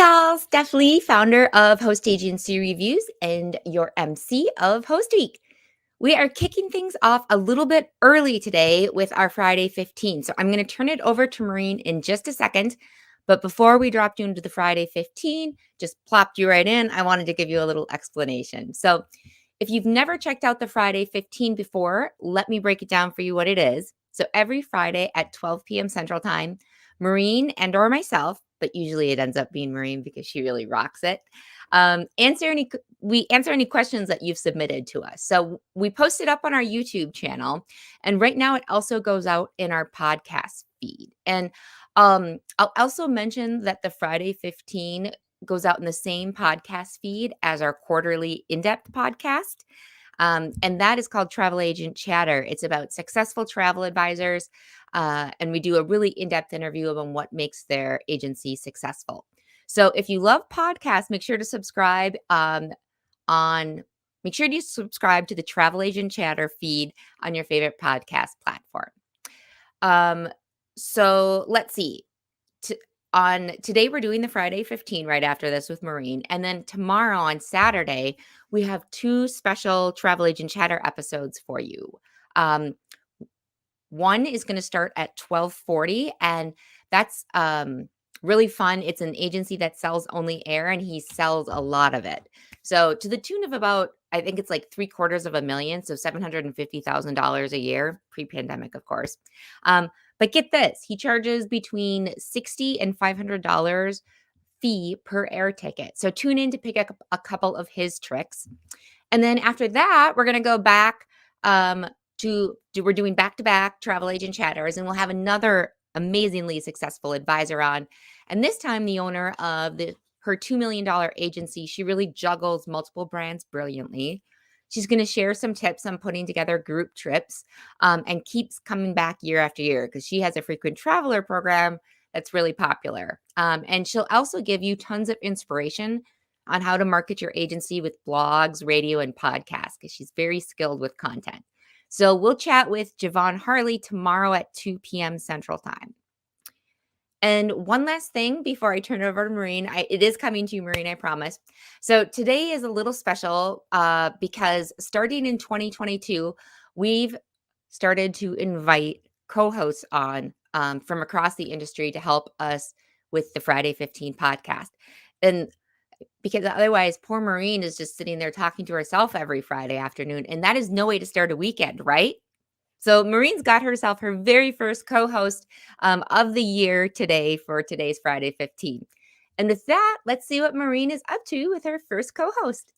y'all, Steph Lee, founder of Host Agency Reviews and your MC of Host Week. We are kicking things off a little bit early today with our Friday 15. So I'm going to turn it over to Maureen in just a second. But before we dropped you into the Friday 15, just plopped you right in, I wanted to give you a little explanation. So if you've never checked out the Friday 15 before, let me break it down for you what it is. So every Friday at 12 p.m. Central Time, Maureen and or myself, but usually it ends up being Maureen because she really rocks it, we answer any questions that you've submitted to us. So we post it up on our YouTube channel, and right now it also goes out in our podcast feed. And I'll also mention that the Friday 15 goes out in the same podcast feed as our quarterly in-depth podcast. And that is called Travel Agent Chatter. It's about successful travel advisors. And we do a really in-depth interview on what makes their agency successful. So if you love podcasts, make sure to subscribe to the Travel Agent Chatter feed on your favorite podcast platform. So let's see. Today we're doing the Friday 15 right after this with Maureen. And then tomorrow on Saturday, we have two special Travel Agent Chatter episodes for you. One is going to start at 12:40, and that's really fun. It's an agency that sells only air, and he sells a lot of it. So to the tune of about, I think it's like $750,000, so $750,000 a year, pre-pandemic, of course. But get this, he charges between $60 and $500 fee per air ticket. So tune in to pick up a couple of his tricks. And then after that, we're going to go back we're doing back-to-back Travel Agent Chatters, and we'll have another amazingly successful advisor on. And this time, the owner of her $2 million agency, she really juggles multiple brands brilliantly. She's going to share some tips on putting together group trips and keeps coming back year after year because she has a frequent traveler program that's really popular. And she'll also give you tons of inspiration on how to market your agency with blogs, radio, and podcasts because she's very skilled with content. So we'll chat with Javon Harley tomorrow at 2 p.m. Central Time. And one last thing before I turn it over to Maureen, it is coming to you, Maureen, I promise. So today is a little special because starting in 2022, we've started to invite co-hosts on from across the industry to help us with the Friday 15 podcast. And because otherwise, poor Maureen is just sitting there talking to herself every Friday afternoon, and that is no way to start a weekend, right? So Maureen's got herself her very first co-host of the year today for today's Friday 15. And with that, let's see what Maureen is up to with her first co-host.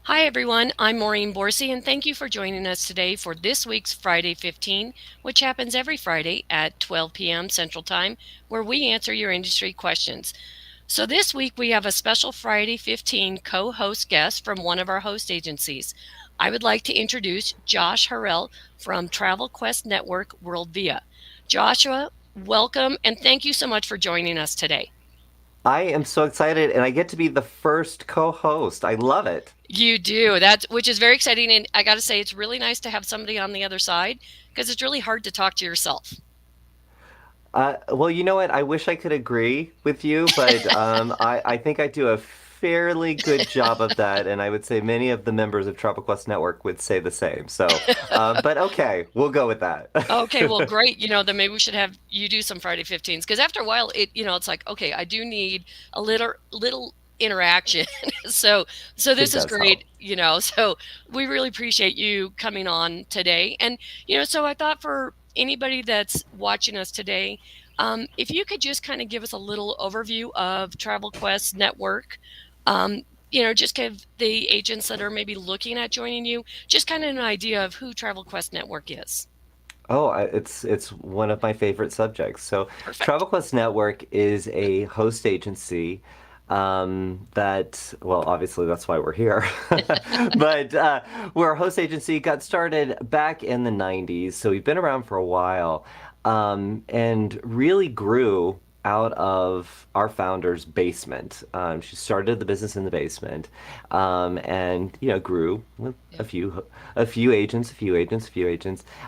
Hi everyone, I'm Maureen Bourcy, and thank you for joining us today for this week's Friday 15, which happens every Friday at 12 p.m. Central Time, where we answer your industry questions. So this week we have a special Friday 15 co-host guest from one of our host agencies. I would like to introduce Josh Harrell from Travel Quest Network Worldvia. Joshua, welcome, and thank you so much for joining us today. I am so excited, and I get to be the first co-host. I love it. You do, which is very exciting, and I got to say, it's really nice to have somebody on the other side because it's really hard to talk to yourself. Well, you know what? I wish I could agree with you, but I think I do a fairly good job of that, and I would say many of the members of Travel Quest Network would say the same. So, but okay, we'll go with that. Okay, well, great. Then maybe we should have you do some Friday 15s because after a while, it's like, okay, I do need a little interaction. so this is great. So we really appreciate you coming on today, and so I thought for anybody that's watching us today, if you could just kind of give us a little overview of Travel Quest Network, just give the agents that are maybe looking at joining you just kind of an idea of who Travel Quest Network is. Oh, it's one of my favorite subjects. So Perfect. Travel Quest Network is a host agency that, well, obviously that's why we're here. But we're a host agency, got started back in the 90s. So we've been around for a while and really grew out of our founder's basement. She started the business in the basement, and grew with a few agents.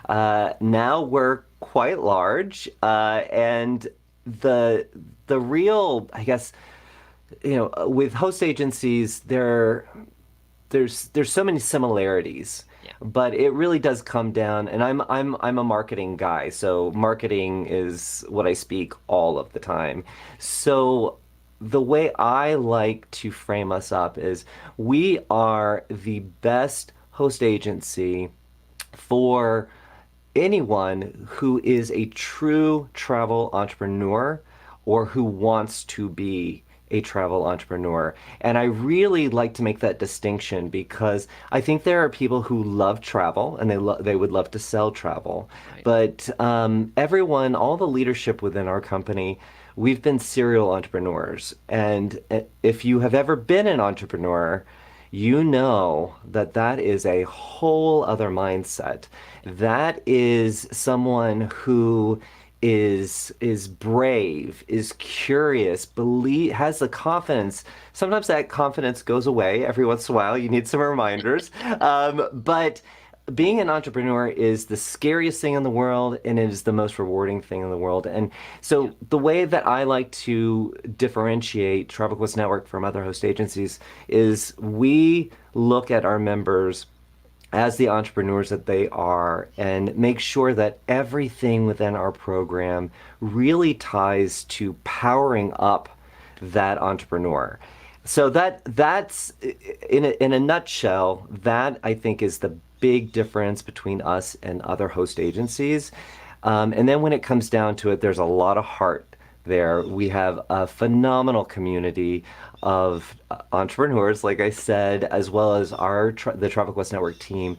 Now we're quite large, and the real, I guess, with host agencies, there's so many similarities, Yeah. but it really does come down, and I'm a marketing guy, so marketing is what I speak all of the time. So the way I like to frame us up is we are the best host agency for anyone who is a true travel entrepreneur or who wants to be a travel entrepreneur. And I really like to make that distinction because I think there are people who love travel and they would love to sell travel. Right. But everyone, all the leadership within our company, we've been serial entrepreneurs. And if you have ever been an entrepreneur, you know that that is a whole other mindset. That is someone who is brave, is curious, has the confidence. Sometimes that confidence goes away every once in a while. You need some reminders. But being an entrepreneur is the scariest thing in the world, and it is the most rewarding thing in the world. And so the way that I like to differentiate Travel Quest Network from other host agencies is we look at our members as the entrepreneurs that they are and make sure that everything within our program really ties to powering up that entrepreneur. So that's in a nutshell, that I think is the big difference between us and other host agencies. And then when it comes down to it, there's a lot of heart there. We have a phenomenal community of entrepreneurs, like I said, as well as the Travel Quest Network team.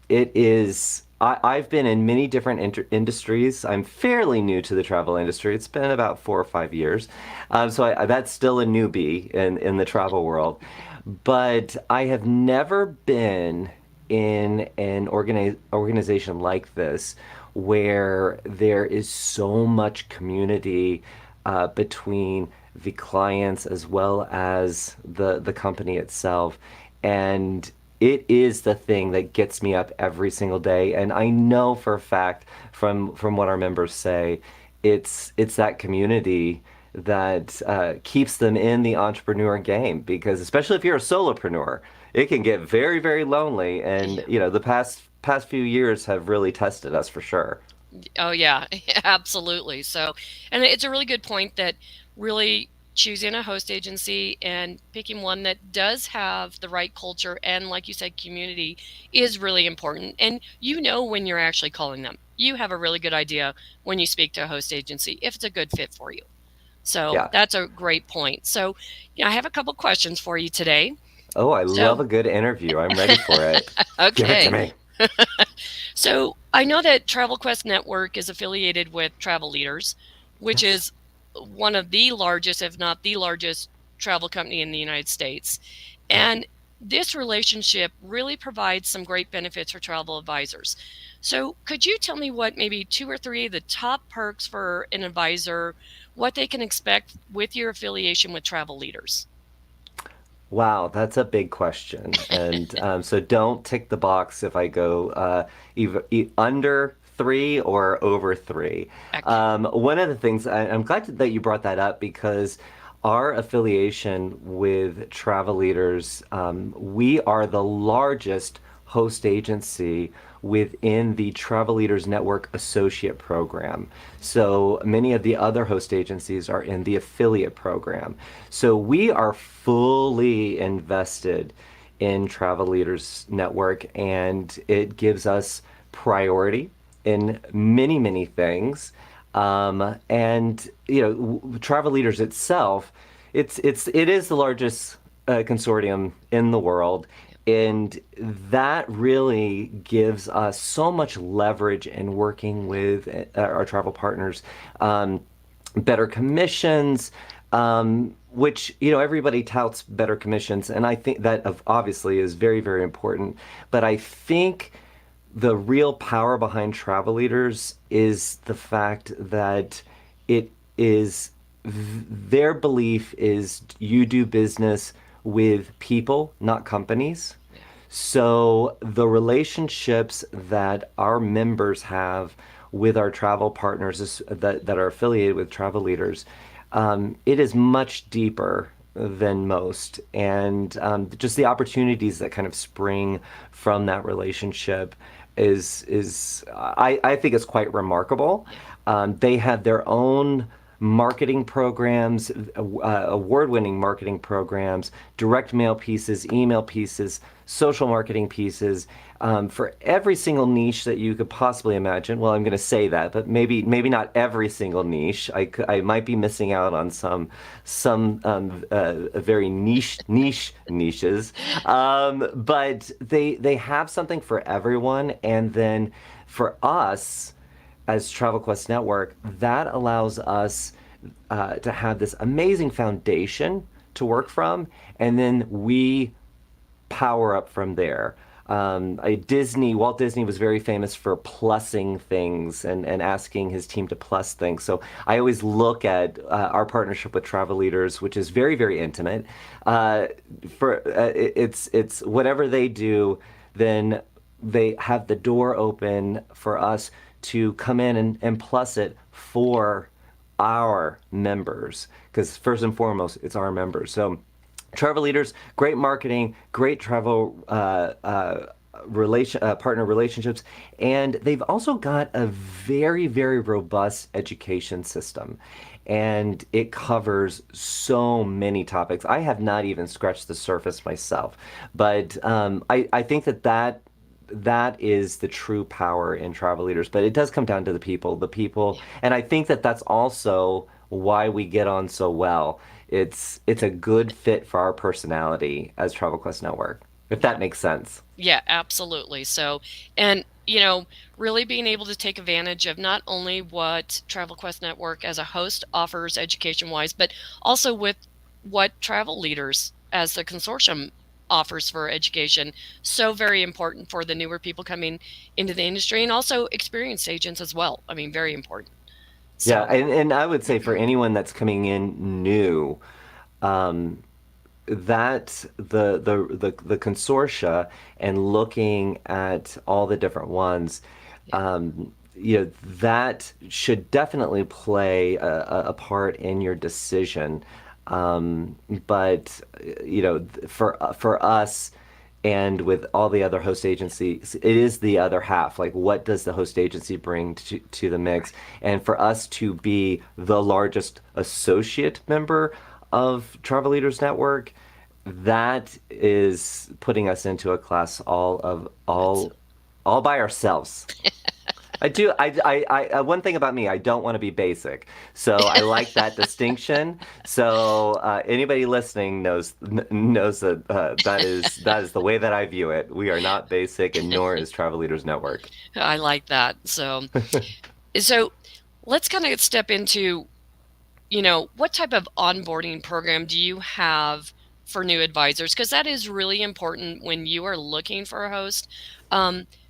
It is. I've been in many different industries. I'm fairly new to the travel industry. It's been about 4 or 5 years. So that's still a newbie in the travel world. But I have never been in an organization like this where there is so much community between the clients as well as the company itself. And it is the thing that gets me up every single day. And I know for a fact from what our members say, it's that community that keeps them in the entrepreneur game. Because especially if you're a solopreneur, it can get very, very lonely. And the past few years have really tested us for sure. Oh yeah, absolutely. So, and it's a really good point that really choosing a host agency and picking one that does have the right culture and, like you said, community is really important. And when you're actually calling them, you have a really good idea when you speak to a host agency if it's a good fit for you. So Yeah. that's a great point. So, I have a couple questions for you today. Oh, I love So, a good interview. I'm ready for it. Give it to okay. me. So I know that Travel Quest Network is affiliated with Travel Leaders, which Yes. is one of the largest, if not the largest, travel company in the United States. And this relationship really provides some great benefits for travel advisors. So could you tell me what maybe 2 or 3 of the top perks for an advisor, what they can expect with your affiliation with Travel Leaders? Wow, that's a big question. And so don't tick the box if I go either under 3 or over 3. Excellent. One of the things, I'm glad that you brought that up because our affiliation with Travel Leaders, we are the largest host agency within the Travel Leaders Network Associate Program. So many of the other host agencies are in the affiliate program. So we are fully invested in Travel Leaders Network, and it gives us priority in many, many things. And Travel Leaders itself, it is the largest consortium in the world, and that really gives us so much leverage in working with our travel partners, better commissions, which everybody touts better commissions, and I think that obviously is very, very important. But I think the real power behind Travel Leaders is the fact that it is their belief is you do business with people, not companies. Yeah. So the relationships that our members have with our travel partners that are affiliated with Travel Leaders, it is much deeper than most, and just the opportunities that kind of spring from that relationship is I think it's quite remarkable. Yeah. They have their own marketing programs, award-winning marketing programs, direct mail pieces, email pieces, social marketing pieces, for every single niche that you could possibly imagine. Well, I'm going to say that, but maybe not every single niche. I might be missing out on some very niches, but they have something for everyone, and then for us as Travel Quest Network, that allows us to have this amazing foundation to work from, and then we power up from there. Walt Disney was very famous for plussing things and asking his team to plus things. So I always look at our partnership with Travel Leaders, which is very, very intimate. It's whatever they do, then they have the door open for us to come in and plus it for our members, because first and foremost, it's our members. So Travel Leaders, great marketing, great travel partner relationships, and they've also got a very, very robust education system. And it covers so many topics. I have not even scratched the surface myself, but I think that is the true power in Travel Leaders. But it does come down to the people, and I think that's also why we get on so well. It's a good fit for our personality as Travel Quest Network, if that makes sense. Yeah, absolutely. So, and really being able to take advantage of not only what Travel Quest Network as a host offers education-wise, but also with what Travel Leaders as the consortium offers for education. So very important for the newer people coming into the industry, and also experienced agents as well. I mean, very important. So, Yeah, and I would say for anyone that's coming in new, um, that the consortia and looking at all the different ones, that should definitely play a part in your decision. But for us and with all the other host agencies, it is the other half. Like, what does the host agency bring to the mix? And for us to be the largest associate member of Travel Leaders Network, that is putting us into a class all by ourselves. I do. One thing about me, I don't want to be basic, so I like that distinction. So anybody listening knows that that is the way that I view it. We are not basic, and nor is Travel Leaders Network. I like that. So let's kind of step into, what type of onboarding program do you have for new advisors? Because that is really important when you are looking for a host,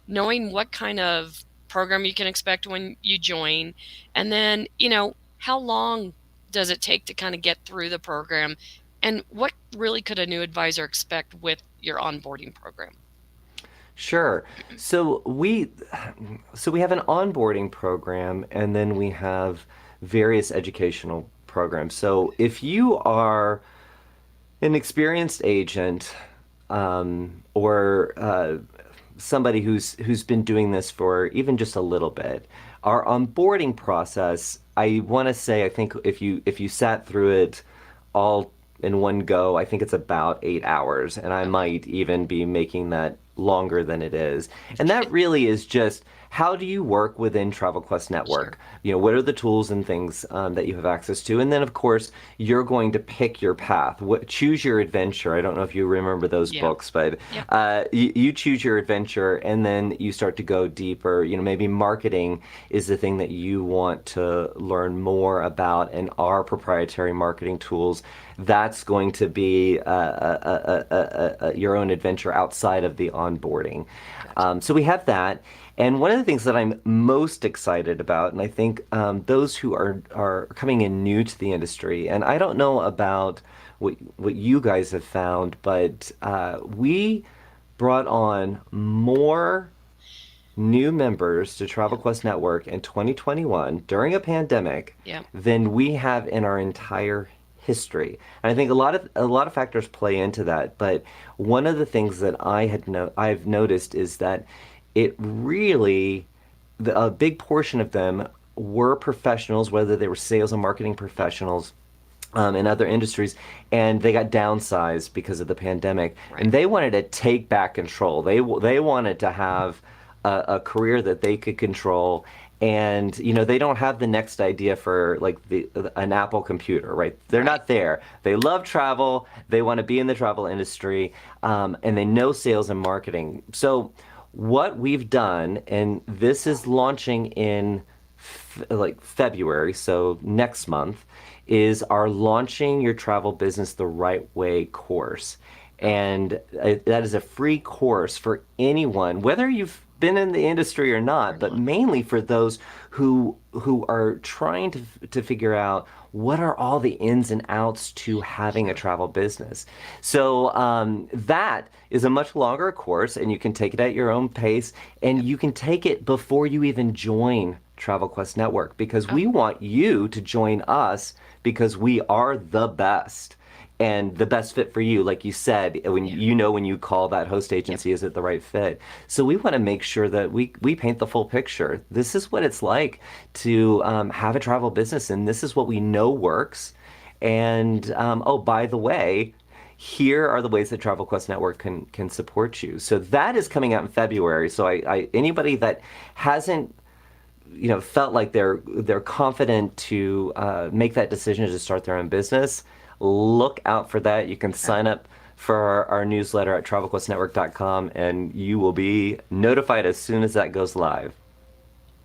knowing what kind of program you can expect when you join, and then how long does it take to kind of get through the program, and what really could a new advisor expect with your onboarding program? Sure. So we have an onboarding program, and then we have various educational programs. So if you are an experienced agent, or somebody who's been doing this for even just a little bit, our onboarding process, I want to say, I think if you sat through it all in one go, I think it's about 8 hours, and I might even be making that longer than it is. And that really is just, how do you work within Travel Quest Network? Sure. What are the tools and things that you have access to? And then, of course, you're going to pick your path. Choose your adventure. I don't know if you remember those books, but you choose your adventure, and then you start to go deeper. Maybe marketing is the thing that you want to learn more about, and our proprietary marketing tools. That's going to be your own adventure outside of the onboarding. Gotcha. So we have that. And one of the things that I'm most excited about, and I think those who are coming in new to the industry, and I don't know about what you guys have found, but we brought on more new members to Travel Quest Network in 2021 during a pandemic Yeah. than we have in our entire history. And I think a lot of factors play into that, but one of the things that I've noticed is that it really a big portion of them were professionals, whether they were sales and marketing professionals in other industries, and they got downsized because of the pandemic, Right. and they wanted to take back control. They wanted to have a career that they could control, and they don't have the next idea for like an Apple computer, right? They're Right. not there. They love travel. They want to be in the travel industry, and they know sales and marketing. So what we've done, and this is launching in like February, so next month, is our Launching Your Travel Business the Right Way course. And that is a free course for anyone, whether you've been in the industry or not, but mainly for those who are trying to figure out what are all the ins and outs to having a travel business. So that is a much longer course, and you can take it at your own pace, and you can take it before you even join Travel Quest Network, because we want you to join us because we are the best and the best fit for you. Like you said, when when you call that host agency, is it the right fit? So we want to make sure that we paint the full picture. This is what it's like to have a travel business, and this is what we know works. And oh, by the way, here are the ways that Travel Quest Network can support you. So that is coming out in February. So I anybody that hasn't felt like they're confident to make that decision to start their own business, look out for that. You can sign up for our newsletter at travelquestnetwork.com, and you will be notified as soon as that goes live.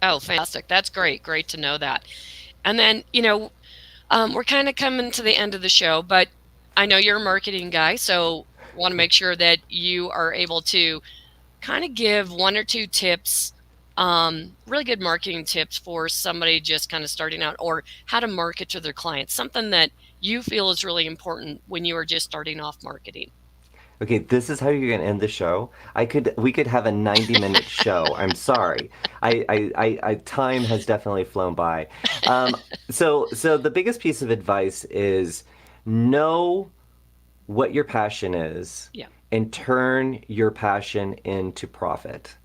Oh, fantastic. That's great. Great to know that. And then, we're kind of coming to the end of the show, but I know you're a marketing guy, so want to make sure that you are able to kind of give one or two tips, really good marketing tips for somebody just kind of starting out, or how to market to their clients, something that you feel is really important when you are just starting off marketing. Okay, this is how you're gonna end the show. We could have a 90-minute show. I'm sorry. Time has definitely flown by. So the biggest piece of advice is know what your passion is, Yeah. and turn your passion into profit.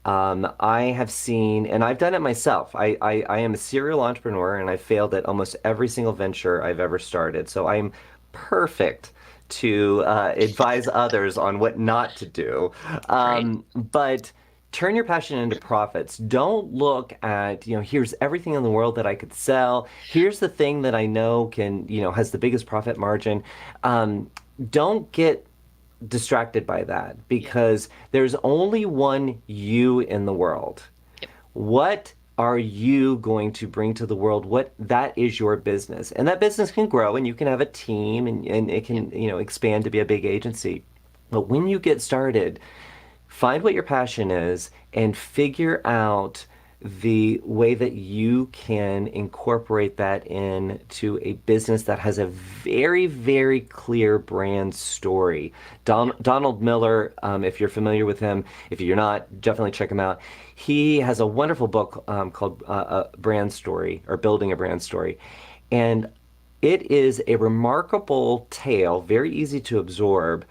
I have seen, and I've done it myself. I am a serial entrepreneur, and I failed at almost every single venture I've ever started. So I'm perfect to advise others on what not to do. Right. But turn your passion into profits. Don't look at, here's everything in the world that I could sell. Here's the thing that I know can, has the biggest profit margin. Don't get distracted by that, because there's only one you in the world. Yep. What are you going to bring to the world? That is your business, and that business can grow, and you can have a team, and it can expand to be a big agency. But when you get started, find what your passion is and figure out the way that you can incorporate that into a business that has a very, very clear brand story. Donald Miller, if you're familiar with him, if you're not, definitely check him out. He has a wonderful book called Brand Story, or Building a Brand Story. And it is a remarkable tale, very easy to absorb,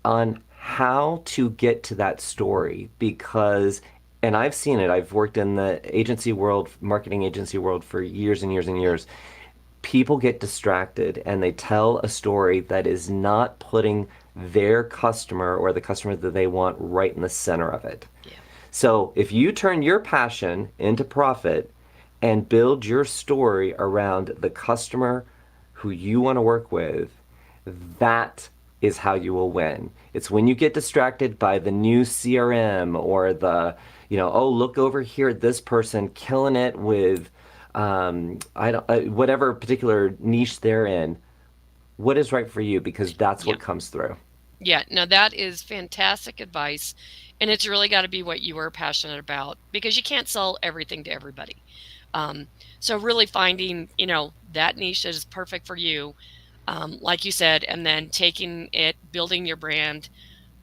on how to get to that story. Because, and I've seen it, I've worked in the agency world, marketing agency world, for years and years and years. People get distracted, and they tell a story that is not putting their customer, or the customer that they want, right in the center of it. Yeah. So if you turn your passion into profit and build your story around the customer who you want to work with, that is how you will win. It's when you get distracted by the new CRM, or the, oh, look over here at this person killing it with whatever particular niche they're in. What is right for you? Because that's what comes through. Yeah, no, that is fantastic advice. And it's really got to be what you are passionate about, because you can't sell everything to everybody. So really finding, that niche that is perfect for you, like you said, and then taking it, building your brand,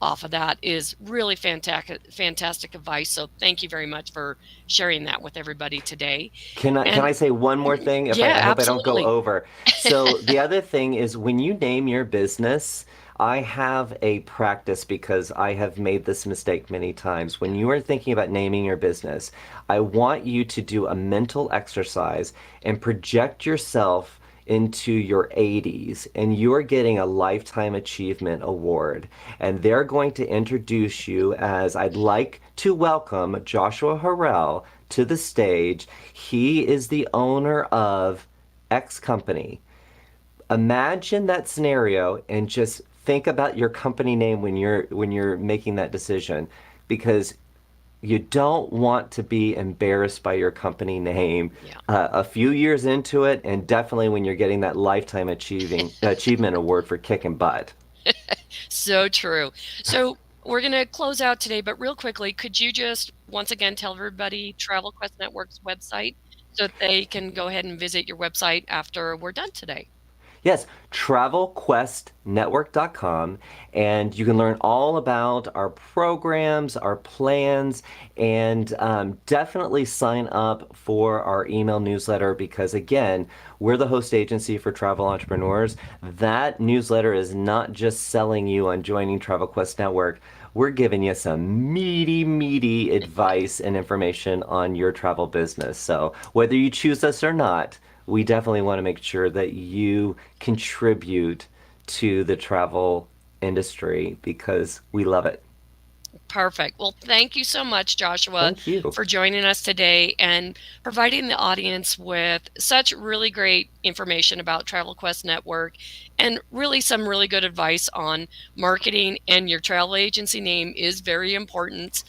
off of that is really fantastic advice. So thank you very much for sharing that with everybody today. Can And I say one more thing? If yeah, I hope I don't go absolutely. over. So the other thing is when you name your business, I have a practice because I have made this mistake many times. When you are thinking about naming your business, I want you to do a mental exercise and project yourself into your 80s and you're getting a lifetime achievement award and they're going to introduce you as I'd like to welcome Joshua Harrell to the stage. He is the owner of X company. Imagine that scenario and just think about your company name when you're making that decision because you don't want to be embarrassed by your company name Yeah. a few years into it, and definitely when you're getting that lifetime achievement award for kicking butt. So true. So we're going to close out today, but real quickly, could you just once again tell everybody Travel Quest Network's website so that they can go ahead and visit your website after we're done today? Yes, travelquestnetwork.com, and you can learn all about our programs, our plans, and definitely sign up for our email newsletter because, again, we're the host agency for travel entrepreneurs. That newsletter is not just selling you on joining Travel Quest Network. We're giving you some meaty advice and information on your travel business. So, whether you choose us or not, we definitely want to make sure that you contribute to the travel industry because we love it. Perfect. Well, thank you so much, Joshua, Thank you. for joining us today and providing the audience with such really great information about Travel Quest Network and really some really good advice on marketing. And your travel agency name is very important.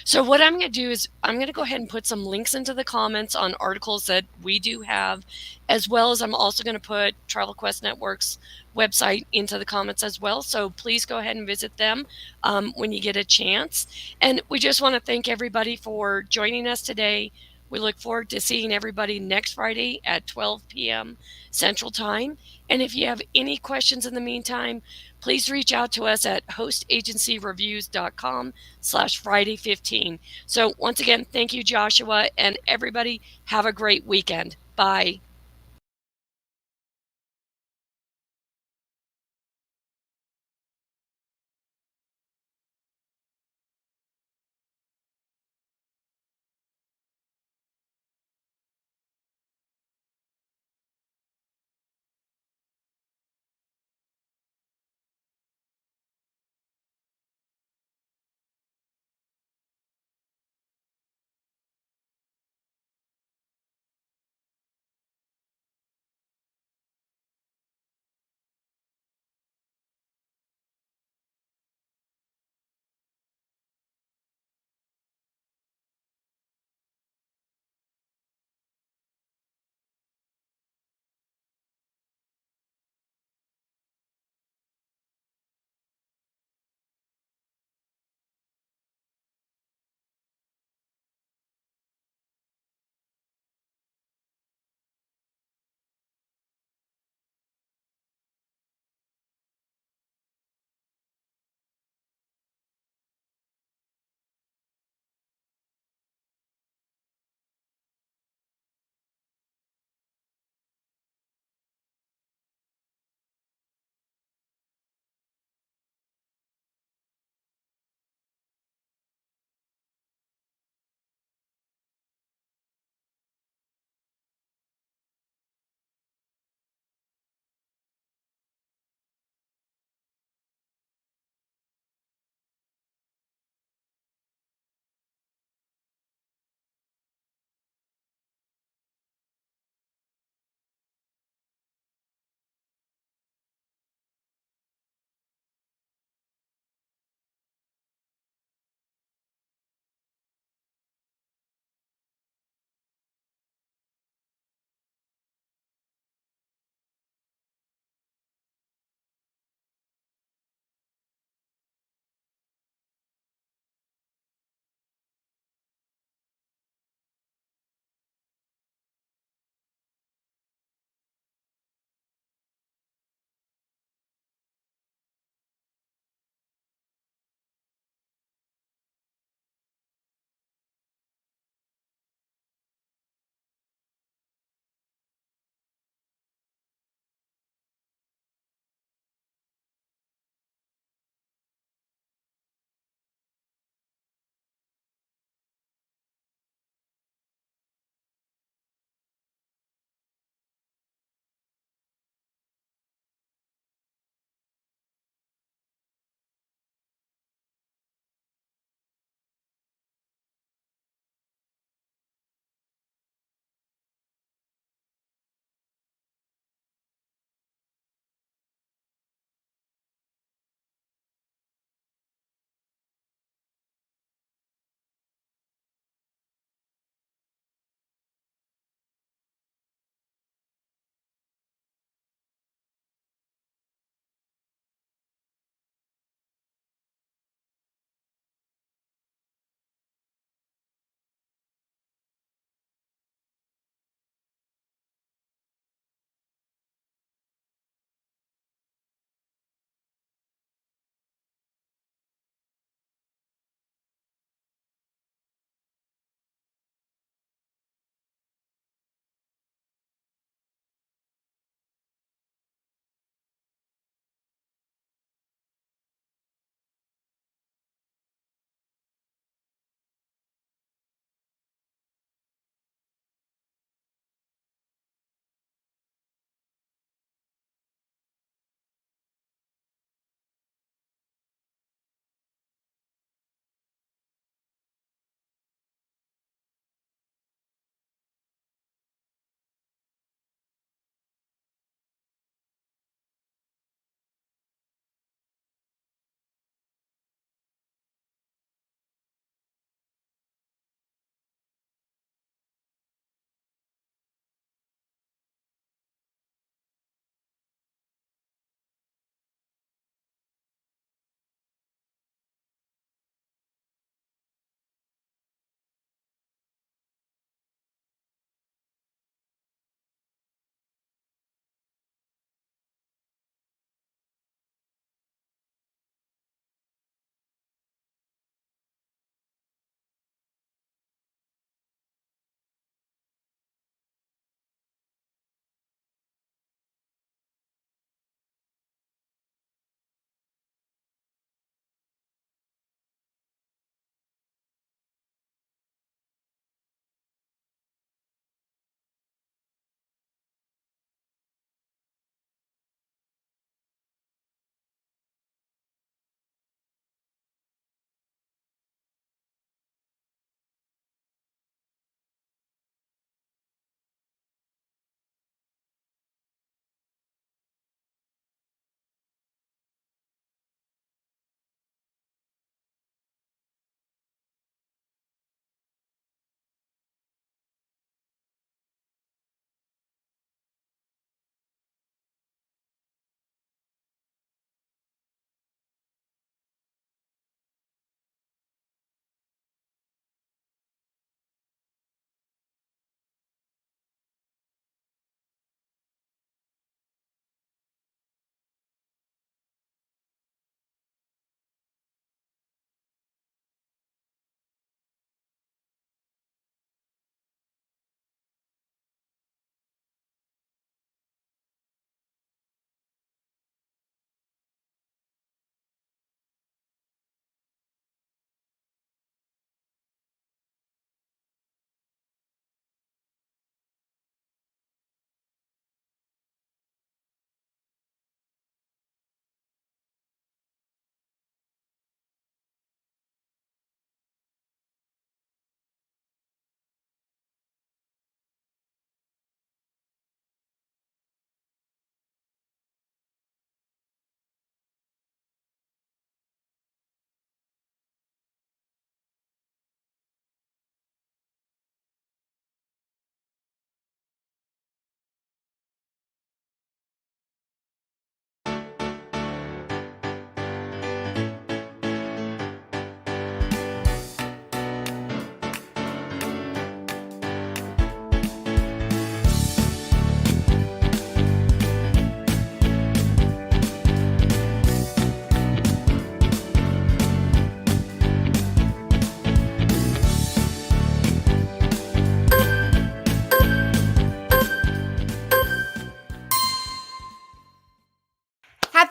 So what I'm going to do is I'm going to go ahead and put some links into the comments on articles that we do have, as well as I'm also going to put Travel Quest Network's website into the comments as well. So please go ahead and visit them when you get a chance. And we just want to thank everybody for joining us today. We look forward to seeing everybody next Friday at 12 p.m. Central Time. And if you have any questions in the meantime, please reach out to us at hostagencyreviews.com/Friday15. So once again, thank you, Joshua, and everybody have a great weekend. Bye.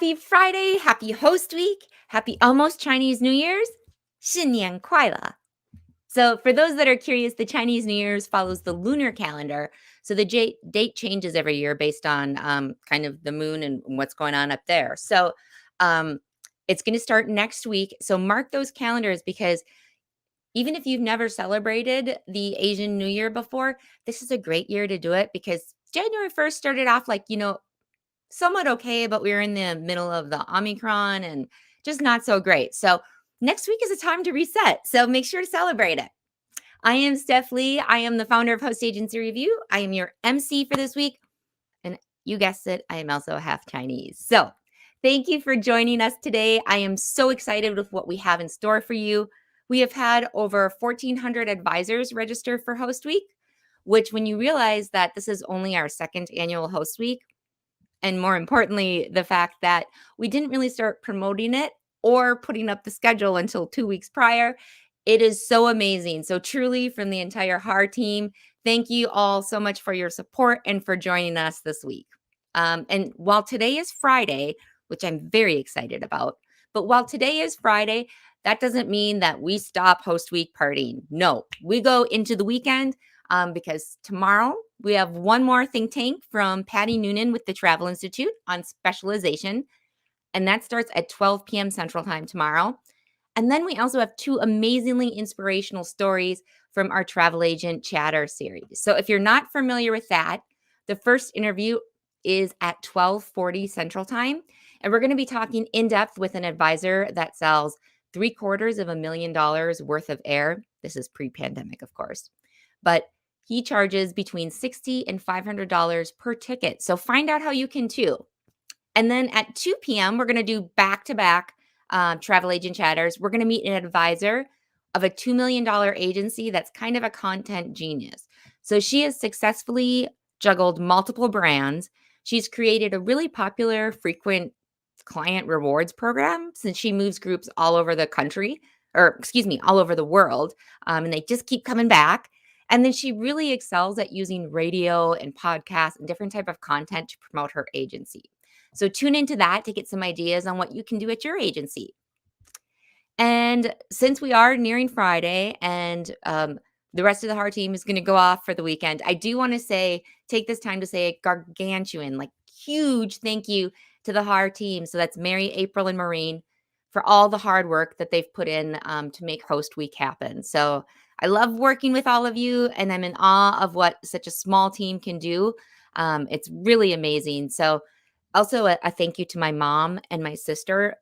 Happy Friday, happy host week, happy almost Chinese New Year's, 新年快乐. So for those that are curious, the Chinese New Year's follows the lunar calendar. So the date changes every year based on kind of the moon and what's going on up there. So it's going to start next week. So mark those calendars, because even if you've never celebrated the Asian New Year before, this is a great year to do it, because January 1st started off like, somewhat okay, but we were in the middle of the Omicron and just not so great. So next week is a time to reset. So make sure to celebrate it. I am Steph Lee. I am the founder of Host Agency Review. I am your MC for this week. And you guessed it, I am also half Chinese. So thank you for joining us today. I am so excited with what we have in store for you. We have had over 1,400 advisors register for Host Week, which, when you realize that this is only our second annual Host Week, and more importantly, the fact that we didn't really start promoting it or putting up the schedule until 2 weeks prior, it is so amazing. So truly, from the entire HAR team, thank you all so much for your support and for joining us this week. And while today is Friday, which I'm very excited about, but while today is Friday, that doesn't mean that we stop Host Week partying. No, we go into the weekend, because tomorrow we have one more think tank from Patty Noonan with the Travel Institute on specialization, and that starts at 12 p.m. Central Time tomorrow. And then we also have two amazingly inspirational stories from our Travel Agent Chatter series. So if you're not familiar with that, the first interview is at 12:40 Central Time, and we're going to be talking in depth with an advisor that sells $750,000 worth of air. This is pre-pandemic, of course, but he charges between $60 and $500 per ticket. So find out how you can too. And then at 2 p.m., we're going to do back-to-back Travel Agent Chatters. We're going to meet an advisor of a $2 million agency that's kind of a content genius. So she has successfully juggled multiple brands. She's created a really popular frequent client rewards program since she moves groups all over the country, or excuse me, all over the world. And they just keep coming back. And then she really excels at using radio and podcasts and different type of content to promote her agency. So tune into that to get some ideas on what you can do at your agency. And since we are nearing Friday and the rest of the HAR team is going to go off for the weekend, I do want to take this time to say a gargantuan, huge thank you to the HAR team. So that's Mary, April, and Maureen for all the hard work that they've put in to make Host Week happen. So I love working with all of you, and I'm in awe of what such a small team can do. It's really amazing. So also a thank you to my mom and my sister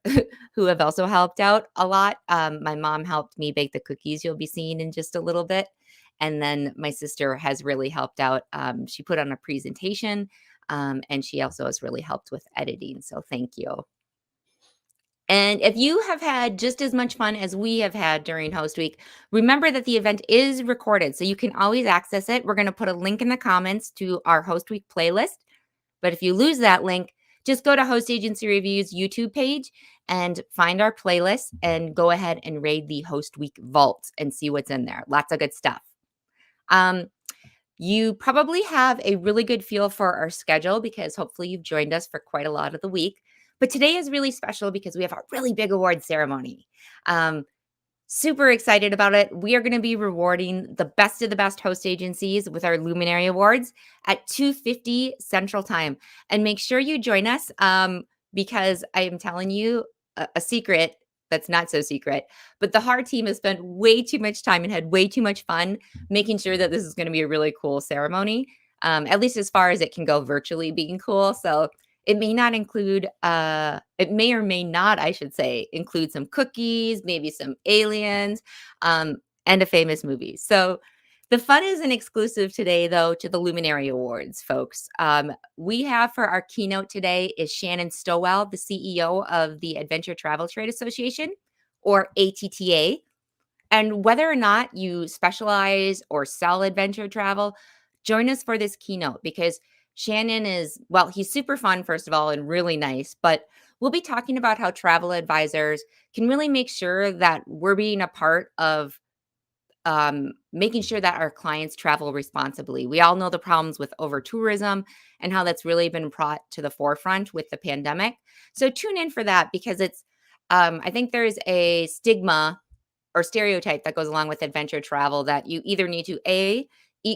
who have also helped out a lot. My mom helped me bake the cookies you'll be seeing in just a little bit. And then my sister has really helped out. She put on a presentation, and she also has really helped with editing. So thank you. And if you have had just as much fun as we have had during Host Week, remember that the event is recorded, so you can always access it. We're going to put a link in the comments to our Host Week playlist. But if you lose that link, just go to Host Agency Review's YouTube page and find our playlist and go ahead and raid the Host Week vault and see what's in there. Lots of good stuff. You probably have a really good feel for our schedule because hopefully you've joined us for quite a lot of the week. But today is really special because we have a really big award ceremony. Super excited about it. We are going to be rewarding the best of the best host agencies with our Luminary Awards at 2:50 Central Time. And make sure you join us because I am telling you a secret that's not so secret. But the HAR team has spent way too much time and had way too much fun making sure that this is going to be a really cool ceremony, at least as far as it can go virtually being cool. So it may not include, it may or may not, I should say, include some cookies, maybe some aliens, and a famous movie. So the fun is an exclusive today, though, to the Luminary Awards, folks. We have for our keynote today is Shannon Stowell, the CEO of the Adventure Travel Trade Association, or ATTA. And whether or not you specialize or sell adventure travel, join us for this keynote because Shannon is, well, he's super fun, first of all, and really nice, but we'll be talking about how travel advisors can really make sure that we're being a part of making sure that our clients travel responsibly. We all know the problems with over tourism and how that's really been brought to the forefront with the pandemic. So tune in for that, because it's, I think there's a stigma or stereotype that goes along with adventure travel, that you either need to eat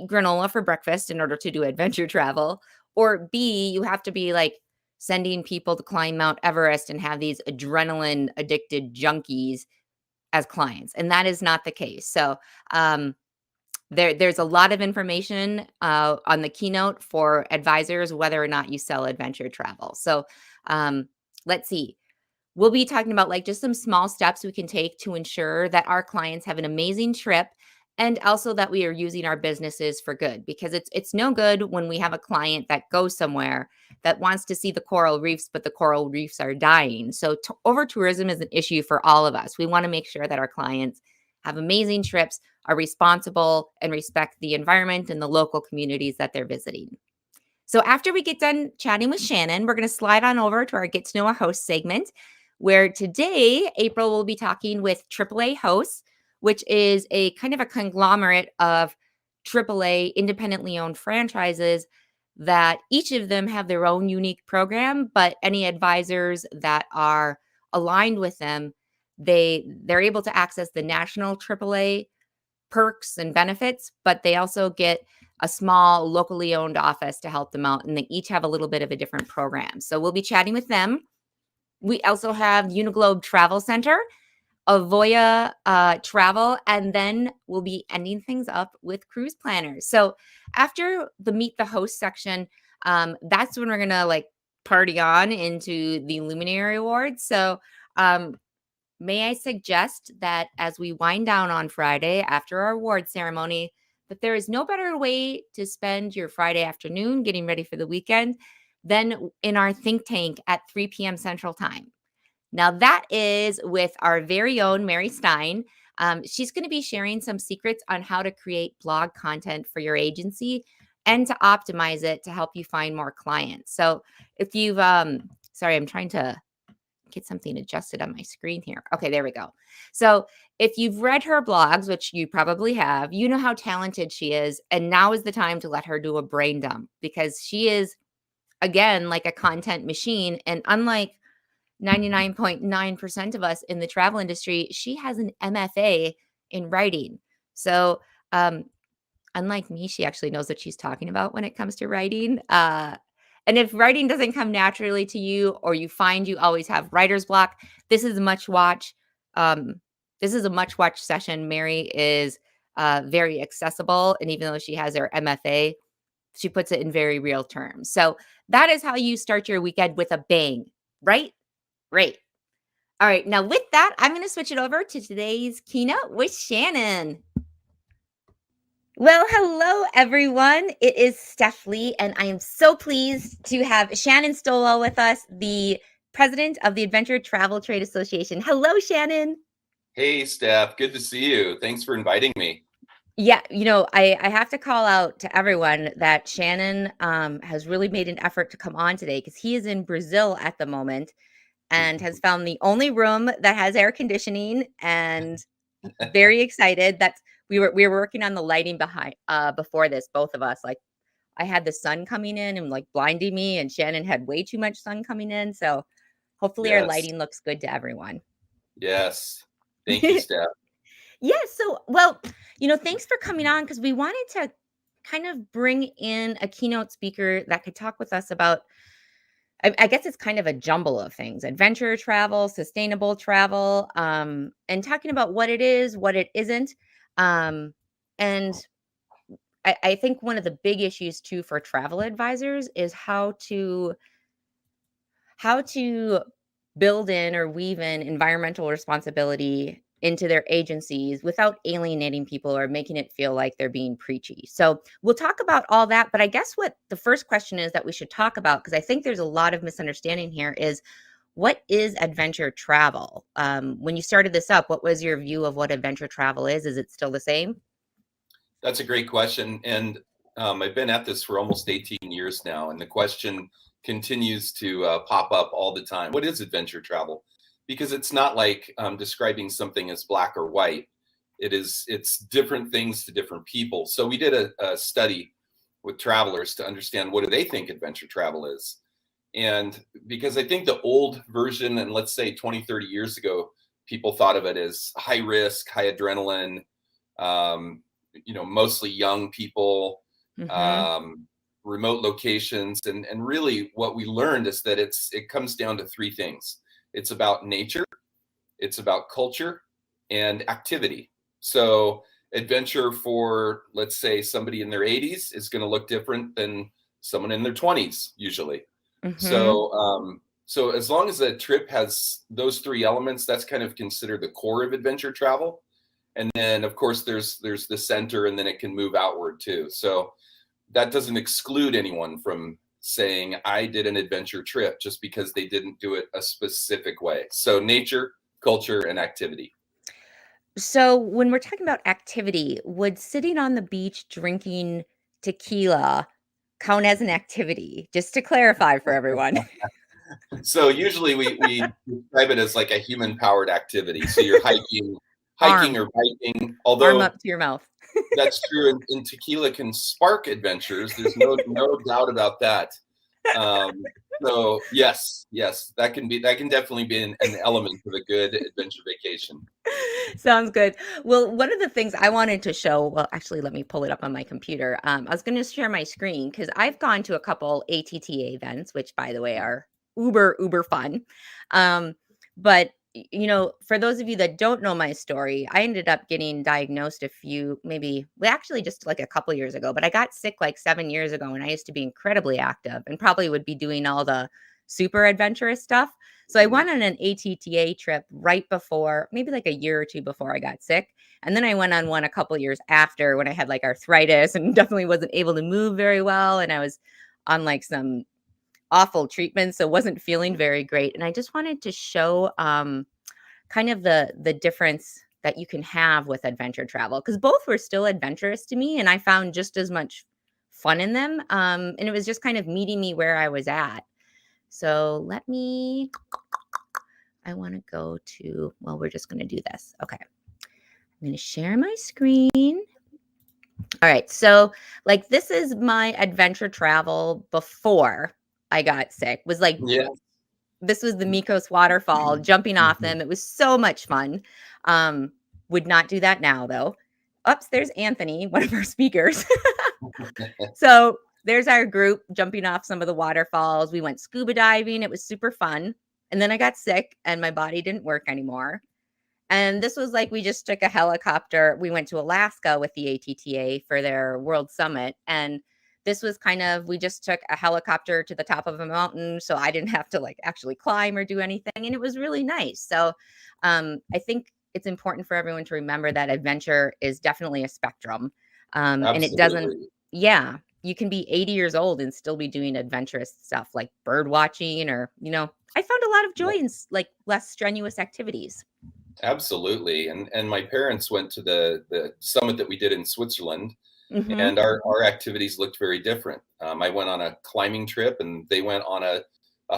granola for breakfast in order to do adventure travel, or B, you have to be like sending people to climb Mount Everest and have these adrenaline addicted junkies as clients. And that is not the case. So there's a lot of information on the keynote for advisors, whether or not you sell adventure travel. So let's see. We'll be talking about like just some small steps we can take to ensure that our clients have an amazing trip, and also that we are using our businesses for good, because it's no good when we have a client that goes somewhere that wants to see the coral reefs, but the coral reefs are dying. So over tourism is an issue for all of us. We want to make sure that our clients have amazing trips, are responsible, and respect the environment and the local communities that they're visiting. So after we get done chatting with Shannon, we're going to slide on over to our Get to Know a Host segment, where today April will be talking with AAA Hosts, which is a kind of a conglomerate of AAA independently owned franchises that each of them have their own unique program, but any advisors that are aligned with them, they're able to access the national AAA perks and benefits, but they also get a small locally owned office to help them out, and they each have a little bit of a different program. So we'll be chatting with them. We also have Uniglobe Travel Center, Avoya Travel, and then we'll be ending things up with cruise planners. So after the Meet the Host section, that's when we're going to like party on into the Luminary Awards. So may I suggest that as we wind down on Friday after our award ceremony, that there is no better way to spend your Friday afternoon getting ready for the weekend than in our think tank at 3 p.m. Central Time. Now, that is with our very own Mary Stein. She's going to be sharing some secrets on how to create blog content for your agency and to optimize it to help you find more clients. So if you've, sorry, I'm trying to get something adjusted on my screen here. Okay, there we go. So if you've read her blogs, which you probably have, you know how talented she is. And now is the time to let her do a brain dump, because she is, again, like a content machine. And unlike 99.9% of us in the travel industry, she has an MFA in writing. So unlike me, she actually knows what she's talking about when it comes to writing. And if writing doesn't come naturally to you, or you find you always have writer's block, this is a much watch. This is a much watch session. Mary is very accessible, and even though she has her MFA, she puts it in very real terms. So that is how you start your weekend with a bang, right? Great. All right. Now with that, I'm going to switch it over to today's keynote with Shannon. Well, hello, everyone. It is Steph Lee, and I am so pleased to have Shannon Stowell with us, the president of the Adventure Travel Trade Association. Hello, Shannon. Hey, Steph. Good to see you. Thanks for inviting me. Yeah, you know, I have to call out to everyone that Shannon has really made an effort to come on today, because he is in Brazil at the moment and has found the only room that has air conditioning, and very excited. That's we were working on the lighting behind before this, both of us. Like, I had the sun coming in and like blinding me, and Shannon had way too much sun coming in. So hopefully our lighting looks good to everyone. Yes. Thank you, Steph. Yes. So, well, you know, thanks for coming on, because we wanted to kind of bring in a keynote speaker that could talk with us about, I guess it's kind of a jumble of things: adventure travel, sustainable travel, and talking about what it is, what it isn't. And I think one of the big issues too for travel advisors is how to build in or weave in environmental responsibility into their agencies without alienating people or making it feel like they're being preachy. So we'll talk about all that. But I guess what the first question is that we should talk about, because I think there's a lot of misunderstanding here, is what is adventure travel? When you started this up, what was your view of what adventure travel is? Is it still the same? That's a great question. And I've been at this for almost 18 years now. And the question continues to pop up all the time. What is adventure travel? Because it's not like describing something as black or white. It's different things to different people. So we did a study with travelers to understand what do they think adventure travel is. And because I think the old version, and let's say 20, 30 years ago, people thought of it as high risk, high adrenaline, mostly young people, remote locations. And really what we learned is that it comes down to three things. It's about nature, it's about culture, and activity. So adventure for, let's say, somebody in their 80s is going to look different than someone in their 20s usually. So as long as a trip has those three elements, that's kind of considered the core of adventure travel. And then of course there's the center, and then it can move outward too. So that doesn't exclude anyone from saying I did an adventure trip just because they didn't do it a specific way. So nature, culture, and activity. So when we're talking about activity, would sitting on the beach drinking tequila count as an activity? Just to clarify for everyone. So usually we describe it as like a human powered activity. So you're hiking or biking, although arm up to your mouth. That's true. And tequila can spark adventures. There's no doubt about that. So yes, that can definitely be an element of a good adventure vacation. Sounds good. Well, one of the things I wanted to show, well, actually, let me pull it up on my computer. I was going to share my screen because I've gone to a couple ATTA events, which, by the way, are uber fun. But for those of you that don't know my story, I ended up getting diagnosed just like a couple years ago, but I got sick like 7 years ago, and I used to be incredibly active and probably would be doing all the super adventurous stuff. So I went on an ATTA trip right before, maybe like a year or two before I got sick. And then I went on one a couple years after when I had like arthritis and definitely wasn't able to move very well. And I was on like some awful treatment, so wasn't feeling very great. And I just wanted to show kind of the difference that you can have with adventure travel, because both were still adventurous to me, and I found just as much fun in them. And it was just kind of meeting me where I was at. So I want to go to, well, we're just going to do this. Okay. I'm going to share my screen. All right. So like, this is my adventure travel before I got sick. Was like, This was the Mikos waterfall, jumping off them. It was so much fun. Would not do that now though. Oops, there's Anthony, one of our speakers. So there's our group jumping off some of the waterfalls. We went scuba diving. It was super fun. And then I got sick and my body didn't work anymore. And this was like, we just took a helicopter. We went to Alaska with the ATTA for their World Summit. And this was we just took a helicopter to the top of a mountain. So I didn't have to like actually climb or do anything. And it was really nice. So I think it's important for everyone to remember that adventure is defofinitely a spectrum. And it doesn't, you can be 80 years old and still be doing adventurous stuff like bird watching or, I found a lot of joy in like less strenuous activities. Absolutely. And my parents went to the summit that we did in Switzerland, and our activities looked very different. I went on a climbing trip and they went on a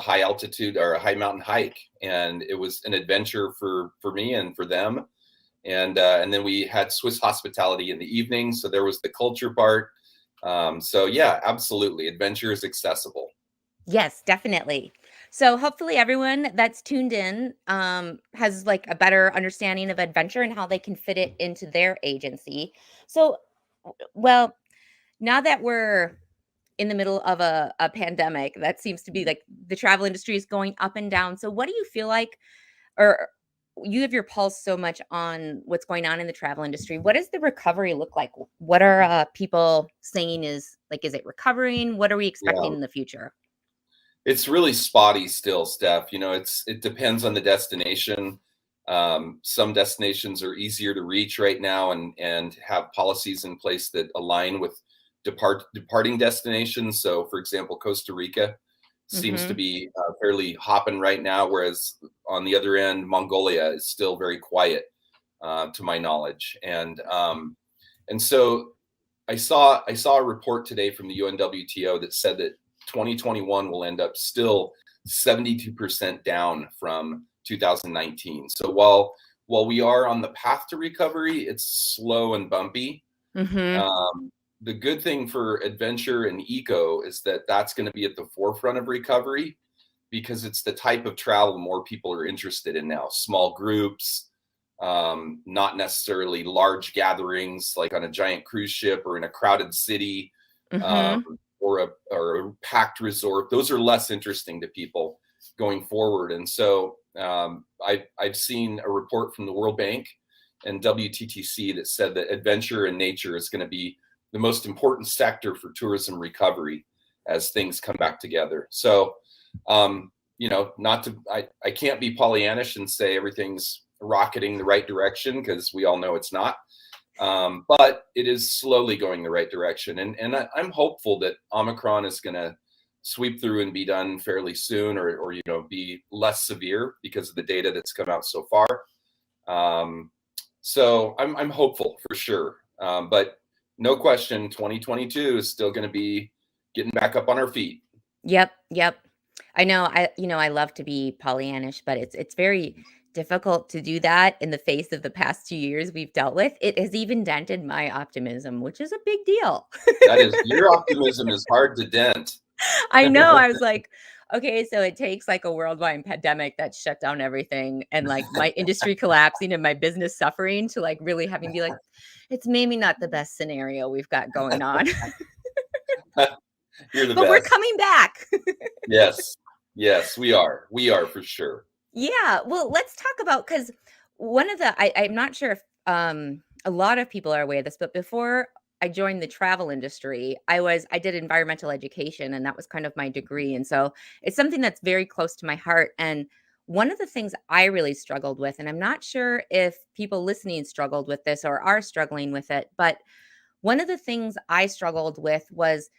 high altitude or a high mountain hike. And it was an adventure for me and for them. And then we had Swiss hospitality in the evening. So there was the culture part. So yeah, absolutely. Adventure is accessible. Yes, definitely. So hopefully everyone that's tuned in has like a better understanding of adventure and how they can fit it into their agency. So, well, now that we're in the middle of a pandemic, that seems to be like the travel industry is going up and down. So what do you feel like, or you have your pulse so much on what's going on in the travel industry? What does the recovery look like? What are people saying is it recovering? What are we expecting in the future? It's really spotty still, Steph. It depends on the destination. Some destinations are easier to reach right now and have policies in place that align with departing destinations. So, for example, Costa Rica seems to be fairly hopping right now, whereas on the other end, Mongolia is still very quiet, to my knowledge. And so I saw a report today from the UNWTO that said that 2021 will end up still 72% down from 2019. So while while we are on the path to recovery, it's slow and bumpy. The good thing for adventure and eco is that that's going to be at the forefront of recovery, because it's the type of travel more people are interested in now. Small groups, not necessarily large gatherings like on a giant cruise ship or in a crowded city, or a packed resort. Those are less interesting to people going forward. And so I've seen a report from the World Bank and WTTC that said that adventure and nature is going to be the most important sector for tourism recovery as things come back together. So, you know, I can't be Pollyannish and say everything's rocketing the right direction, because we all know it's not. But it is slowly going the right direction. And I'm hopeful that Omicron is going to sweep through and be done fairly soon, or, you know, be less severe because of the data that's come out so far. So I'm hopeful for sure. But no question, 2022 is still going to be getting back up on our feet. Yep. I know. I love to be Pollyannish, but it's very difficult to do that in the face of the past 2 years we've dealt with. It has even dented my optimism, which is a big deal. That is, your optimism is hard to dent. I know. I was like, okay, so it takes like a worldwide pandemic that shut down everything, and like my industry collapsing and my business suffering, to like really having to be like, it's maybe not the best scenario we've got going on. You're the but best. We're coming back. Yes, we are for sure. Yeah, well, let's talk about, because one of the I'm not sure if a lot of people are aware of this, but before I joined the travel industry, I did environmental education, and that was kind of my degree. And so it's something that's very close to my heart. And one of the things I really struggled with, and I'm not sure if people listening struggled with this or are struggling with it, but one of the things I struggled with was,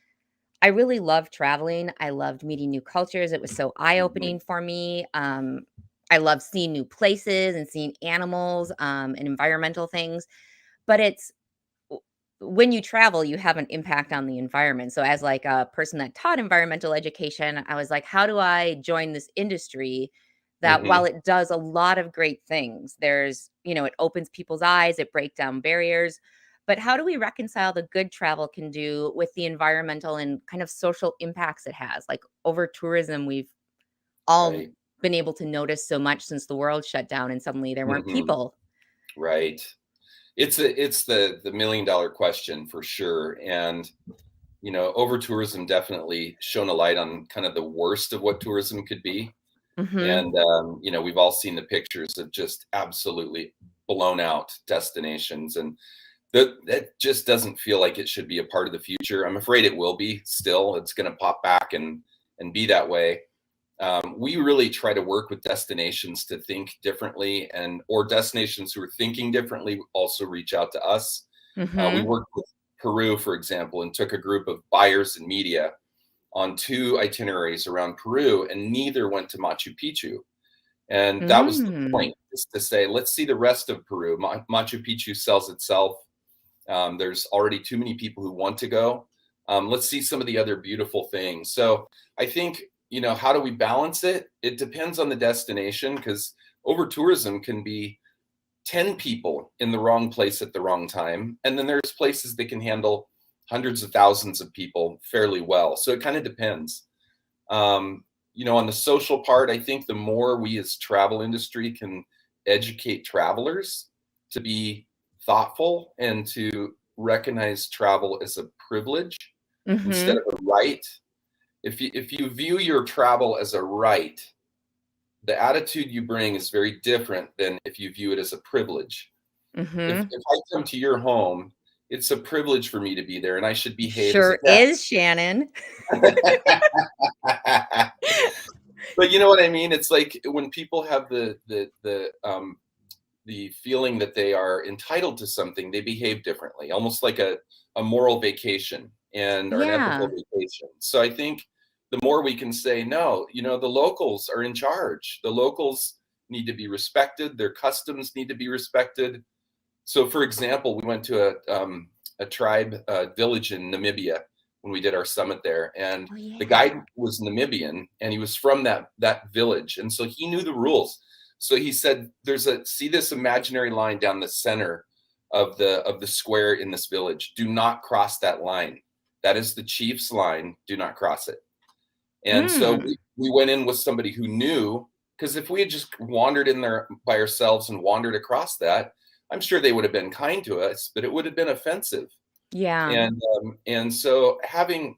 I really loved traveling. I loved meeting new cultures. It was so eye-opening for me. I love seeing new places and seeing animals, and environmental things. But when you travel, you have an impact on the environment. So as like a person that taught environmental education, I was like, how do I join this industry that, while it does a lot of great things, there's, it opens people's eyes, it breaks down barriers. But how do we reconcile the good travel can do with the environmental and kind of social impacts it has? Like over tourism, we've all been able to notice so much since the world shut down and suddenly there weren't people. Right. It's the $1 million question for sure. And, over tourism definitely shone a light on kind of the worst of what tourism could be. And, we've all seen the pictures of just absolutely blown out destinations. And that just doesn't feel like it should be a part of the future. I'm afraid it will be still. It's going to pop back and be that way. We really try to work with destinations to think differently, or destinations who are thinking differently also reach out to us. We worked with Peru, for example, and took a group of buyers and media on 2 itineraries around Peru, and neither went to Machu Picchu. And that was the point, is to say, let's see the rest of Peru. Machu Picchu sells itself. There's already too many people who want to go. Let's see some of the other beautiful things. So I think, how do we balance it? It depends on the destination, because over tourism can be 10 people in the wrong place at the wrong time. And then there's places that can handle hundreds of thousands of people fairly well. So it kind of depends. On the social part, I think the more we as travel industry can educate travelers to be thoughtful and to recognize travel as a privilege instead of a right. If you view your travel as a right, the attitude you bring is very different than if you view it as a privilege. If I come to your home, it's a privilege for me to be there, and I should behave. Sure is, Shannon. But you know what I mean? It's like when people have the feeling that they are entitled to something, they behave differently, almost like a moral vacation or an ethical vacation. So I think the more we can say, no, the locals are in charge. The locals need to be respected. Their customs need to be respected. So, for example, we went to a tribe village in Namibia when we did our summit there. And the guide was Namibian, and he was from that village. And so he knew the rules. So he said, see this imaginary line down the center of the square in this village. Do not cross that line. That is the chief's line. Do not cross it. And so we went in with somebody who knew, because if we had just wandered in there by ourselves and wandered across that, I'm sure they would have been kind to us, but it would have been offensive. Yeah. And so having,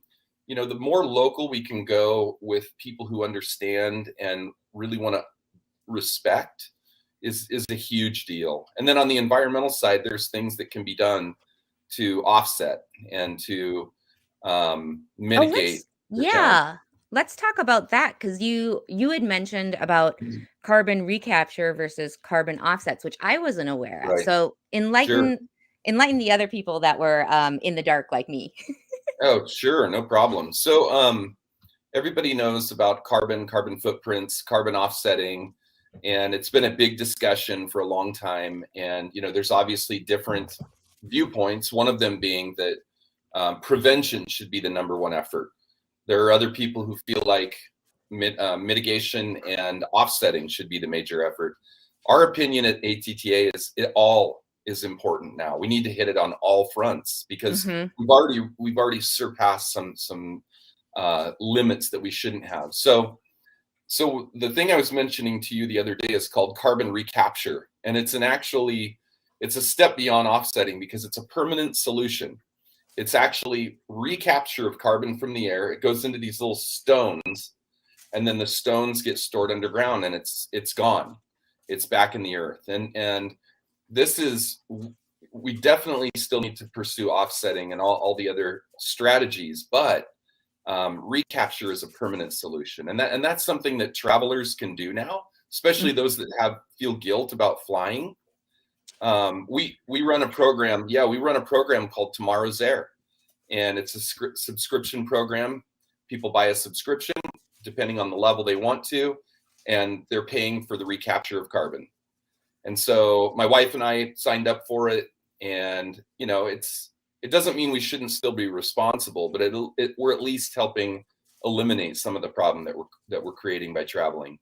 the more local we can go with people who understand and really want to respect is a huge deal. And then on the environmental side, there's things that can be done to offset and to mitigate. Let's talk about that, because you had mentioned about carbon recapture versus carbon offsets, which I wasn't aware of. Right. So enlighten the other people that were in the dark like me. Oh, sure, no problem. So everybody knows about carbon footprints, carbon offsetting, and it's been a big discussion for a long time. And there's obviously different viewpoints. One of them being that prevention should be the number one effort. There are other people who feel like mitigation and offsetting should be the major effort. Our opinion at ATTA is it all is important now. We need to hit it on all fronts, because we've already surpassed some limits that we shouldn't have. So the thing I was mentioning to you the other day is called carbon recapture, and it's a step beyond offsetting, because it's a permanent solution. It's actually recapture of carbon from the air. It goes into these little stones, and then the stones get stored underground, and it's gone. It's back in the earth. And we definitely still need to pursue offsetting and all the other strategies, but recapture is a permanent solution. And that's something that travelers can do now, especially those that feel guilt about flying. We run a program. Yeah, we run a program called Tomorrow's Air, and it's a subscription program. People buy a subscription depending on the level they want to, and they're paying for the recapture of carbon. And so my wife and I signed up for it, and it doesn't mean we shouldn't still be responsible, but we're at least helping eliminate some of the problem that we're creating by traveling.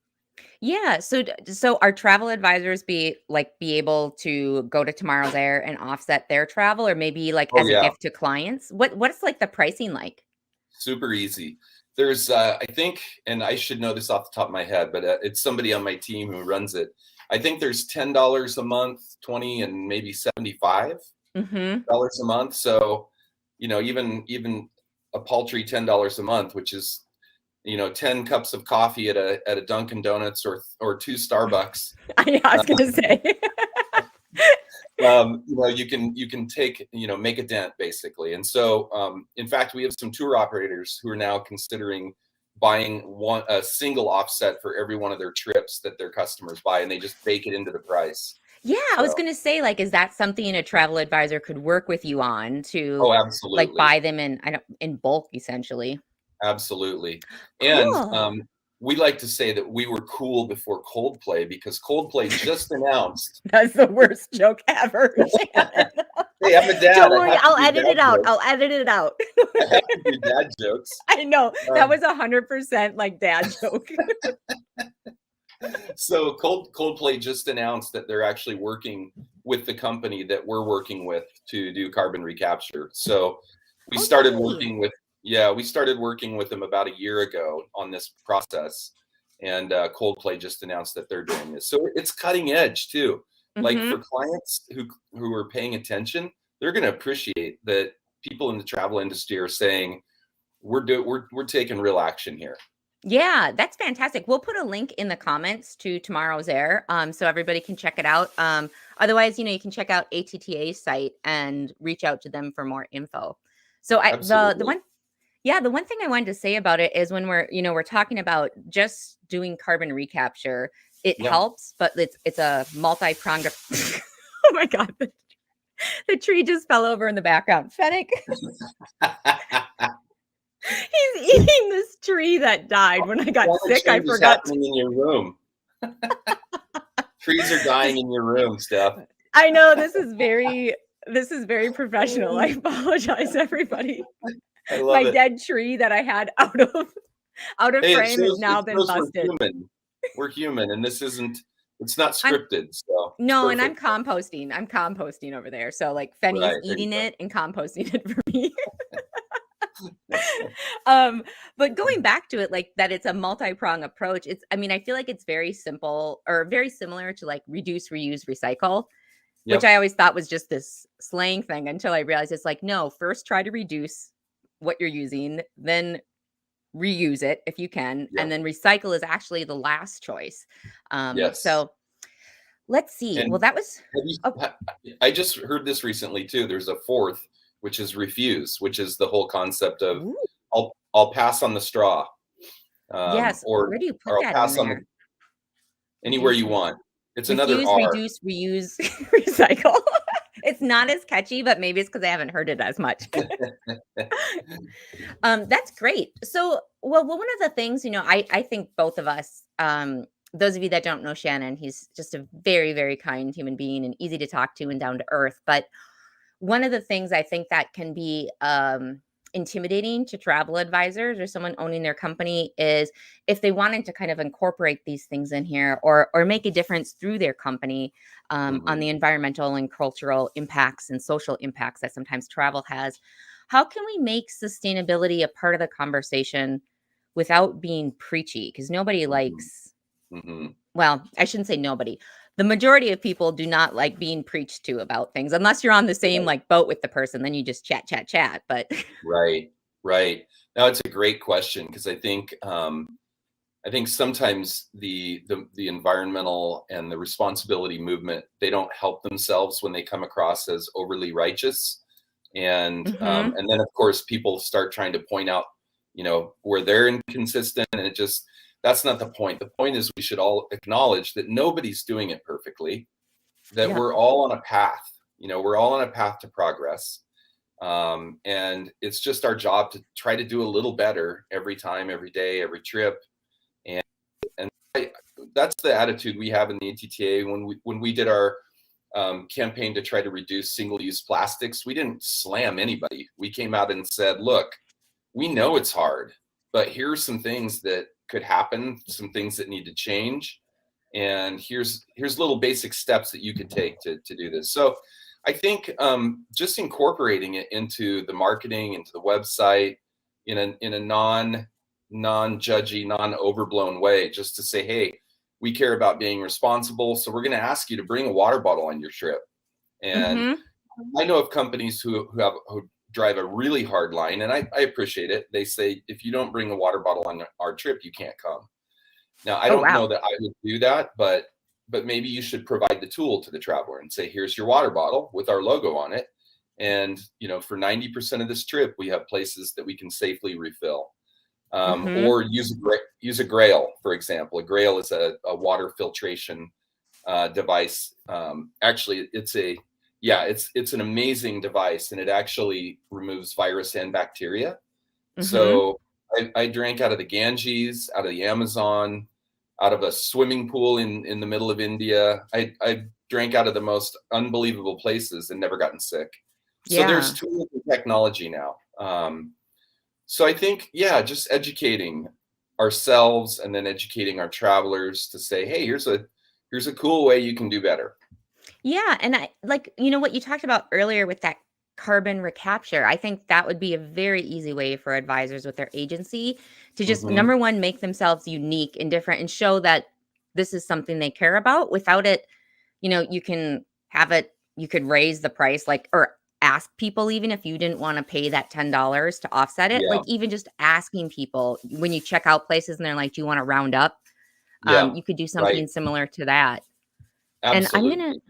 Yeah. So our travel advisors be able to go to Tomorrow's Air and offset their travel, or maybe a gift to clients? What's the pricing like? Super easy. There's I think, and I should know this off the top of my head, but it's somebody on my team who runs it. I think there's $10 a month, 20, and maybe $75 a month. So, even a paltry $10 a month, which is 10 cups of coffee at a Dunkin' Donuts or 2 Starbucks. I was gonna say. You can take, make a dent basically. And so, in fact, we have some tour operators who are now considering buying a single offset for every one of their trips that their customers buy, and they just bake it into the price. Yeah, I was going to say, is that something a travel advisor could work with you on to absolutely. Buy them in bulk, essentially? Absolutely. Cool. And we like to say that we were cool before Coldplay, because Coldplay just announced. That's the worst joke ever. Hey, I'm a dad. Don't worry, I'll edit it out. I'll edit it out. I have to do dad jokes. I know. That was 100% dad joke. So Coldplay just announced that they're actually working with the company that we're working with to do carbon recapture. So we started working with them about a year ago on this process, and Coldplay just announced that they're doing this. So it's cutting edge too. For clients who are paying attention, they're going to appreciate that people in the travel industry are saying we're taking real action here. Yeah, that's fantastic. We'll put a link in the comments to Tomorrow's Air, so everybody can check it out. Otherwise, you can check out ATTA's site and reach out to them for more info. So the one thing I wanted to say about it is, when we're talking about just doing carbon recapture, it helps, but it's a multi-pronged. Oh my God. The tree just fell over in the background. Fennec. He's eating this tree that died when I got sick. I forgot. In your room. Trees are dying in your room, Steph. I know this is very professional. I apologize, everybody. I love My dead tree that I had out of frame has now been busted. We're human, and this isn't It's not scripted, so no, and perfect. I'm composting over there. So like Fenny's Right, eating it and composting it for me. But going back to it, like that it's a multi-prong approach. I mean, I feel like it's very simple or very similar to like reduce, reuse, recycle, which I always thought was just this slang thing until I realized it's like, no, first try to reduce what you're using, then reuse it if you can, and then recycle is actually the last choice. Yes. So let's see. And well, that was I just heard this recently too. There's a fourth, which is refuse, which is the whole concept of I'll pass on the straw. Yes. Or where do you put I'll that pass in on there? anywhere you want. It's another Refuse, R. reduce, reuse, recycle. It's not as catchy, but maybe it's because I haven't heard it as much. That's great. So, well, one of the things, I think both of us, those of you that don't know Shannon, he's just a very, very kind human being and easy to talk to and down to earth. But one of the things I think that can be intimidating to travel advisors or someone owning their company is if they wanted to kind of incorporate these things in here or make a difference through their company on the environmental and cultural impacts and social impacts that sometimes travel has. How can we make sustainability a part of the conversation without being preachy? Because nobody likes, well, I shouldn't say nobody. The majority of people do not like being preached to about things unless you're on the same like boat with the person. Then you just chat. But right. Now it's a great question because I think sometimes the environmental and the responsibility movement, they don't help themselves when they come across as overly righteous, and then of course people start trying to point out where they're inconsistent, and that's not the point. The point is we should all acknowledge that nobody's doing it perfectly, that we're all on a path. We're all on a path to progress. And it's just our job to try to do a little better every time, every day, every trip. And that's the attitude we have in the ATTA. When we did our campaign to try to reduce single-use plastics, we didn't slam anybody. We came out and said, look, we know it's hard, but here's some things that could happen, some things that need to change. And here's little basic steps that you could take to do this. So I think just incorporating it into the marketing, into the website in a non-judgy, non-overblown way, just to say, hey, we care about being responsible. So we're going to ask you to bring a water bottle on your trip. And I know of companies who drive a really hard line, and I appreciate it. They say, if you don't bring a water bottle on our trip, you can't come. Now, I don't know that I would do that, but maybe you should provide the tool to the traveler and say, here's your water bottle with our logo on it. And, for 90% of this trip, we have places that we can safely refill. Or use a Grail, for example. A Grail is a water filtration device. Actually, it's an amazing device, and it actually removes virus and bacteria. So I drank out of the Ganges, out of the Amazon, out of a swimming pool in the middle of India. I drank out of the most unbelievable places and never gotten sick. So there's tools and technology now. So I think, just educating ourselves and then educating our travelers to say, hey, here's a cool way you can do better. Yeah. And I like, what you talked about earlier with that carbon recapture. I think that would be a very easy way for advisors with their agency to just, number one, make themselves unique and different and show that this is something they care about. Without it, you can have it, you could raise the price, or ask people, even if you didn't want to pay that $10 to offset it, like even just asking people when you check out places and they're like, do you want to round up? You could do something similar to that. Absolutely. And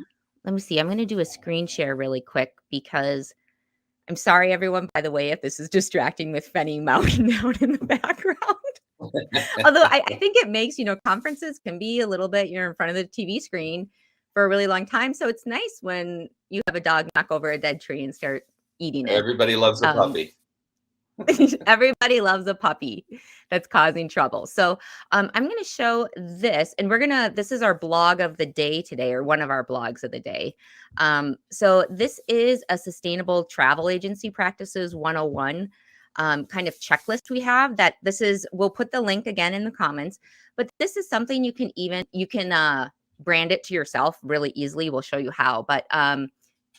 let me see, I'm going to do a screen share really quick because I'm sorry, everyone, by the way, if this is distracting with Fenny mounting down in the background. Although I think it makes, conferences can be a little bit, you're in front of the TV screen for a really long time. So it's nice when you have a dog knock over a dead tree and start eating it. Everybody loves a puppy. Everybody loves a puppy that's causing trouble. So I'm going to show this, and this is our blog of the day today, or one of our blogs of the day. So this is a sustainable travel agency practices 101 kind of checklist we have we'll put the link again in the comments, but this is something you can brand it to yourself really easily. We'll show you how, but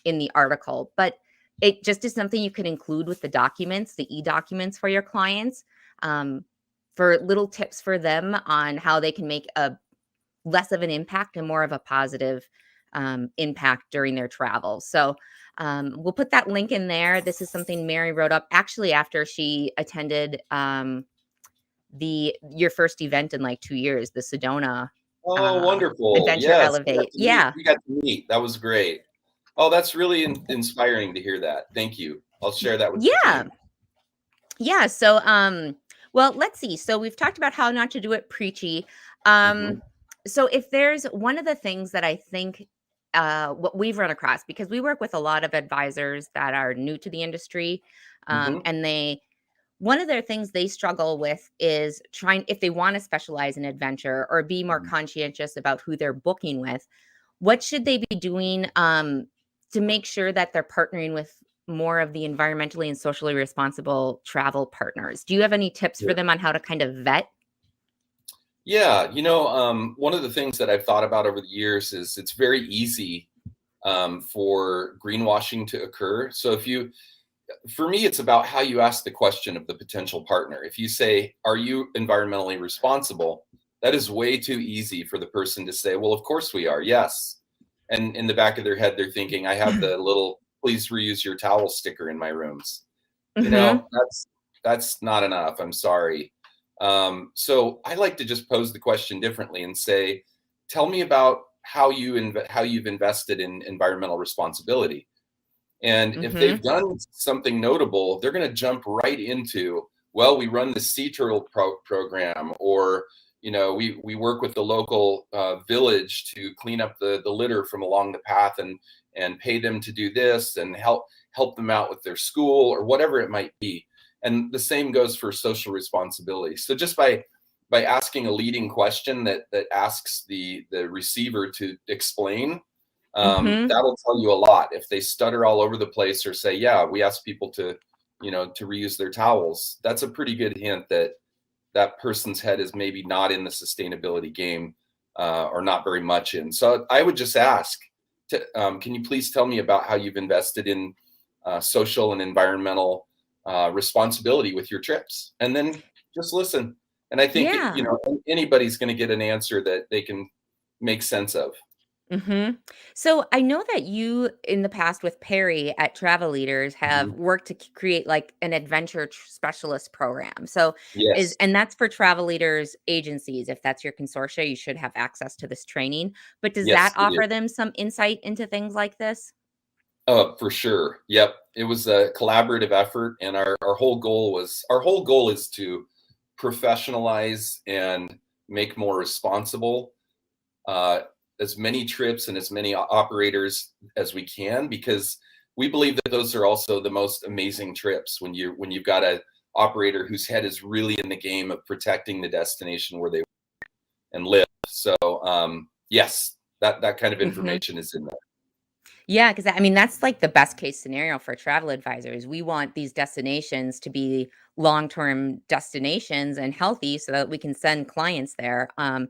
in the article. But it just is something you can include with the documents, the e-documents for your clients, for little tips for them on how they can make a less of an impact and more of a positive impact during their travel. So we'll put that link in there. This is something Mary wrote up actually after she attended your first event in like 2 years, the Sedona wonderful. Adventure Yes, Elevate. Yeah. we got to meet. That was great. Oh, that's really inspiring to hear that. Thank you. I'll share that with the team. Yeah. So, well, let's see. So we've talked about how not to do it preachy. So if there's one of the things that I think what we've run across, because we work with a lot of advisors that are new to the industry, and one of their things they struggle with is if they want to specialize in adventure or be more conscientious about who they're booking with, what should they be doing to make sure that they're partnering with more of the environmentally and socially responsible travel partners? Do you have any tips for them on how to kind of vet? Yeah, one of the things that I've thought about over the years is it's very easy for greenwashing to occur. So for me, it's about how you ask the question of the potential partner. If you say, are you environmentally responsible? That is way too easy for the person to say, well, of course we are. Yes. And in the back of their head, they're thinking, I have the little, please reuse your towel sticker in my rooms. That's not enough. I'm sorry. So I like to just pose the question differently and say, tell me about how you've invested in environmental responsibility. And if they've done something notable, they're going to jump right into, well, we run the sea turtle program, or we work with the local village to clean up the litter from along the path and pay them to do this and help them out with their school or whatever it might be. And the same goes for social responsibility. So just by asking a leading question that asks the receiver to explain, that'll tell you a lot. If they stutter all over the place or say, yeah, we ask people to reuse their towels, that's a pretty good hint that person's head is maybe not in the sustainability game or not very much in. So I would just ask, can you please tell me about how you've invested in social and environmental responsibility with your trips? And then just listen. And I think, anybody's going to get an answer that they can make sense of. So I know that you, in the past with Perry at Travel Leaders, have worked to create like an adventure specialist program. So yes, and that's for Travel Leaders agencies. If that's your consortia, you should have access to this training. But does that offer them some insight into things like this? For sure. Yep. It was a collaborative effort, and our whole goal is to professionalize and make more responsible as many trips and as many operators as we can, because we believe that those are also the most amazing trips when you've got an operator whose head is really in the game of protecting the destination where they work and live. So yes, that kind of information is in there. Yeah, because I mean, that's like the best case scenario for travel advisors. We want these destinations to be long-term destinations and healthy so that we can send clients there. I mean,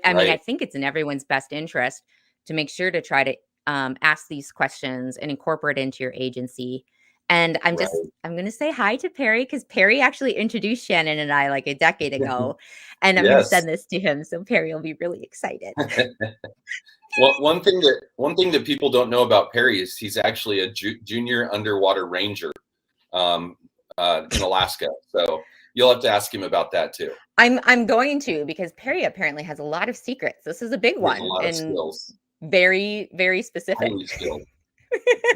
I think it's in everyone's best interest to make sure to try to ask these questions and incorporate into your agency. And I'm going to say hi to Perry, because Perry actually introduced Shannon and I like a decade ago, and I'm going to send this to him. So Perry will be really excited. Well, one thing that people don't know about Perry is he's actually a junior underwater ranger in Alaska. So you'll have to ask him about that too. I'm going to, because Perry apparently has a lot of secrets. This is a big one, a lot of skills. Very, very specific. Highly skilled.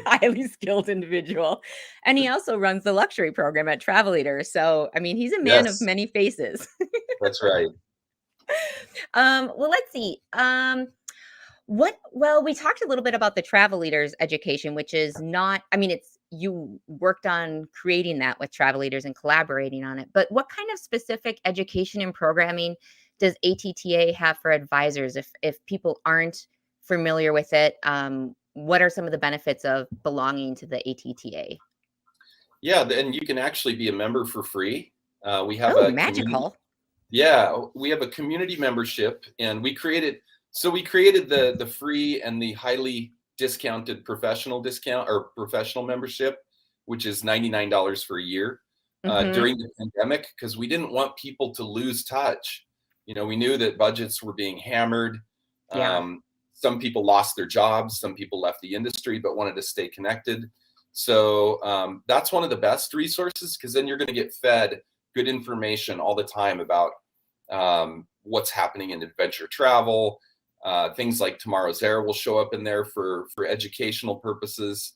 Highly skilled individual. And he also runs the luxury program at Travel Leaders. So, I mean, he's a man of many faces. That's right. Well, let's see. We talked a little bit about the Travel Leaders education, which is not, I mean, you worked on creating that with Travel Leaders and collaborating on it, but what kind of specific education and programming does ATTA have for advisors if people aren't familiar with it? What are some of the benefits of belonging to the ATTA? Yeah, and you can actually be a member for free. We have magical. Yeah, we have a community membership, and we created So we created the free and the highly discounted professional discount or professional membership, which is $99 for a year during the pandemic, because we didn't want people to lose touch. You know, we knew that budgets were being hammered. Some people lost their jobs, some people left the industry, but wanted to stay connected. So that's one of the best resources, because then you're going to get fed good information all the time about what's happening in adventure travel. Things like Tomorrow's Air will show up in there for educational purposes.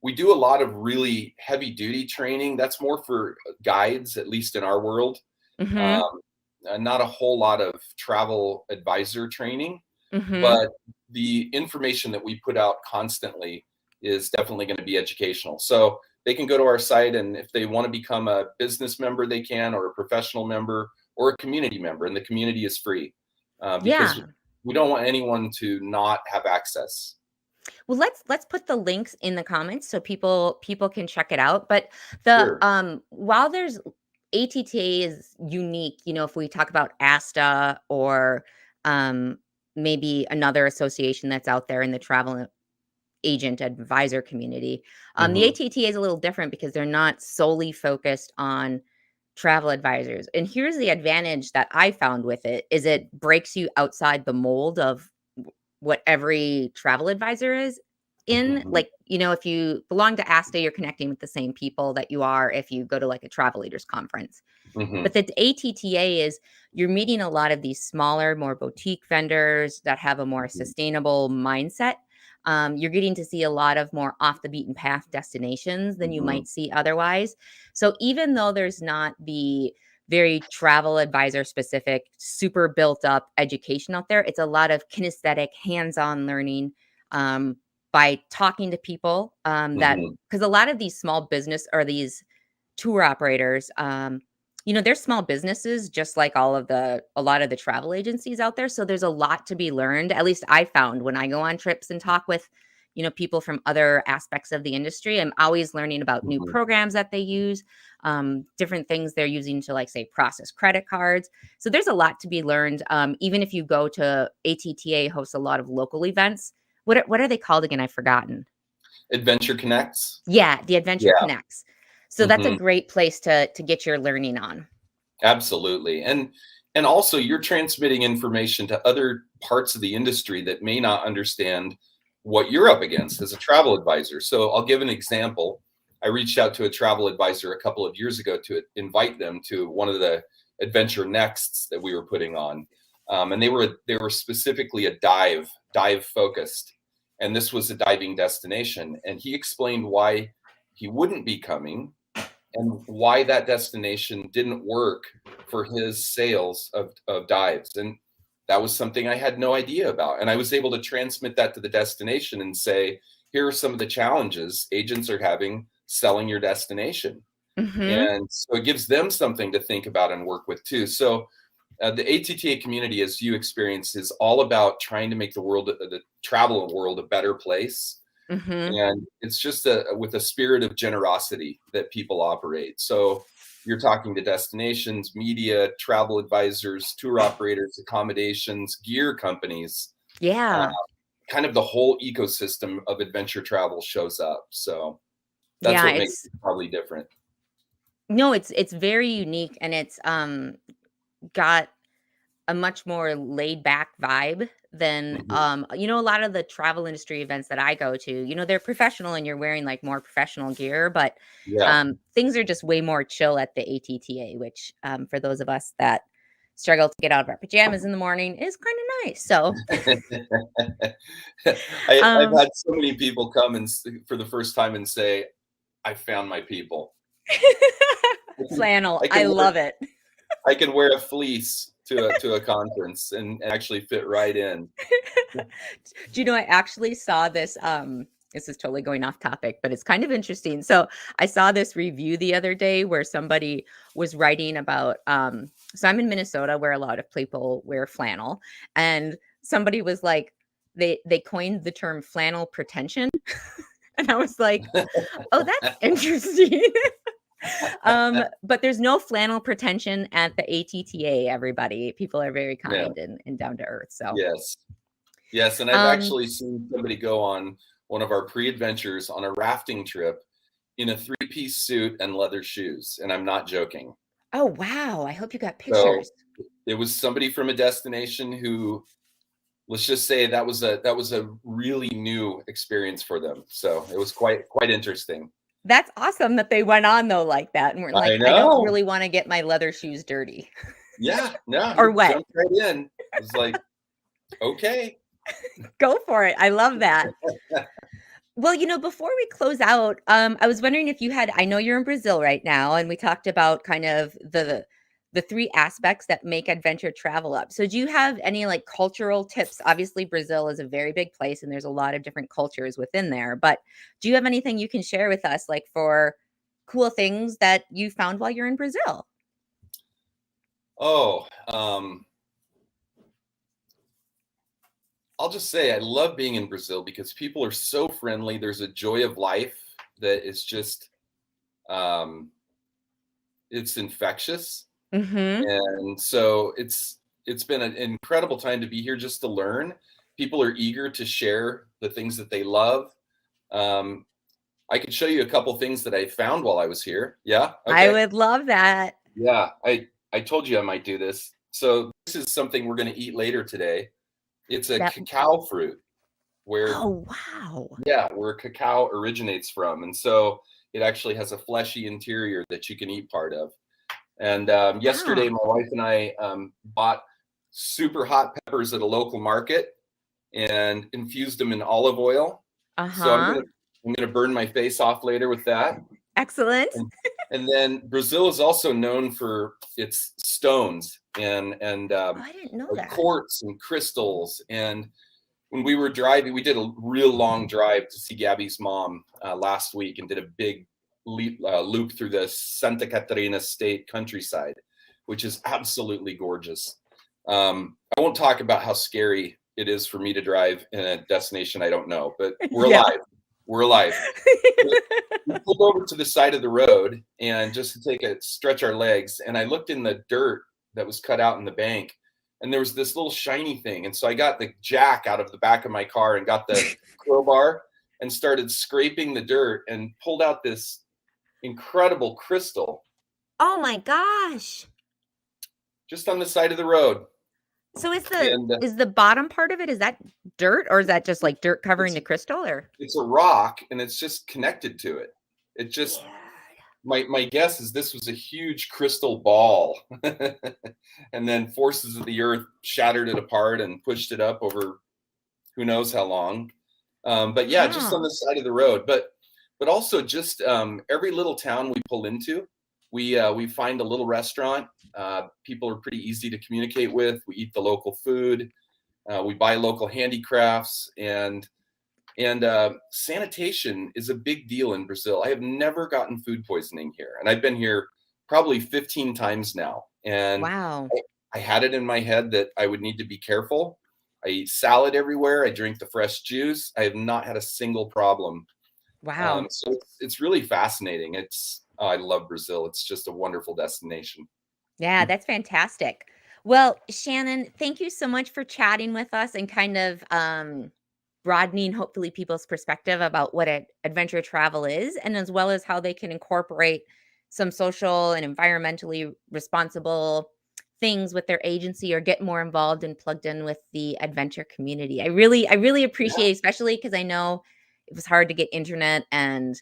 We do a lot of really heavy duty training. That's more for guides, at least in our world. Not a whole lot of travel advisor training, but the information that we put out constantly is definitely going to be educational. So they can go to our site, and if they want to become a business member, they can, or a professional member, or a community member, and the community is free because we don't want anyone to not have access. Well, let's put the links in the comments so people can check it out. But the while there's ATTA is unique, you know, if we talk about ASTA or maybe another association that's out there in the travel agent advisor community, the ATTA is a little different because they're not solely focused on travel advisors. And here's the advantage that I found with it is it breaks you outside the mold of what every travel advisor is in. Like, you know, if you belong to ASTA, you're connecting with the same people that you are if you go to like a travel leaders conference. But the ATTA is you're meeting a lot of these smaller, more boutique vendors that have a more sustainable mindset. You're getting to see a lot of more off the beaten path destinations than you might see otherwise. So even though there's not the very travel advisor specific, super built up education out there, it's a lot of kinesthetic, hands-on learning by talking to people that, because a lot of these small business or these tour operators, you know, they're small businesses, just like a lot of the travel agencies out there. So there's a lot to be learned. At least I found when I go on trips and talk with, you know, people from other aspects of the industry, I'm always learning about new programs that they use, different things they're using to, like, say, process credit cards. So there's a lot to be learned. Even if you go to ATTA hosts a lot of local events. What are they called again? I've forgotten. Adventure Connects. Yeah, the Adventure Connects. So that's a great place to get your learning on. Absolutely. And also you're transmitting information to other parts of the industry that may not understand what you're up against as a travel advisor. So I'll give an example. I reached out to a travel advisor a couple of years ago to invite them to one of the Adventure Nexts that we were putting on. And they were specifically a dive focused. And this was a diving destination. And he explained why he wouldn't be coming and why that destination didn't work for his sales of dives. And that was something I had no idea about. And I was able to transmit that to the destination and say, here are some of the challenges agents are having selling your destination. And so it gives them something to think about and work with too. So the ATTA community, as you experience, is all about trying to make the travel world a better place. And it's just with a spirit of generosity that people operate. So you're talking to destinations, media, travel advisors, tour operators, accommodations, gear companies. Kind of the whole ecosystem of adventure travel shows up. So that's what makes it probably different. No, it's very unique, and it's got a much more laid back vibe than you know, a lot of the travel industry events that I go to, you know, they're professional and you're wearing like more professional gear, but things are just way more chill at the ATTA, which for those of us that struggle to get out of our pajamas in the morning is kind of nice. So I've had so many people come and for the first time and say, I found my people. Flannel. I love it. I can wear a fleece to a conference and actually fit right in. Do you know, I actually saw this, this is totally going off topic, but it's kind of interesting. So I saw this review the other day where somebody was writing about, so I'm in Minnesota where a lot of people wear flannel, and somebody was like, they coined the term flannel pretension. And I was like, oh, that's interesting. But there's no flannel pretension at the ATTA, everybody. People are very kind and down to earth. So yes. Yes, and I've actually seen somebody go on one of our pre-adventures on a rafting trip in a 3-piece suit and leather shoes, and I'm not joking. Oh, wow. I hope you got So pictures. it was somebody from a destination who, let's just say, that was a really new experience for them. So it was quite interesting. That's awesome that they went on though like that and were like, I don't really want to get my leather shoes dirty. Yeah, no, or wet. Jumped right in. It was like, okay, go for it. I love that. Well, before we close out, I was wondering if you had, I know you're in Brazil right now, and we talked about kind of the 3 aspects that make adventure travel up. So do you have any like cultural tips? Obviously, Brazil is a very big place and there's a lot of different cultures within there, but do you have anything you can share with us, like for cool things that you found while you're in Brazil? Oh, I'll just say I love being in Brazil because people are so friendly. There's a joy of life that is just, it's infectious. And so it's been an incredible time to be here just to learn. People are eager to share the things that they love. I could show you a couple things that I found while I was here. Yeah. Okay. I would love that. Yeah. I told you I might do this. So this is something we're going to eat later today. It's a cacao fruit where, oh, wow. Yeah, where cacao originates from. And so it actually has a fleshy interior that you can eat part of. And yesterday, my wife and I bought super hot peppers at a local market and infused them in olive oil. So I'm gonna burn my face off later with that. Excellent. And then Brazil is also known for its stones and I didn't know that. Quartz and crystals. And when we were driving, we did a real long drive to see Gabby's mom last week and did a big loop through the Santa Catarina state countryside, which is absolutely gorgeous. I won't talk about how scary it is for me to drive in a destination I don't know, but we're alive. We're alive. We pulled over to the side of the road and just to stretch our legs. And I looked in the dirt that was cut out in the bank, and there was this little shiny thing. And so I got the jack out of the back of my car and got the crowbar and started scraping the dirt and pulled out this incredible crystal. Oh my gosh. Just on the side of the road. So is the bottom part of it, is that dirt, or is that just like dirt covering the crystal? Or it's a rock and it's just connected to it. It just, my guess is this was a huge crystal ball and then forces of the earth shattered it apart and pushed it up over who knows how long. But yeah, just on the side of the road. But also just every little town we pull into, we find a little restaurant. People are pretty easy to communicate with. We eat the local food. We buy local handicrafts, and sanitation is a big deal in Brazil. I have never gotten food poisoning here, and I've been here probably 15 times now. And wow. I had it in my head that I would need to be careful. I eat salad everywhere. I drink the fresh juice. I have not had a single problem. Wow. So it's really fascinating. I love Brazil. It's just a wonderful destination. Yeah, that's fantastic. Well, Shannon, thank you so much for chatting with us and kind of broadening, hopefully, people's perspective about what adventure travel is, and as well as how they can incorporate some social and environmentally responsible things with their agency or get more involved and plugged in with the adventure community. I really appreciate, especially because I know it was hard to get internet and,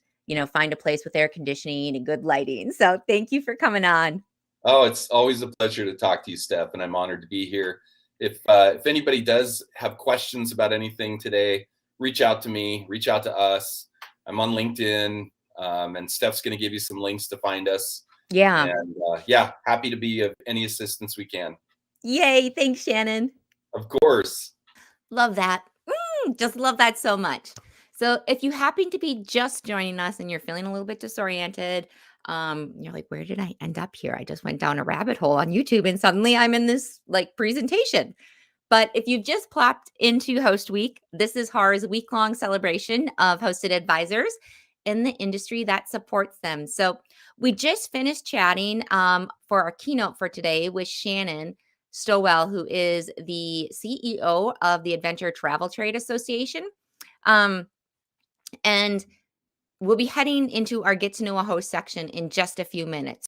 find a place with air conditioning and good lighting. So thank you for coming on. Oh, it's always a pleasure to talk to you, Steph, and I'm honored to be here. If anybody does have questions about anything today, reach out to me, reach out to us. I'm on LinkedIn, and Steph's going to give you some links to find us. Yeah. And happy to be of any assistance we can. Yay. Thanks, Shannon. Of course. Love that. Just love that so much. So if you happen to be just joining us and you're feeling a little bit disoriented, you're like, where did I end up here? I just went down a rabbit hole on YouTube and suddenly I'm in this presentation. But if you've just plopped into Host Week, this is HAR's week-long celebration of hosted advisors in the industry that supports them. So we just finished chatting for our keynote for today with Shannon Stowell, who is the CEO of the Adventure Travel Trade Association. And we'll be heading into our Get to Know a Host section in just a few minutes.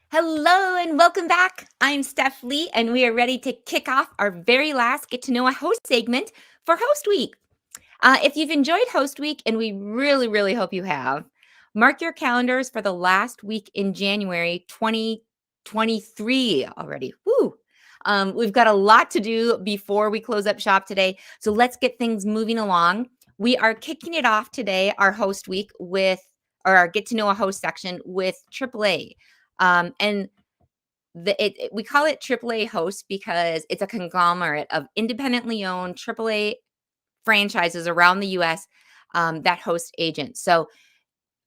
Hello and welcome back. I'm Steph Lee, and we are ready to kick off our very last Get to Know a Host segment for Host Week. If you've enjoyed Host Week, and we really, really hope you have, mark your calendars for the last week in January 2023 already. Woo! We've got a lot to do before we close up shop today, so let's get things moving along. We are kicking it off today, our Host Week, with our Get to Know a Host section with AAA. And we call it AAA Hosts because it's a conglomerate of independently owned AAA franchises around the U.S. That host agents. So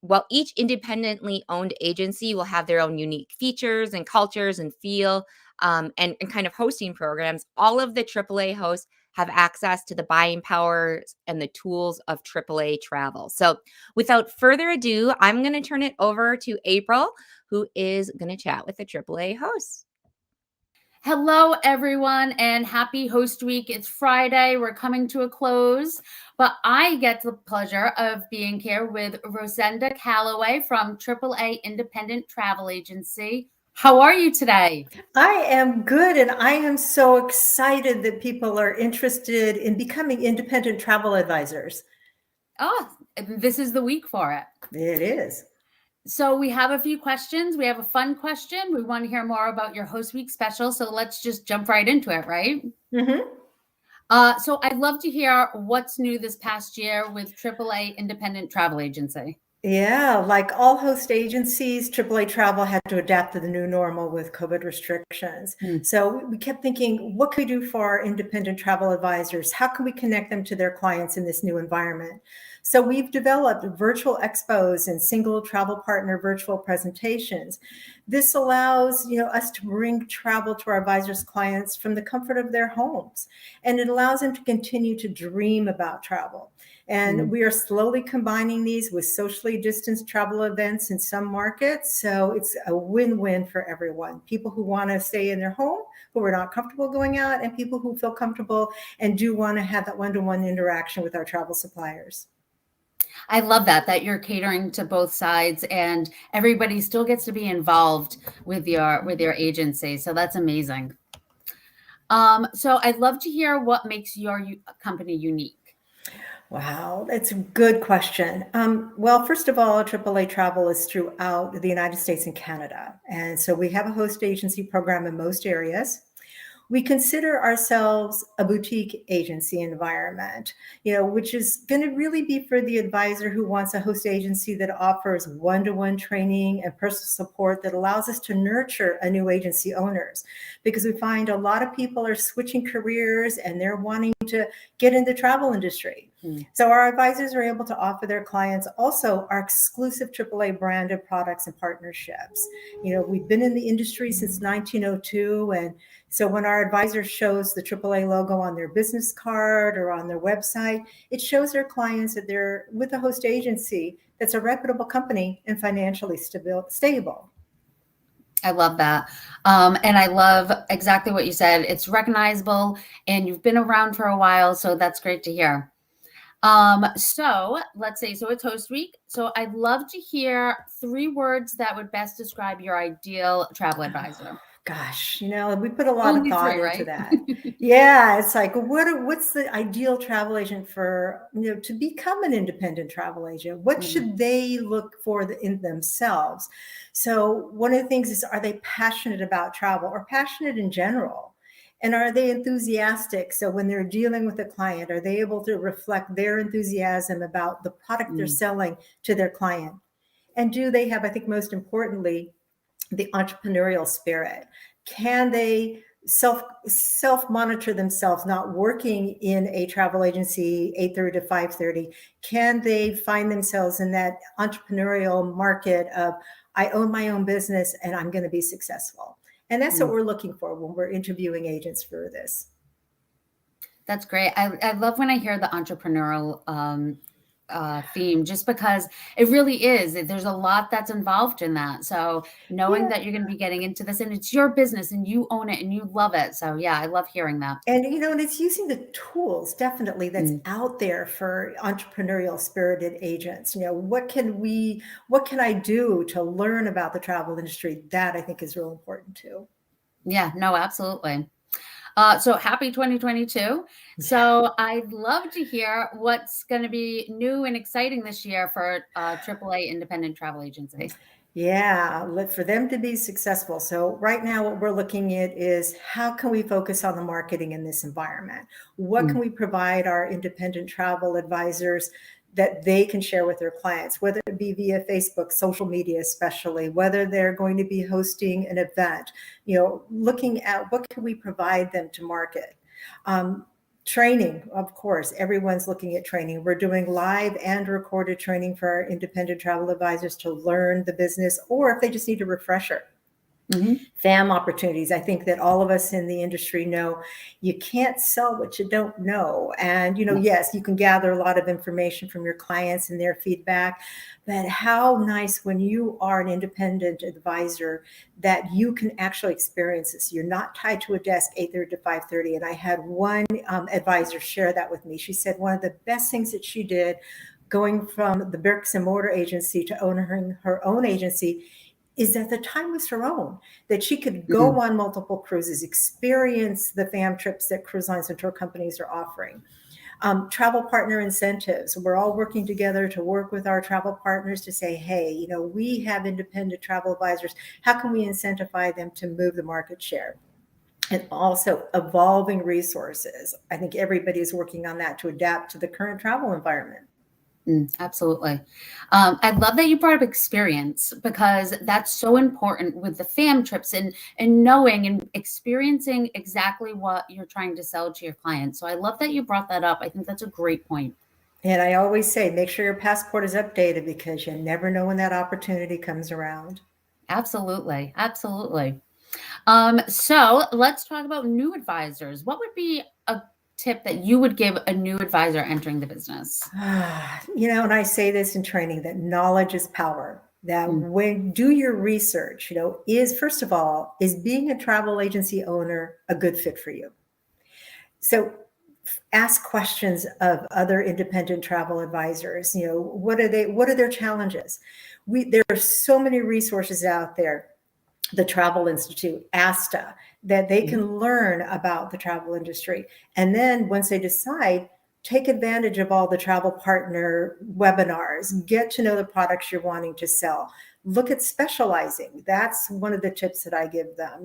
while each independently owned agency will have their own unique features and cultures and feel and kind of hosting programs, all of the AAA hosts have access to the buying powers and the tools of AAA travel. So without further ado, I'm going to turn it over to April, who is going to chat with the AAA hosts. Hello, everyone, and happy Host Week. It's Friday. We're coming to a close, but I get the pleasure of being here with Rosenda Calloway from AAA Independent Travel Agency. How are you today? I am good, and I am so excited that people are interested in becoming independent travel advisors. Oh, this is the week for it. It is. So we have a few questions. We have a fun question. We want to hear more about your Host Week special. So let's just jump right into it, right? Mm-hmm. So I'd love to hear what's new this past year with AAA Independent Travel Agency. Yeah, like all host agencies, AAA Travel had to adapt to the new normal with COVID restrictions. So we kept thinking, what can we do for our independent travel advisors? How can we connect them to their clients in this new environment? So we've developed virtual expos and single travel partner virtual presentations. This allows us to bring travel to our advisors' clients from the comfort of their homes, and it allows them to continue to dream about travel. And we are slowly combining these with socially distanced travel events in some markets. So it's a win-win for everyone. People who want to stay in their home, who are not comfortable going out, and people who feel comfortable and do want to have that one-to-one interaction with our travel suppliers. I love that you're catering to both sides and everybody still gets to be involved with your agency. So that's amazing. So I'd love to hear what makes your company unique. Wow, that's a good question. Well, first of all, AAA Travel is throughout the United States and Canada. And so we have a host agency program in most areas. We consider ourselves a boutique agency environment, which is going to really be for the advisor who wants a host agency that offers one-to-one training and personal support that allows us to nurture a new agency owners, because we find a lot of people are switching careers and they're wanting to get in the travel industry. So our advisors are able to offer their clients also our exclusive AAA branded products and partnerships. We've been in the industry since 1902, and so when our advisor shows the AAA logo on their business card or on their website, it shows their clients that they're with a host agency that's a reputable company and financially stable. I love that. And I love exactly what you said. It's recognizable and you've been around for a while. So that's great to hear. So let's say, so it's Host Week. So I'd love to hear 3 words that would best describe your ideal travel advisor. Gosh, we put a lot of thought into that. Right? Yeah, it's like, what's the ideal travel agent for, to become an independent travel agent? What should they look for in themselves? So one of the things is, are they passionate about travel or passionate in general? And are they enthusiastic? So when they're dealing with a client, are they able to reflect their enthusiasm about the product they're selling to their client? And do they have, I think most importantly, the entrepreneurial spirit? Can they self monitor themselves, not working in a travel agency 8:30 to 5:30? Can they find themselves in that entrepreneurial market of, I own my own business and I'm going to be successful? And that's what we're looking for when we're interviewing agents for this. That's great. I love when I hear the entrepreneurial theme, just because it really is. There's a lot that's involved in that. So knowing that you're going to be getting into this and it's your business and you own it and you love it. So yeah, I love hearing that. And, and it's using the tools definitely that's out there for entrepreneurial spirited agents. What can I do to learn about the travel industry? That I think is real important too. Yeah, no, absolutely. So happy 2022. So I'd love to hear what's going to be new and exciting this year for AAA independent travel agency. Yeah, for them to be successful. So right now what we're looking at is, how can we focus on the marketing in this environment? What can we provide our independent travel advisors that they can share with their clients, whether it be via Facebook, social media, especially, whether they're going to be hosting an event, looking at what can we provide them to market. Training, of course, everyone's looking at training. We're doing live and recorded training for our independent travel advisors to learn the business, or if they just need a refresher. FAM opportunities. I think that all of us in the industry know you can't sell what you don't know. And, yes, you can gather a lot of information from your clients and their feedback, but how nice when you are an independent advisor that you can actually experience this. You're not tied to a desk 8:30 to 5:30. And I had one advisor share that with me. She said one of the best things that she did going from the bricks and mortar agency to owning her own agency is that the time was her own, that she could go on multiple cruises, experience the FAM trips that cruise lines and tour companies are offering. Travel partner incentives. We're all working together to work with our travel partners to say, hey, we have independent travel advisors. How can we incentivize them to move the market share? And also evolving resources. I think everybody's working on that to adapt to the current travel environment. Absolutely. I love that you brought up experience, because that's so important with the FAM trips and knowing and experiencing exactly what you're trying to sell to your clients. So I love that you brought that up. I think that's a great point. And I always say, make sure your passport is updated, because you never know when that opportunity comes around. Absolutely. Absolutely. So let's talk about new advisors. What would be a tip that you would give a new advisor entering the business? And I say this in training, that knowledge is power. That when do your research, first of all, is being a travel agency owner a good fit for you? So ask questions of other independent travel advisors. What are their challenges? There are so many resources out there. The Travel Institute, ASTA, that they can learn about the travel industry. And then once they decide, take advantage of all the travel partner webinars, get to know the products you're wanting to sell, look at specializing. That's one of the tips that I give them,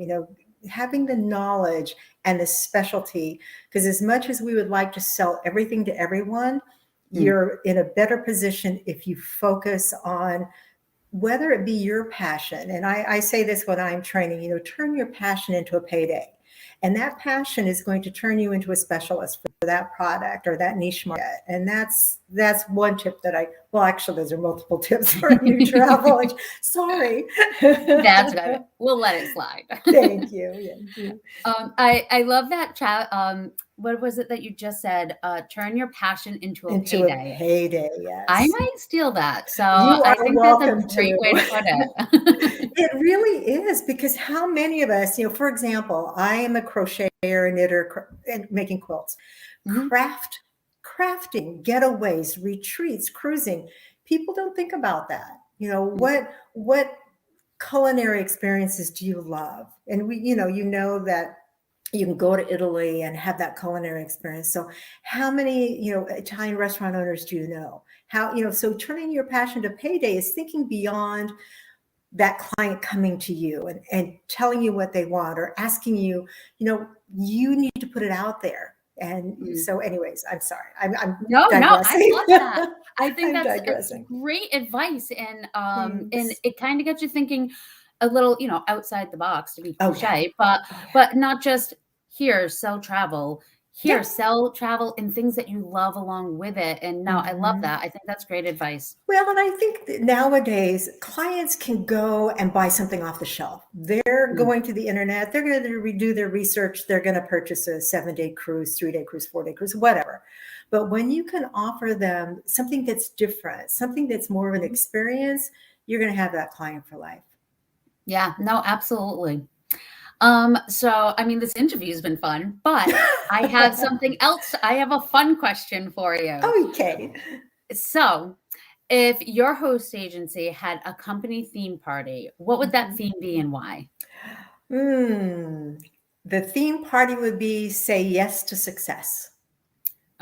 having the knowledge and the specialty, because as much as we would like to sell everything to everyone, you're in a better position if you focus on whether it be your passion. And I say this when I'm training, turn your passion into a payday. And that passion is going to turn you into a specialist for that product or that niche market. And that's one tip that actually, those are multiple tips for new travel. Sorry. That's good. We'll let it slide. Thank you. Yeah. I love that chat. What was it that you just said? Turn your passion into a payday. A payday, yes. I might steal that. So I think that's a great way to put it. It really is, because how many of us, for example, I am a crocheter, knitter, and making quilts. Crafting, getaways, retreats, cruising. People don't think about that. What culinary experiences do you love? And you know that you can go to Italy and have that culinary experience. So how many, Italian restaurant owners do you know? So turning your passion to payday is thinking beyond that client coming to you and telling you what they want, or asking you, you need to put it out there. And so anyways, I'm sorry. I'm no, I love that. I think that's digressing. Great advice. And it kind of gets you thinking, a little, outside the box to be Oh, cliche, yeah. but not just here, sell travel. Here, sell travel and things that you love along with it. And no, I love that. I think that's great advice. Well, and I think that nowadays clients can go and buy something off the shelf. They're going to the internet, they're going to redo their research, they're going to purchase a 7-day cruise, 3-day cruise, 4-day cruise, whatever. But when you can offer them something that's different, something that's more of an experience, you're going to have that client for life. Yeah, no, absolutely. So, I mean, this interview has been fun, but I have something else. I have a fun question for you. Okay. So, if your host agency had a company theme party, what would that theme be and why? The theme party would be Say Yes to Success.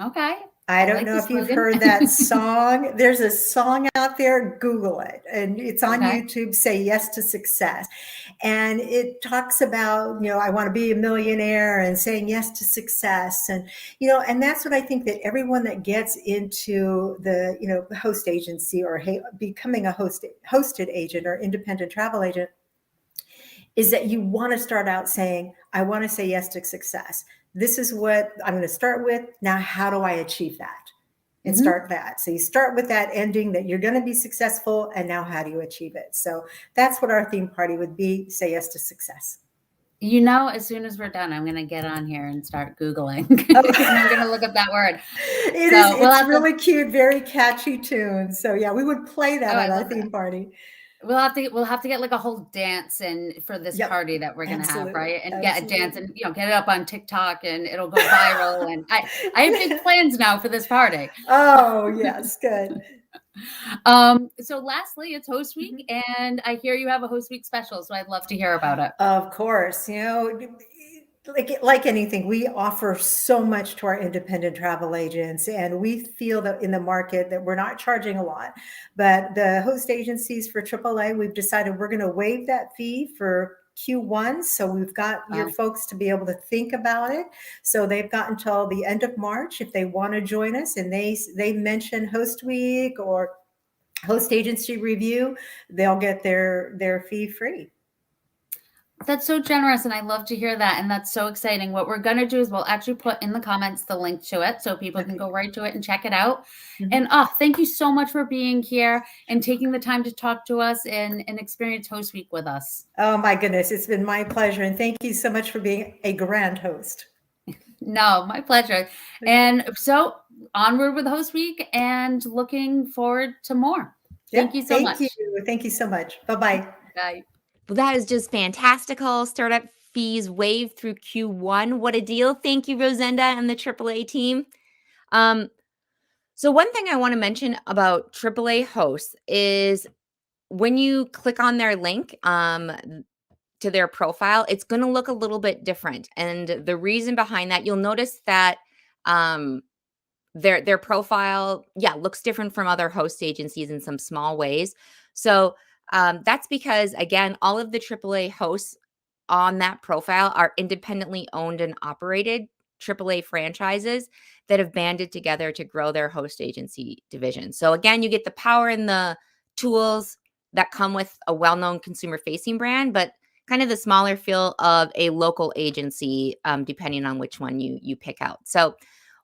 Okay. I don't know if you've heard that song. There's a song out there, Google it, and it's on YouTube, Say Yes to Success. And it talks about, I want to be a millionaire and saying yes to success. And, and that's what I think that everyone that gets into the, host agency or becoming a hosted agent or independent travel agent is that you want to start out saying, I want to say yes to success. This is what I'm going to start with. Now, how do I achieve that? And start that. So you start with that ending that you're going to be successful. And now how do you achieve it? So that's what our theme party would be. Say yes to success. As soon as we're done, I'm going to get on here and start Googling. I'm going to look up that word. It's really cute, very catchy tune. So yeah, we would play that at our theme party. We'll have to get like a whole dance for this party that we're gonna have, right? And get a dance and get it up on TikTok and it'll go viral. And I have big plans now for this party. Oh yes, good. So lastly, it's Host Week, and I hear you have a Host Week special, so I'd love to hear about it. Of course, like anything, we offer so much to our independent travel agents, and we feel that in the market that we're not charging a lot. But the host agencies for AAA, we've decided we're going to waive that fee for Q1. So we've got your folks to be able to think about it. So they've got until the end of March if they want to join us, and they mention Host Week or Host Agency Review, they'll get their fee free. That's so generous, and I love to hear that, and that's so exciting. What we're going to do is we'll actually put in the comments the link to it so people can go right to it and check it out. And thank you so much for being here and taking the time to talk to us and experience Host Week with us. Oh my goodness, it's been my pleasure, and thank you so much for being a grand host. No, my pleasure. And so onward with Host Week and looking forward to more. Thank you so much. Thank you so much. Bye-bye. Bye. Well, that is just fantastical. Startup fees waived through Q1. What a deal. Thank you, Rosenda and the AAA team. So one thing I want to mention about AAA hosts is when you click on their link to their profile, it's going to look a little bit different. And the reason behind that, you'll notice that their profile, looks different from other host agencies in some small ways. So that's because, again, all of the AAA hosts on that profile are independently owned and operated AAA franchises that have banded together to grow their host agency division. So again, you get the power and the tools that come with a well-known consumer-facing brand, but kind of the smaller feel of a local agency, depending on which one you pick out. So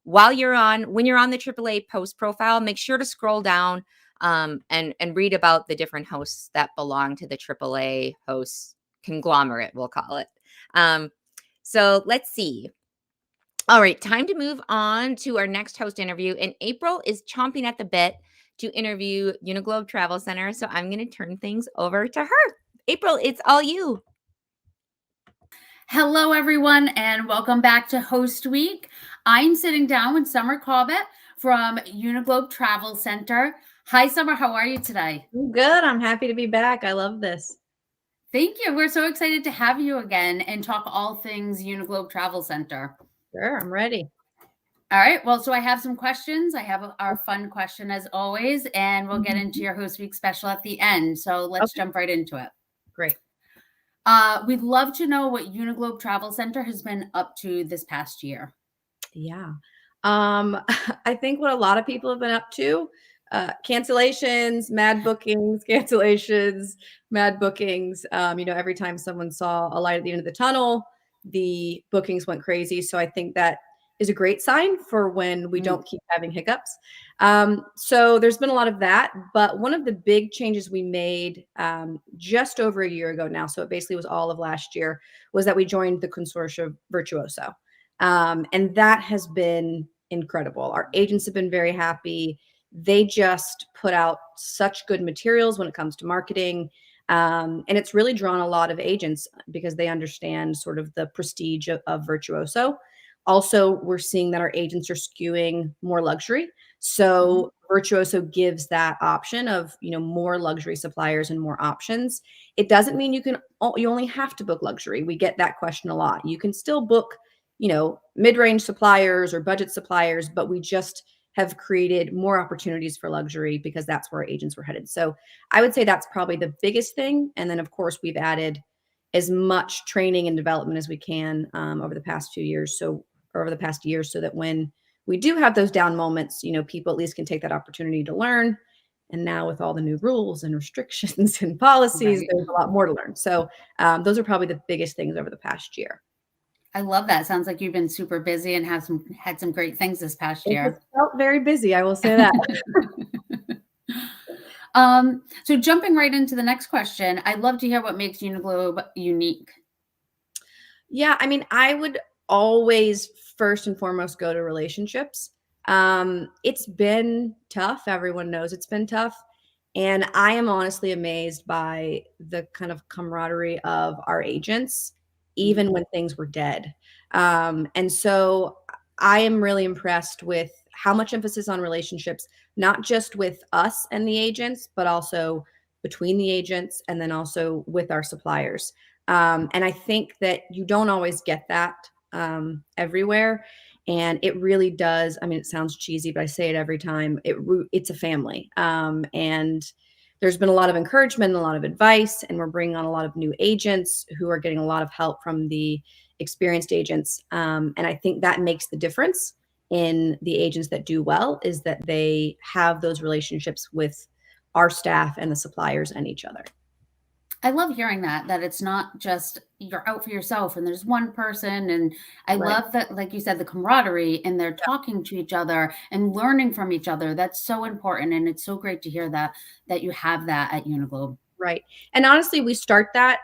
when you're on the AAA post profile, make sure to scroll down and read about the different hosts that belong to the AAA hosts conglomerate, we'll call it. So let's see. All right, time to move on to our next host interview. And April is chomping at the bit to interview Uniglobe Travel Center. So I'm going to turn things over to her. April, it's all you. Hello, everyone, and welcome back to Host Week. I'm sitting down with Summer Corbett from Uniglobe Travel Center. Hi, Summer. How are you today? I'm good. I'm happy to be back. I love this. Thank you. We're so excited to have you again and talk all things Uniglobe Travel Center. Sure, I'm ready. All right. Well, so I have some questions. I have our fun question as always, and we'll get into your Host Week special at the end. So let's jump right into it. Great. We'd love to know what Uniglobe Travel Center has been up to this past year. Yeah. I think what a lot of people have been up to cancellations, mad bookings, cancellations, mad bookings. Every time someone saw a light at the end of the tunnel, the bookings went crazy. So I think that is a great sign for when we don't keep having hiccups. So there's been a lot of that, but one of the big changes we made just over a year ago now, so it basically was all of last year, was that we joined the consortium Virtuoso. And that has been incredible. Our agents have been very happy. They just put out such good materials when it comes to marketing. And it's really drawn a lot of agents because they understand sort of the prestige of Virtuoso. Also, we're seeing that our agents are skewing more luxury. So Virtuoso gives that option of, more luxury suppliers and more options. It doesn't mean you only have to book luxury. We get that question a lot. You can still book, mid-range suppliers or budget suppliers, but we just have created more opportunities for luxury because that's where our agents were headed. So I would say that's probably the biggest thing. And then of course we've added as much training and development as we can over the past year, so that when we do have those down moments, people at least can take that opportunity to learn. And now with all the new rules and restrictions and policies, there's a lot more to learn. So those are probably the biggest things over the past year. I love that. Sounds like you've been super busy and had some great things this past year. It felt very busy, I will say that. So jumping right into the next question, I'd love to hear what makes Uniglobe unique. Yeah, I would always first and foremost go to relationships. It's been tough. Everyone knows it's been tough. And I am honestly amazed by the kind of camaraderie of our agents, even when things were dead. And so I am really impressed with how much emphasis on relationships, not just with us and the agents, but also between the agents and then also with our suppliers. And I think that you don't always get that everywhere. And it really does. It sounds cheesy, but I say it every time. It's a family. And there's been a lot of encouragement and a lot of advice, and we're bringing on a lot of new agents who are getting a lot of help from the experienced agents. And I think that makes the difference in the agents that do well, is that they have those relationships with our staff and the suppliers and each other. I love hearing that it's not just you're out for yourself and there's one person. And I love that, like you said, the camaraderie, and they're talking to each other and learning from each other. That's so important. And it's so great to hear that you have that at Uniglobe. Right. And honestly, we start that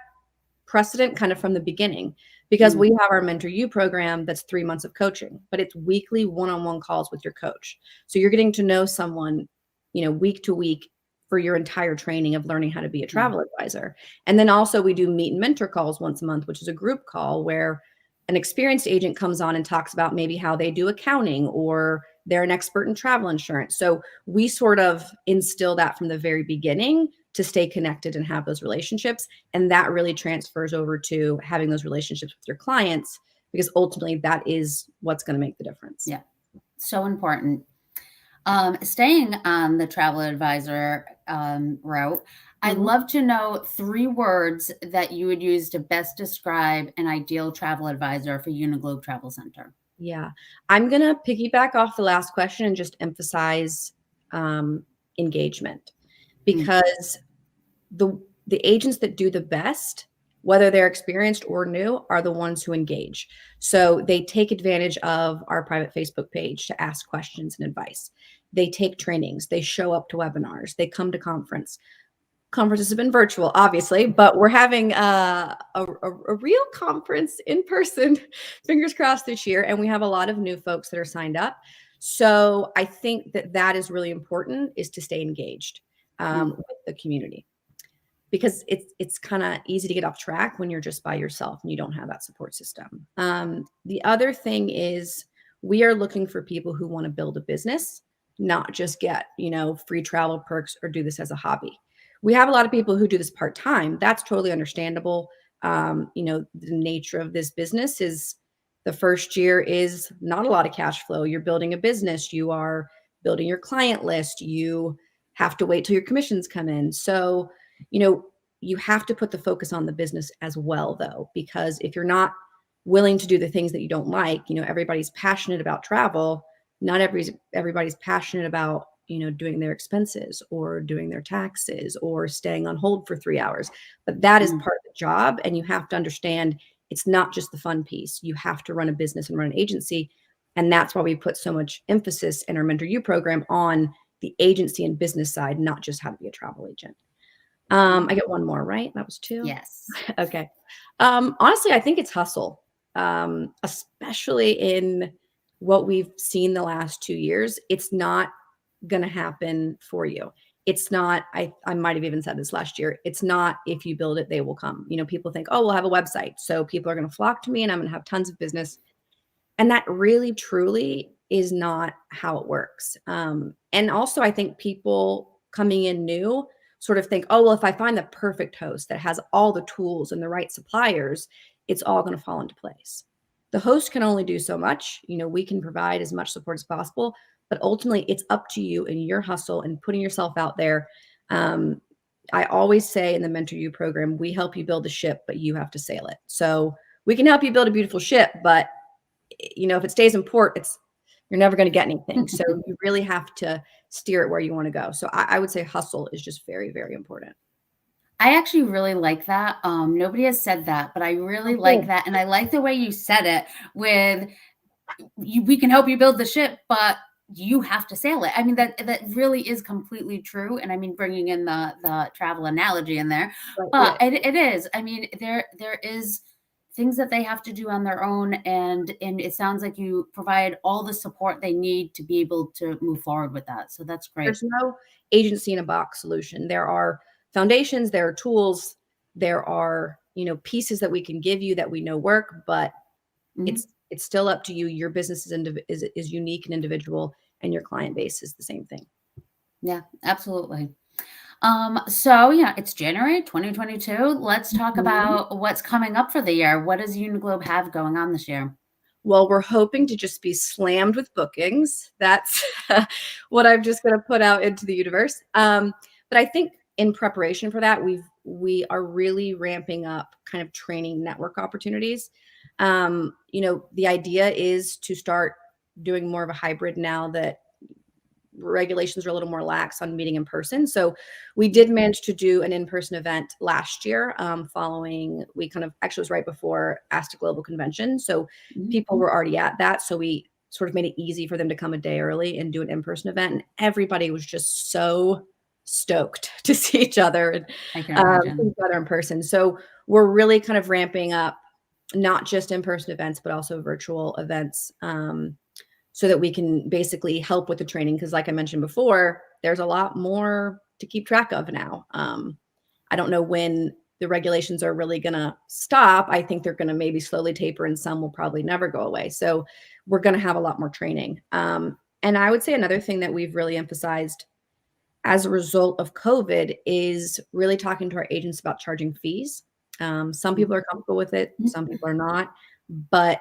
precedent kind of from the beginning, because we have our Mentor You program that's 3 months of coaching, but it's weekly one-on-one calls with your coach. So you're getting to know someone, week to week for your entire training of learning how to be a travel advisor. And then also we do meet and mentor calls once a month, which is a group call where an experienced agent comes on and talks about maybe how they do accounting, or they're an expert in travel insurance. So we sort of instill that from the very beginning to stay connected and have those relationships. And that really transfers over to having those relationships with your clients, because ultimately that is what's going to make the difference. Yeah. So important. Staying on the travel advisor route, I'd love to know 3 words that you would use to best describe an ideal travel advisor for Uniglobe Travel Center. Yeah, I'm going to piggyback off the last question and just emphasize engagement, because the agents that do the best, whether they're experienced or new, are the ones who engage. So they take advantage of our private Facebook page to ask questions and advice. They take trainings. They show up to webinars. They come to conferences have been virtual, obviously, but we're having a real conference in person, fingers crossed, this year. And we have a lot of new folks that are signed up. So I think that is really important, is to stay engaged with the community, because it's kind of easy to get off track when you're just by yourself and you don't have that support system. The other thing is, we are looking for people who want to build a business, not just get, free travel perks or do this as a hobby. We have a lot of people who do this part-time. That's totally understandable. The nature of this business is the first year is not a lot of cash flow. You're building a business. You are building your client list. You have to wait till your commissions come in. So, you have to put the focus on the business as well, though, because if you're not willing to do the things that you don't like, everybody's passionate about travel. Not everybody's passionate about doing their expenses or doing their taxes or staying on hold for 3 hours. But that is part of the job. And you have to understand it's not just the fun piece. You have to run a business and run an agency. And that's why we put so much emphasis in our Mentor You program on the agency and business side, not just how to be a travel agent. I get one more, right? That was 2? Yes. Okay. Honestly, I think it's hustle, especially in what we've seen the last 2 years. It's not going to happen for you. It's not, I might have even said this last year. It's not, if you build it, they will come. People think, oh, we'll have a website, so people are going to flock to me and I'm going to have tons of business. And that really, truly is not how it works. And also, I think people coming in new sort of think, oh, well, if I find the perfect host that has all the tools and the right suppliers, it's all going to fall into place. The host can only do so much. We can provide as much support as possible, but ultimately it's up to you and your hustle and putting yourself out there. I always say in the Mentor You program, we help you build the ship, but you have to sail it. So we can help you build a beautiful ship, but if it stays in port, you're never going to get anything. So you really have to steer it where you want to go. So I would say hustle is just very, very important. I actually really like that. Nobody has said that, but I really like that. And I like the way you said it with we can help you build the ship, but you have to sail it. I mean, that really is completely true. And I mean, bringing in the travel analogy in there, right, but yeah. It is. I mean, there is things that they have to do on their own. And it sounds like you provide all the support they need to be able to move forward with that. So that's great. There's no agency in a box solution. There are foundations, there are tools, there are, pieces that we can give you that we know work, but it's still up to you. Your business is unique and individual, and your client base is the same thing. Yeah, absolutely. So yeah, it's January 2022. Let's talk about what's coming up for the year. What does Uniglobe have going on this year? Well, we're hoping to just be slammed with bookings. That's what I'm just going to put out into the universe. But I think in preparation for that, we are really ramping up kind of training network opportunities. The idea is to start doing more of a hybrid now that regulations are a little more lax on meeting in person. So we did manage to do an in-person event last year, actually it was right before ATTA Global Convention. So people were already at that. So we sort of made it easy for them to come a day early and do an in-person event. And everybody was just so stoked to see each other and each other in person. So we're really kind of ramping up not just in-person events, but also virtual events, so that we can basically help with the training. Because like I mentioned before, there's a lot more to keep track of now. I don't know when the regulations are really going to stop. I think they're going to maybe slowly taper, and some will probably never go away. So we're going to have a lot more training. And I would say another thing that we've really emphasized as a result of COVID is really talking to our agents about charging fees. Some people are comfortable with it, some people are not. But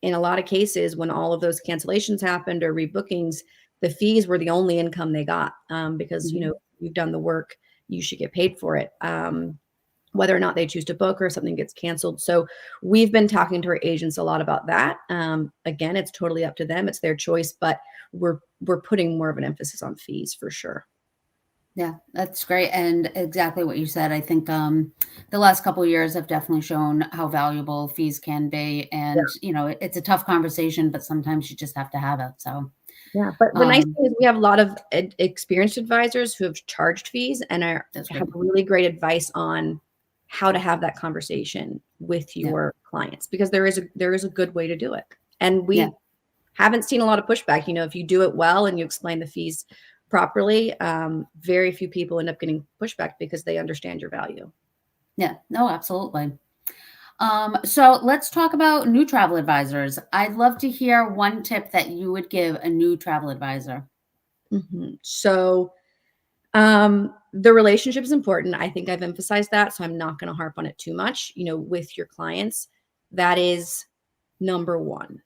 in a lot of cases, when all of those cancellations happened or rebookings, the fees were the only income they got, because you've done the work, you should get paid for it, whether or not they choose to book or something gets canceled. So we've been talking to our agents a lot about that. Again, it's totally up to them; it's their choice, but we're putting more of an emphasis on fees for sure. Yeah, that's great. And exactly what you said. I think the last couple of years have definitely shown how valuable fees can be. And, it's a tough conversation, but sometimes you just have to have it. So, yeah. But the nice thing is we have a lot of experienced advisors who have charged fees and have really great advice on how to have that conversation with your clients, because there is a good way to do it. And we haven't seen a lot of pushback. If you do it well and you explain the fees properly, very few people end up getting pushback because they understand your value. Yeah, no, absolutely. So let's talk about new travel advisors. I'd love to hear one tip that you would give a new travel advisor. So the relationship is important. I think I've emphasized that, so I'm not going to harp on it too much. With your clients, that is number one.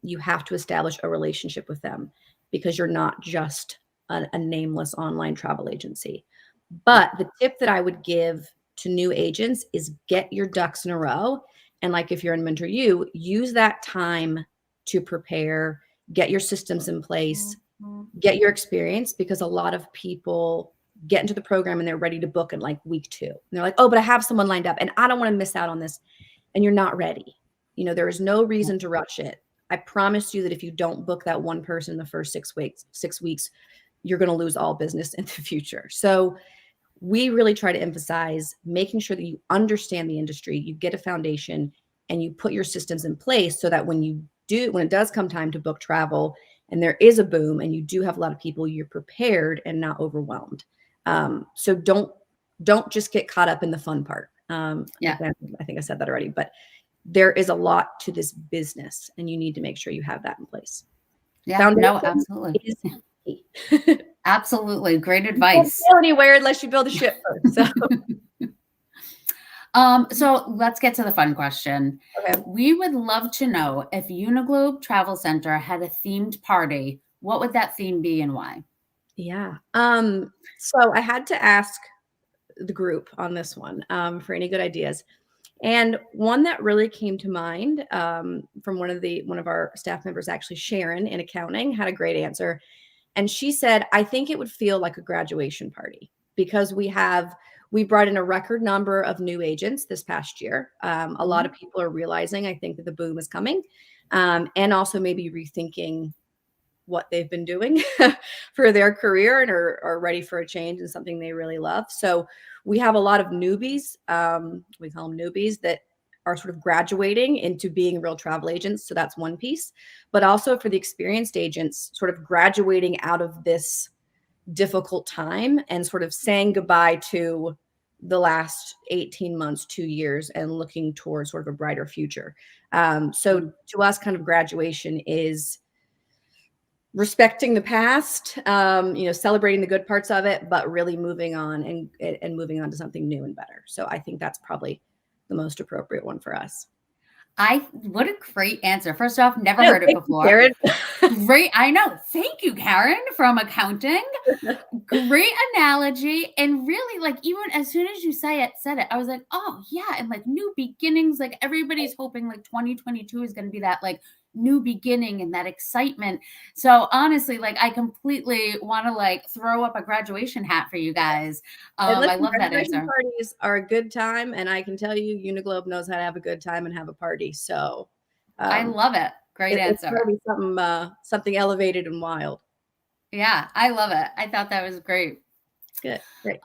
You have to establish a relationship with them, because you're not just a nameless online travel agency. But the tip that I would give to new agents is get your ducks in a row. And like if you're in Mentor You, use that time to prepare, get your systems in place, get your experience, because a lot of people get into the program and they're ready to book in like week 2. And they're like, oh, but I have someone lined up and I don't want to miss out on this. And you're not ready. You know, there is no reason to rush it. I promise you that if you don't book that one person in the first 6 weeks, you're going to lose all business in the future. So we really try to emphasize making sure that you understand the industry, you get a foundation, and you put your systems in place so that when it does come time to book travel and there is a boom and you do have a lot of people, you're prepared and not overwhelmed. So don't just get caught up in the fun part. I think I said that already, but there is a lot to this business and you need to make sure you have that in place. Yeah, no, absolutely. Absolutely. Great advice. You can't go anywhere unless you build a ship first. So let's get to the fun question. Okay. We would love to know if Uniglobe Travel Center had a themed party, what would that theme be and why? Yeah. So I had to ask the group on this one for any good ideas. And one that really came to mind from one of our staff members, actually Sharon in accounting, had a great answer. And she said, I think it would feel like a graduation party because we brought in a record number of new agents this past year. A lot of people are realizing, I think, that the boom is coming, and also maybe rethinking what they've been doing for their career and are ready for a change and something they really love. So we have a lot of newbies, we call them newbies, that are sort of graduating into being real travel agents. So that's one piece, but also for the experienced agents, sort of graduating out of this difficult time and sort of saying goodbye to the last 18 months, 2 years, and looking towards sort of a brighter future. So to us, kind of graduation is respecting the past, celebrating the good parts of it, but really moving on and moving on to something new and better. So I think that's probably the most appropriate one for us. What a great answer. First off, never heard it before. Karen. Great. I know. Thank you, Karen, from accounting. Great analogy. And really, like, even as soon as you said it, I was like, oh yeah. And like new beginnings, like everybody's hoping like 2022 is going to be that like new beginning and that excitement. So honestly, like I completely want to like throw up a graduation hat for you guys. I love that answer. Parties are a good time, and I can tell you, Uniglobe knows how to have a good time and have a party. So I love it. Great answer. It's something elevated and wild. Yeah, I love it. I thought that was great. Good. Great.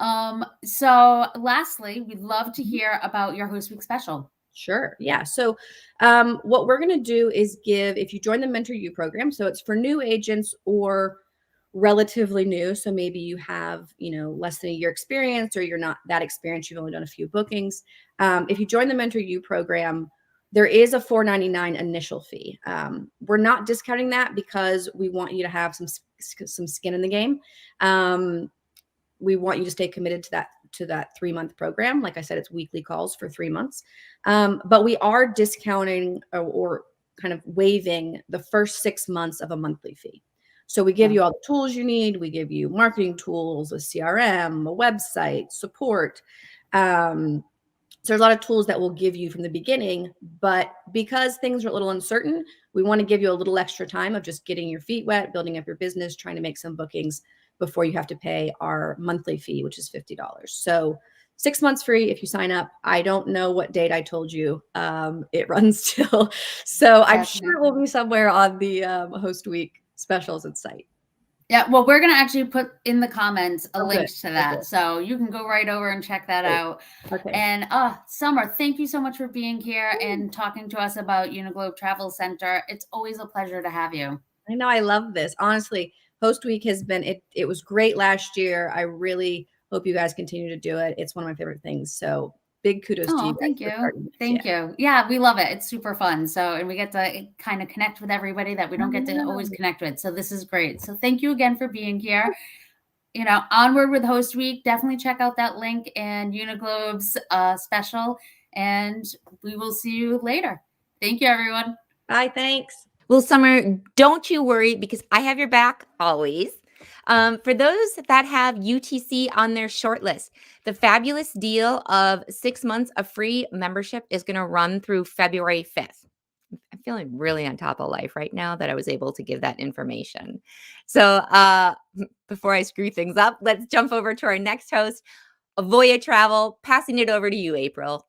So lastly, we'd love to hear about your Host Week special. Sure. Yeah. So what we're going to do is if you join the Mentor You program, so it's for new agents or relatively new. So maybe you have, less than a year experience, or you're not that experienced. You've only done a few bookings. If you join the Mentor You program, there is a $4.99 initial fee. We're not discounting that because we want you to have some skin in the game. We want you to stay committed to that 3-month program. Like I said, it's weekly calls for 3 months. But we are discounting or kind of waiving the first 6 months of a monthly fee. So we give you all the tools you need. We give you marketing tools, a CRM, a website, support. So there's a lot of tools that we'll give you from the beginning, but because things are a little uncertain, we want to give you a little extra time of just getting your feet wet, building up your business, trying to make some bookings before you have to pay our monthly fee, which is $50. So 6 months free if you sign up. I don't know what date I told you it runs till. So I'm sure it will be somewhere on the Host Week specials and site. Yeah, well, we're going to actually put in the comments a link to that. Okay. So you can go right over and check that out. Okay. And Summer, thank you so much for being here and talking to us about Uniglobe Travel Center. It's always a pleasure to have you. I know. I love this. Honestly, Host Week has been, it was great last year. I really hope you guys continue to do it. It's one of my favorite things. So big kudos to you. Thank you. Thank you. Yeah, we love it. It's super fun. So, and we get to kind of connect with everybody that we don't get to always connect with. So this is great. So thank you again for being here. Onward with Host Week. Definitely check out that link and Uniglobe's special, and we will see you later. Thank you, everyone. Bye. Thanks. Well, Summer, don't you worry because I have your back always. For those that have UTC on their shortlist, the fabulous deal of 6 months of free membership is going to run through February 5th. feeling really on top of life right now that I was able to give that information. So before I screw things up, let's jump over to our next host, Avoya Travel. Passing it over to you, April.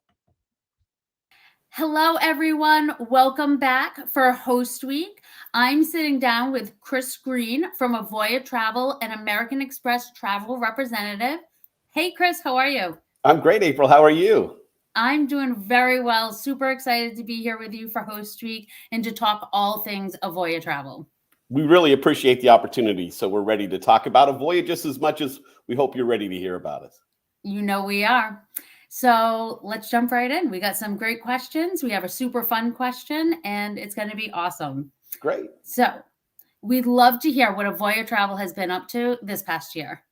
Hello, everyone. Welcome back for Host Week. I'm sitting down with Chris Green from Avoya Travel, an American Express travel representative. Hey, Chris, how are you? I'm great, April. How are you? I'm doing very well. Super excited to be here with you for Host Week and to talk all things Avoya Travel. We really appreciate the opportunity. So we're ready to talk about Avoya just as much as we hope you're ready to hear about us. You know we are. So let's jump right in. We got some great questions. We have a super fun question, and it's going to be awesome. Great. So we'd love to hear what Avoya Travel has been up to this past year.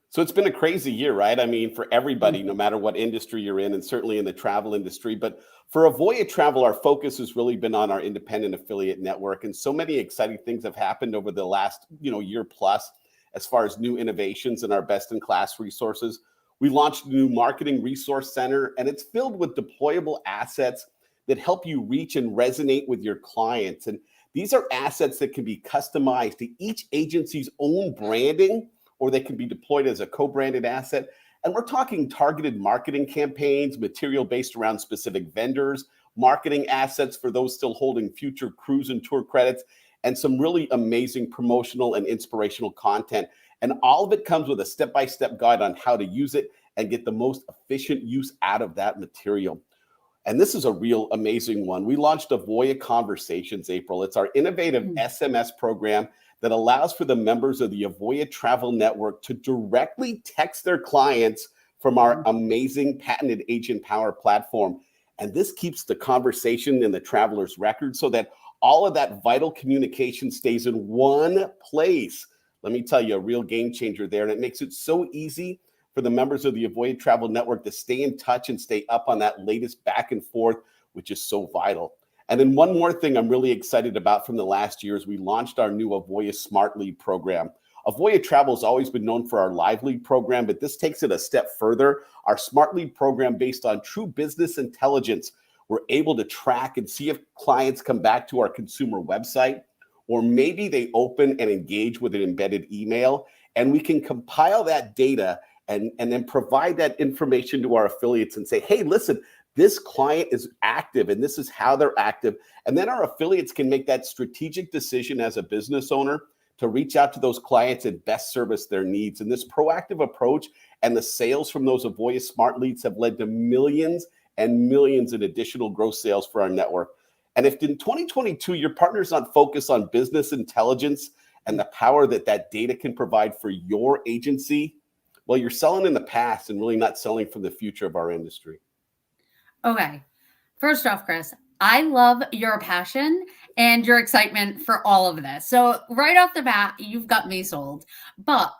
So it's been a crazy year, right? I mean, for everybody, no matter what industry you're in, and certainly in the travel industry. But for Avoya Travel, our focus has really been on our independent affiliate network. And so many exciting things have happened over the last, year plus, as far as new innovations and our best-in-class resources. We launched a new marketing resource center, and it's filled with deployable assets that help you reach and resonate with your clients. And these are assets that can be customized to each agency's own branding, or they can be deployed as a co-branded asset. And we're talking targeted marketing campaigns, material based around specific vendors, marketing assets for those still holding future cruise and tour credits, and some really amazing promotional and inspirational content. And all of it comes with a step-by-step guide on how to use it and get the most efficient use out of that material. And this is a real amazing one. We launched Avoya Conversations, April. It's our innovative SMS program that allows for the members of the Avoya Travel Network to directly text their clients from our amazing patented Agent Power platform. And this keeps the conversation in the traveler's record so that all of that vital communication stays in one place. Let me tell you, a real game changer there. And it makes it so easy for the members of the Avoya Travel Network to stay in touch and stay up on that latest back and forth, which is so vital. And then one more thing I'm really excited about from the last year is we launched our new Avoya Smart Lead program. Avoya Travel has always been known for our Live Lead program, but this takes it a step further. Our Smart Lead program, based on true business intelligence, we're able to track and see if clients come back to our consumer website, or maybe they open and engage with an embedded email, and we can compile that data and then provide that information to our affiliates and say, hey, listen, this client is active and this is how they're active. And then our affiliates can make that strategic decision as a business owner to reach out to those clients and best service their needs. And this proactive approach and the sales from those Avoya Smart Leads have led to millions and millions in additional gross sales for our network. And if in 2022, your partner's not focused on business intelligence and the power that that data can provide for your agency, well, you're selling in the past and really not selling for the future of our industry. Okay. First off, Chris, I love your passion and your excitement for all of this. So right off the bat, you've got me sold. But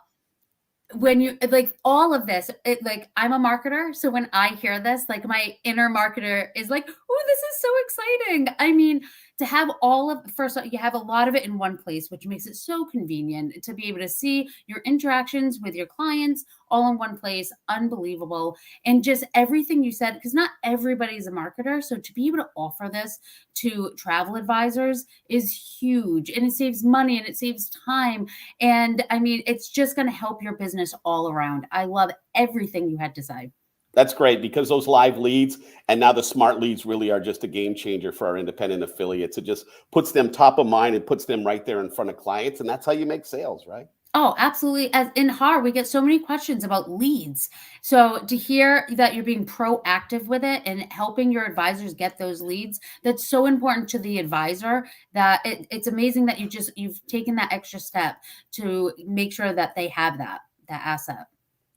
when you like all of this, I'm a marketer. So when I hear this, like my inner marketer is like, oh, this is so exciting. I mean, to have all of, first, you have a lot of it in one place, which makes it so convenient to be able to see your interactions with your clients all in one place. Unbelievable. And just everything you said, because not everybody's a marketer. So to be able to offer this to travel advisors is huge, and it saves money and it saves time. And I mean, it's just going to help your business all around. I love everything you had to say. That's great, because those live leads and now the smart leads really are just a game changer for our independent affiliates. It just puts them top of mind and puts them right there in front of clients. And that's how you make sales, right? Oh, absolutely. As in HAR, we get so many questions about leads. So to hear that you're being proactive with it and helping your advisors get those leads, that's so important to the advisor that it's amazing that you've taken that extra step to make sure that they have that asset.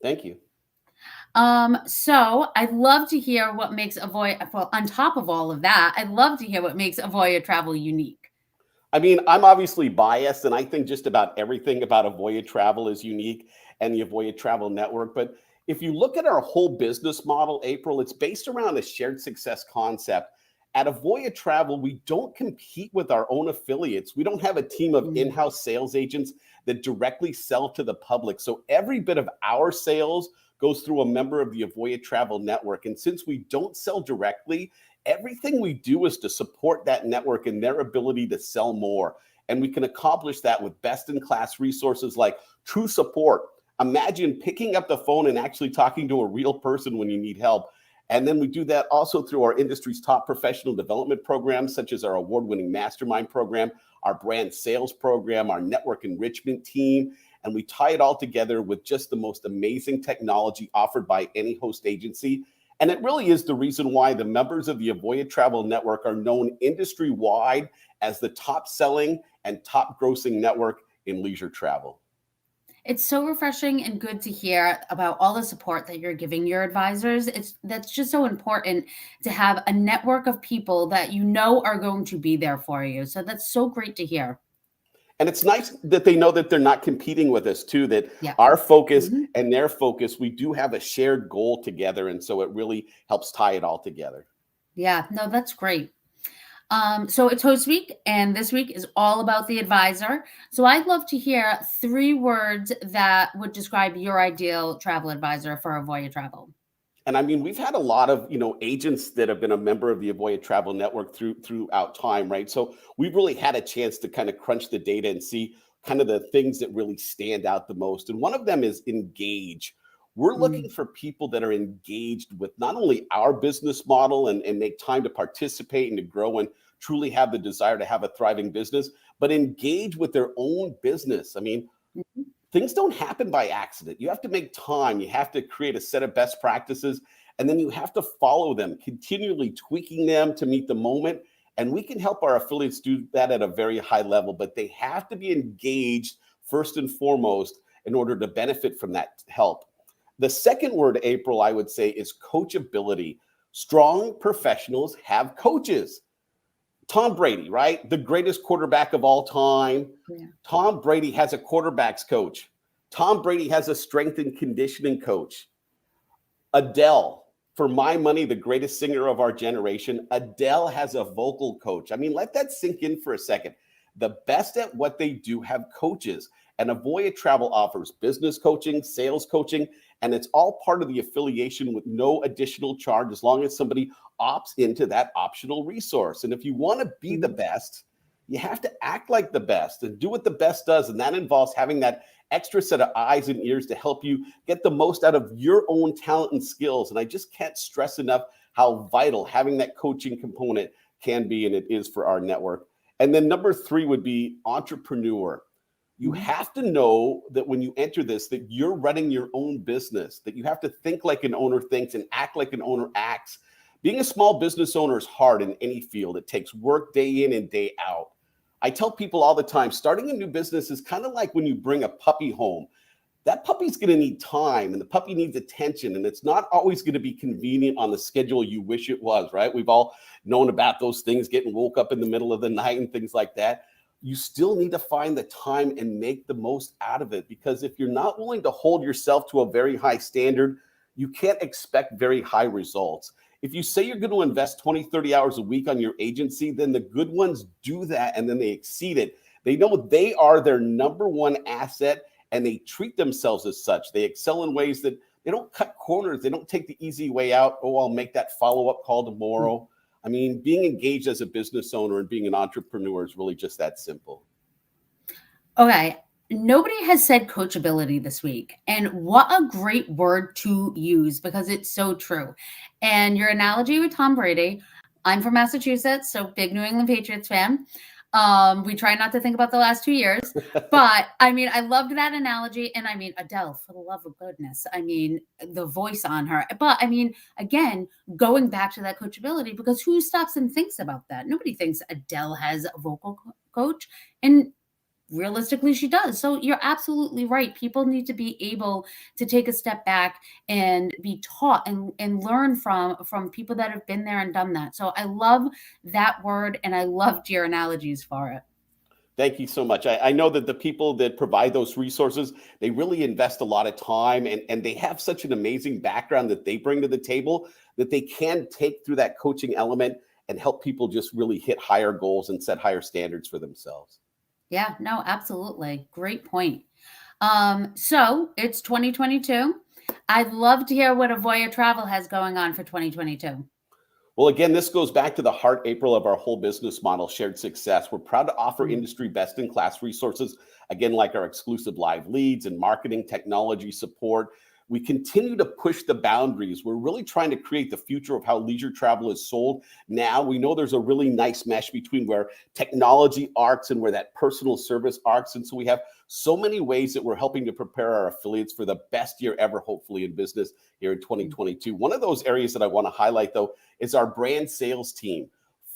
Thank you. So I'd love to hear what makes Avoya, well, on top of all of that, I'd love to hear what makes Avoya Travel unique. I mean, I'm obviously biased, and I think just about everything about Avoya Travel is unique and the Avoya Travel Network. But if you look at our whole business model, April, it's based around a shared success concept. At Avoya Travel, we don't compete with our own affiliates. We don't have a team of in-house sales agents that directly sell to the public. So every bit of our sales goes through a member of the Avoya Travel Network. And since we don't sell directly, Everything we do is to support that network and their ability to sell more. And we can accomplish that with best-in-class resources like true support. Imagine picking up the phone and actually talking to a real person when you need help. And then we do that also through our industry's top professional development programs, such as our award-winning mastermind program, our brand sales program, our network enrichment team. And we tie it all together with just the most amazing technology offered by any host agency. And it really is the reason why the members of the Avoya Travel Network are known industry-wide as the top-selling and top-grossing network in leisure travel. It's so refreshing and good to hear about all the support that you're giving your advisors. That's just so important to have a network of people that you know are going to be there for you. So that's so great to hear. And it's nice that they know that they're not competing with us too, that our focus and their focus, we do have a shared goal together. And so it really helps tie it all together. Yeah, no, that's great. So it's Host Week, and this week is all about the advisor. So I'd love to hear 3 words that would describe your ideal travel advisor for Avoya Travel. And I mean, we've had a lot of, agents that have been a member of the Avoya Travel Network throughout time, right? So we've really had a chance to kind of crunch the data and see kind of the things that really stand out the most. And one of them is engage. We're looking for people that are engaged with not only our business model and make time to participate and to grow and truly have the desire to have a thriving business, but engage with their own business. I mean, things don't happen by accident. You have to make time. You have to create a set of best practices, and then you have to follow them, continually tweaking them to meet the moment. And we can help our affiliates do that at a very high level, but they have to be engaged first and foremost in order to benefit from that help. The second word, April, I would say is coachability. Strong professionals have coaches. Tom Brady, right? The greatest quarterback of all time. Yeah. Tom Brady has a quarterback's coach. Tom Brady has a strength and conditioning coach. Adele, for my money, the greatest singer of our generation, Adele has a vocal coach. I mean, let that sink in for a second. The best at what they do have coaches. And Avoya Travel offers business coaching, sales coaching, and it's all part of the affiliation with no additional charge as long as somebody opts into that optional resource. And if you want to be the best, you have to act like the best and do what the best does. And that involves having that extra set of eyes and ears to help you get the most out of your own talent and skills. And I just can't stress enough how vital having that coaching component can be, and it is for our network. And then number 3 would be entrepreneur. You have to know that when you enter this, that you're running your own business, that you have to think like an owner thinks and act like an owner acts. Being a small business owner is hard in any field. It takes work day in and day out. I tell people all the time, starting a new business is kind of like when you bring a puppy home. That puppy's going to need time, and the puppy needs attention, and it's not always going to be convenient on the schedule you wish it was, right? We've all known about those things, getting woke up in the middle of the night and things like that. You still need to find the time and make the most out of it, because if you're not willing to hold yourself to a very high standard, you can't expect very high results. If you say you're going to invest 20, 30 hours a week on your agency, then the good ones do that and then they exceed it. They know they are their number one asset and they treat themselves as such. They excel in ways that they don't cut corners. They don't take the easy way out. Oh, I'll make that follow-up call tomorrow. I mean, being engaged as a business owner and being an entrepreneur is really just that simple. Okay. Nobody has said coachability this week. And what a great word to use, because it's so true. And your analogy with Tom Brady, I'm from Massachusetts, so big New England Patriots fan. We try not to think about the last 2 years, but I mean, I loved that analogy. And I mean, Adele, for the love of goodness, I mean, the voice on her, but I mean, again, going back to that coachability, because who stops and thinks about that? Nobody thinks Adele has a vocal coach, and realistically she does. So you're absolutely right. People need to be able to take a step back and be taught and learn from people that have been there and done that. So I love that word, and I loved your analogies for it. Thank you so much. I know that the people that provide those resources, they really invest a lot of time, and they have such an amazing background that they bring to the table that they can take through that coaching element and help people just really hit higher goals and set higher standards for themselves. Yeah, no, absolutely. Great point. So it's 2022. I'd love to hear what Avoya Travel has going on for 2022. Well, again, this goes back to the heart, April, of our whole business model, shared success. We're proud to offer industry best-in-class resources, again, like our exclusive live leads and marketing technology support. We continue to push the boundaries. We're really trying to create the future of how leisure travel is sold. Now, we know there's a really nice mesh between where technology arcs and where that personal service arcs. And so we have so many ways that we're helping to prepare our affiliates for the best year ever, hopefully, in business here in 2022. One of those areas that I want to highlight, though, is our brand sales team.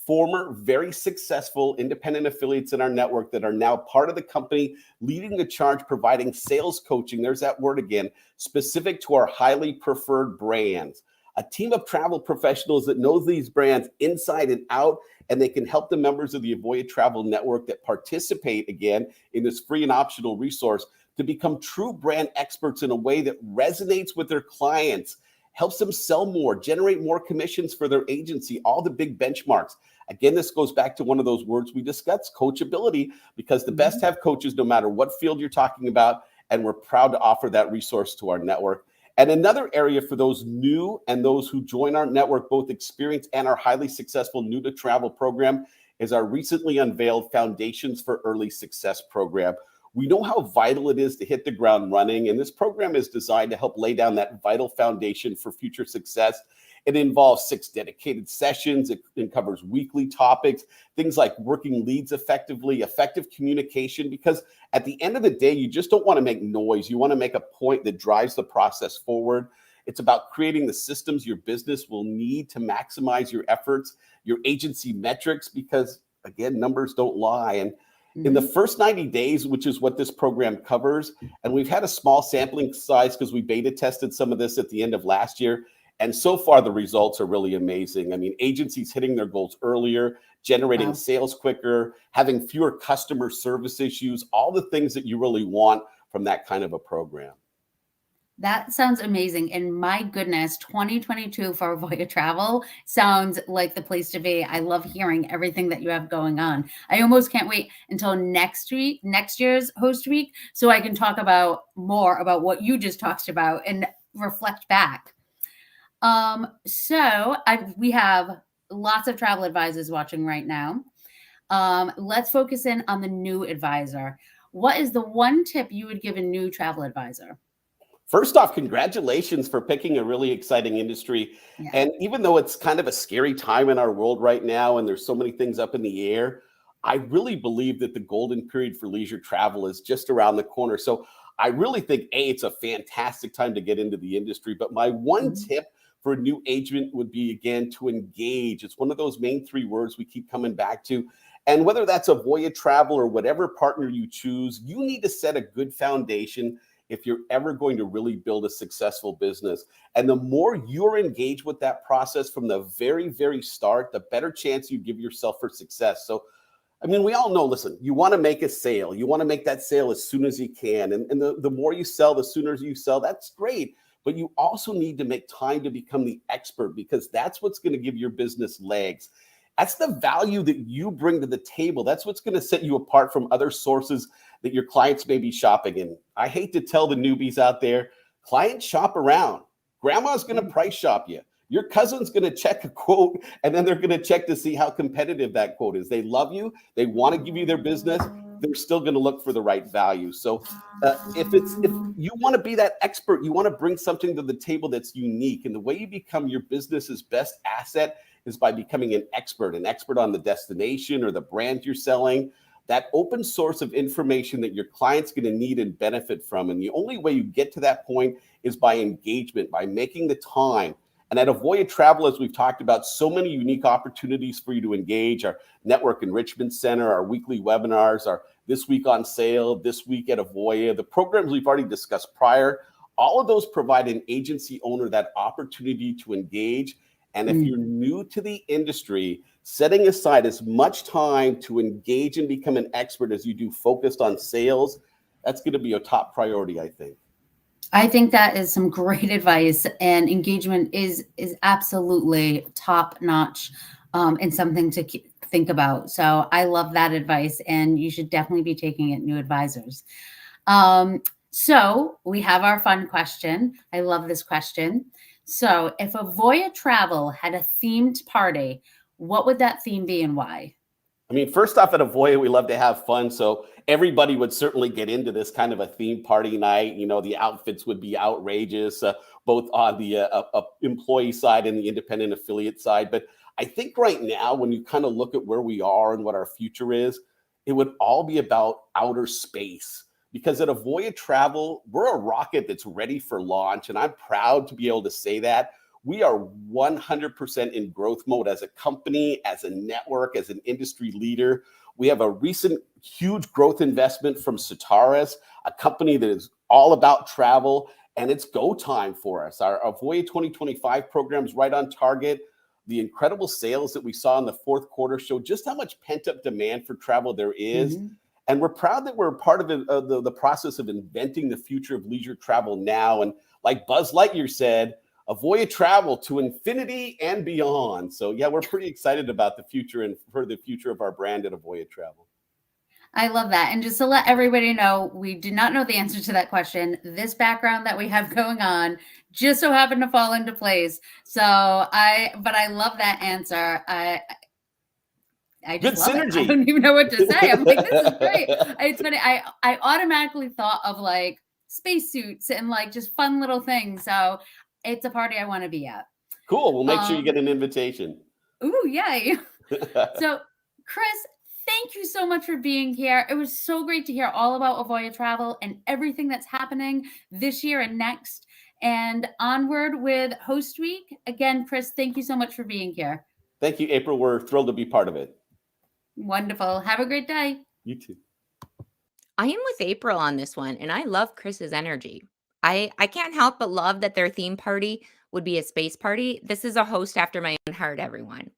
Former, very successful independent affiliates in our network that are now part of the company, leading the charge, providing sales coaching, there's that word again, specific to our highly preferred brands. A team of travel professionals that knows these brands inside and out, and they can help the members of the Avoya Travel Network that participate, again, in this free and optional resource to become true brand experts in a way that resonates with their clients, helps them sell more, generate more commissions for their agency, all the big benchmarks. Again, this goes back to one of those words we discussed, coachability, because the best have coaches no matter what field you're talking about, and we're proud to offer that resource to our network. And another area for those new and those who join our network, both experienced and our highly successful new to travel program, is our recently unveiled Foundations for Early Success program. We know how vital it is to hit the ground running, and this program is designed to help lay down that vital foundation for future success. It involves 6 dedicated sessions. It covers weekly topics, things like working leads effectively, effective communication, because at the end of the day, you just don't want to make noise. You want to make a point that drives the process forward. It's about creating the systems your business will need to maximize your efforts, your agency metrics, because again, numbers don't lie. And in the first 90 days, which is what this program covers, and we've had a small sampling size because we beta tested some of this at the end of last year. And so far, the results are really amazing. I mean, agencies hitting their goals earlier, generating sales quicker, having fewer customer service issues, all the things that you really want from that kind of a program. That sounds amazing. And my goodness, 2022 for Avoya Travel sounds like the place to be. I love hearing everything that you have going on. I almost can't wait until next year's host week, so I can talk about more about what you just talked about and reflect back. We have lots of travel advisors watching right now. Let's focus in on the new advisor. What is the one tip you would give a new travel advisor? First off, congratulations for picking a really exciting industry. Yeah. And even though it's kind of a scary time in our world right now, and there's so many things up in the air, I really believe that the golden period for leisure travel is just around the corner. So I really think, it's a fantastic time to get into the industry. But my one tip for a new agent would be, again, to engage. It's one of those main 3 words we keep coming back to. And whether that's Avoya Travel or whatever partner you choose, you need to set a good foundation if you're ever going to really build a successful business. And the more you're engaged with that process from the very, very start, the better chance you give yourself for success. So, I mean, we all know, listen, you want to make a sale. You want to make that sale as soon as you can. And the more you sell, the sooner you sell, that's great. But you also need to make time to become the expert, because that's what's going to give your business legs. That's the value that you bring to the table. That's what's going to set you apart from other sources that your clients may be shopping in. I hate to tell the newbies out there, clients shop around. Grandma's going to price shop you. Your cousin's going to check a quote, and then they're going to check to see how competitive that quote is. They love you. They want to give you their business. They're still going to look for the right value. So if you want to be that expert, you want to bring something to the table that's unique. And the way you become your business's best asset is by becoming an expert on the destination or the brand you're selling, that open source of information that your client's going to need and benefit from. And the only way you get to that point is by engagement, by making the time. And at Avoya Travel, as we've talked about, so many unique opportunities for you to engage: our Network Enrichment Center, our weekly webinars, our This Week on Sale, This Week at Avoya, the programs we've already discussed prior. All of those provide an agency owner that opportunity to engage. And if you're new to the industry, setting aside as much time to engage and become an expert as you do focused on sales, that's going to be a top priority, I think. I think that is some great advice, and engagement is absolutely top notch and something to think about. So I love that advice, and you should definitely be taking it, new advisors. So we have our fun question. I love this question. So if Avoya Travel had a themed party, what would that theme be and why? I mean, first off, at Avoya, we love to have fun. So everybody would certainly get into this kind of a theme party night. You know, the outfits would be outrageous, both on the employee side and the independent affiliate side. But I think right now, when you kind of look at where we are and what our future is, it would all be about outer space. Because at Avoya Travel, we're a rocket that's ready for launch. And I'm proud to be able to say that. We are 100% in growth mode as a company, as a network, as an industry leader. We have a recent huge growth investment from Citaris, a company that is all about travel, and it's go time for us. Our Avoya 2025 program is right on target. The incredible sales that we saw in the fourth quarter show just how much pent-up demand for travel there is. Mm-hmm. And we're proud that we're part of the process of inventing the future of leisure travel now. And like Buzz Lightyear said, Avoya Travel to infinity and beyond. So yeah, we're pretty excited about the future and for the future of our brand at Avoya Travel. I love that. And just to let everybody know, we do not know the answer to that question. This background that we have going on just so happened to fall into place. But I love that answer. I just love synergy. I don't even know what to say. I'm like, this is great. It's funny. I automatically thought of like spacesuits and like just fun little things. So it's a party I want to be at. Cool. We'll make sure you get an invitation. Ooh, yay. So, Chris, thank you so much for being here. It was so great to hear all about Avoya Travel and everything that's happening this year and next. And onward with Host Week. Again, Chris, thank you so much for being here. Thank you, April. We're thrilled to be part of it. Wonderful. Have a great day. You too. I am with April on this one, and I love Chris's energy. I can't help but love that their theme party would be a space party. This is a host after my own heart, everyone.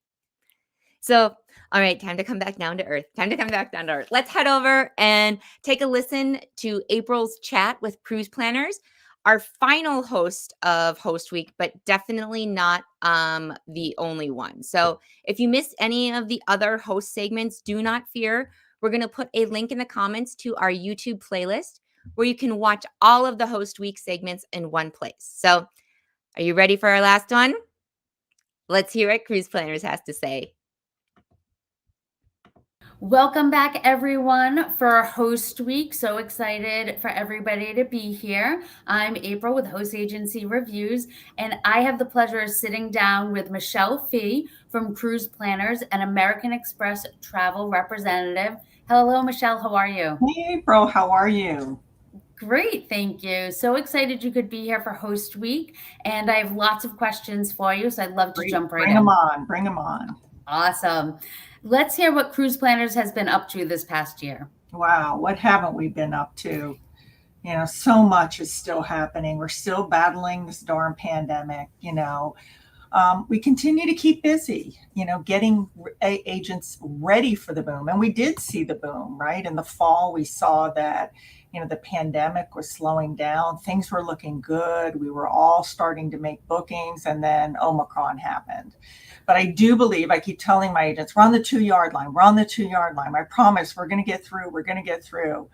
So, all right, time to come back down to earth. Let's head over and take a listen to April's chat with cruise planners, our final host of Host Week, but definitely not the only one. So if you missed any of the other host segments, do not fear. We're going to put a link in the comments to our YouTube playlist where you can watch all of the Host Week segments in one place. So are you ready for our last one? Let's hear what Cruise Planners has to say. Welcome back, everyone, for Host Week. So excited for everybody to be here. I'm April with Host Agency Reviews, and I have the pleasure of sitting down with Michelle Fee from Cruise Planners, an American Express travel representative. Hello, Michelle. How are you? Hey, April. How are you? Great, thank you. So excited you could be here for Host Week, and I have lots of questions for you, so I'd love to jump right in. Bring them on. Awesome. Let's hear what Cruise Planners has been up to this past year. Wow, what haven't we been up to? You know, so much is still happening. We're still battling this darn pandemic, we continue to keep busy, getting agents ready for the boom. And we did see the boom, right? In the fall, we saw that, the pandemic was slowing down. Things were looking good. We were all starting to make bookings, and then Omicron happened. But I do believe, I keep telling my agents, we're on the 2-yard line. We're on the 2-yard line. I promise we're going to get through. We're going to get through.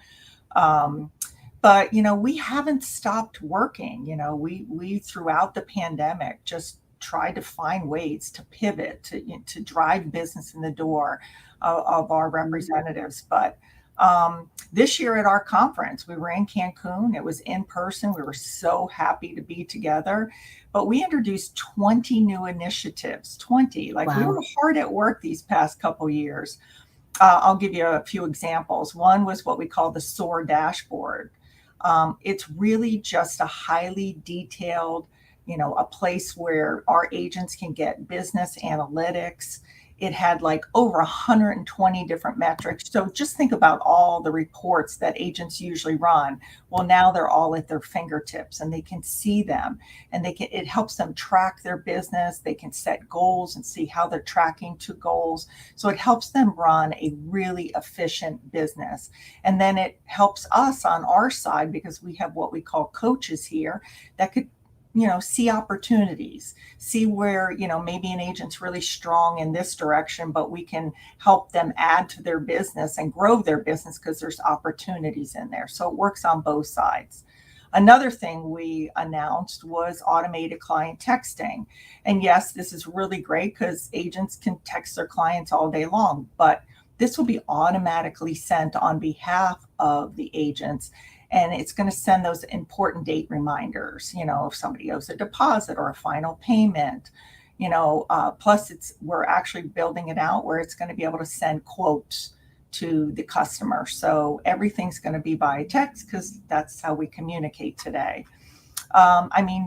But, we haven't stopped working. We throughout the pandemic just tried to find ways to pivot, to drive business in the door of our representatives. But this year at our conference, we were in Cancun. It was in person. We were so happy to be together. But we introduced 20 new initiatives, 20. Wow. We were hard at work these past couple years. I'll give you a few examples. One was what we call the SOAR dashboard. It's really just a highly detailed, a place where our agents can get business analytics. It had over 120 different metrics. So just think about all the reports that agents usually run. Well, now they're all at their fingertips and they can see them, and it helps them track their business. They can set goals and see how they're tracking to goals. So it helps them run a really efficient business. And then it helps us on our side because we have what we call coaches here that could see opportunities, see where, maybe an agent's really strong in this direction, but we can help them add to their business and grow their business because there's opportunities in there. So it works on both sides. Another thing we announced was automated client texting. And yes, this is really great because agents can text their clients all day long, but this will be automatically sent on behalf of the agents. And it's going to send those important date reminders, if somebody owes a deposit or a final payment, plus we're actually building it out where it's going to be able to send quotes to the customer. So everything's going to be by text because that's how we communicate today.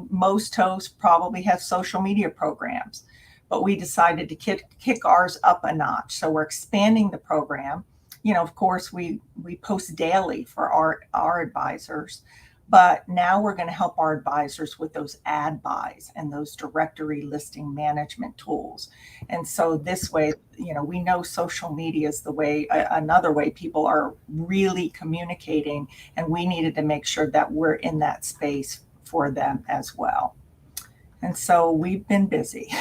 Most hosts probably have social media programs, but we decided to kick ours up a notch. So we're expanding the program. Of course, we post daily for our advisors, but now we're going to help our advisors with those ad buys and those directory listing management tools. And so this way, we know social media is another way people are really communicating, and we needed to make sure that we're in that space for them as well. And so we've been busy.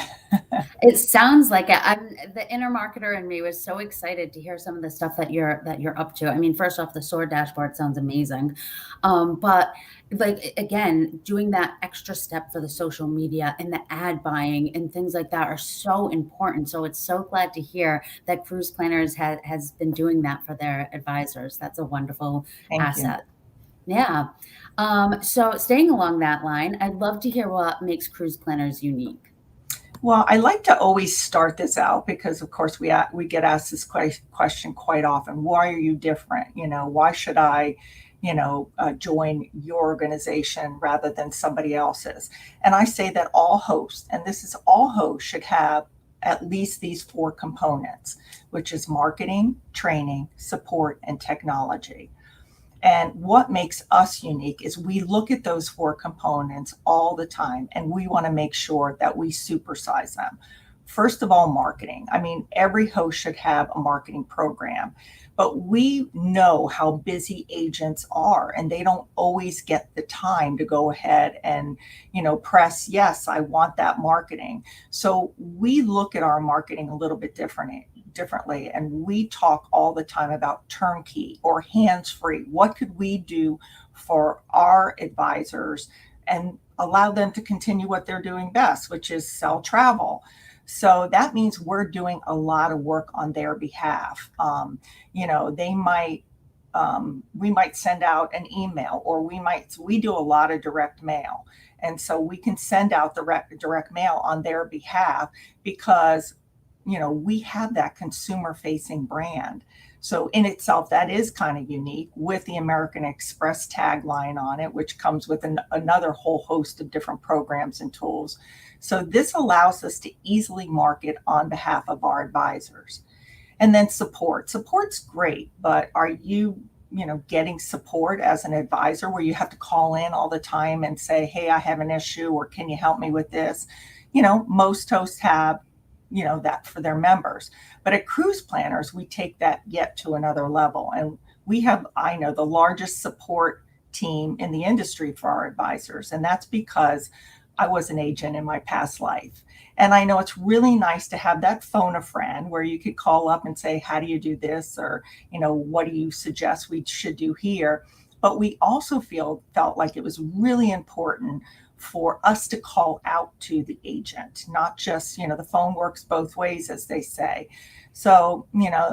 It sounds like it. The inner marketer in me was so excited to hear some of the stuff that you're up to. First off, the SOAR dashboard sounds amazing. But again, doing that extra step for the social media and the ad buying and things like that are so important. So it's so glad to hear that Cruise Planners has been doing that for their advisors. That's a wonderful asset. Yeah. So staying along that line, I'd love to hear what makes Cruise Planners unique. Well, I like to always start this out because, of course, we get asked this question quite often. Why are you different? Why should I, join your organization rather than somebody else's? And I say that all hosts, and this is all hosts, should have at least these 4 components, which is marketing, training, support, and technology. And what makes us unique is we look at those 4 components all the time, and we want to make sure that we supersize them. First of all, marketing. Every host should have a marketing program, but we know how busy agents are, and they don't always get the time to go ahead and, press, yes, I want that marketing. So we look at our marketing a little bit differently, and we talk all the time about turnkey or hands-free. What could we do for our advisors and allow them to continue what they're doing best, which is sell travel? So that means we're doing a lot of work on their behalf. We might send out an email, or we do a lot of direct mail. And so we can send out direct mail on their behalf because we have that consumer facing brand. So in itself, that is kind of unique with the American Express tagline on it, which comes with another whole host of different programs and tools. So this allows us to easily market on behalf of our advisors. And then support. Support's great, but are you, getting support as an advisor where you have to call in all the time and say, hey, I have an issue, or can you help me with this? Most hosts have that for their members. But at Cruise Planners, we take that yet to another level. And we have, I know, the largest support team in the industry for our advisors. And that's because I was an agent in my past life. And I know it's really nice to have that phone a friend where you could call up and say, how do you do this? Or, what do you suggest we should do here? But we also felt like it was really important for us to call out to the agent, not just, the phone works both ways, as they say. So,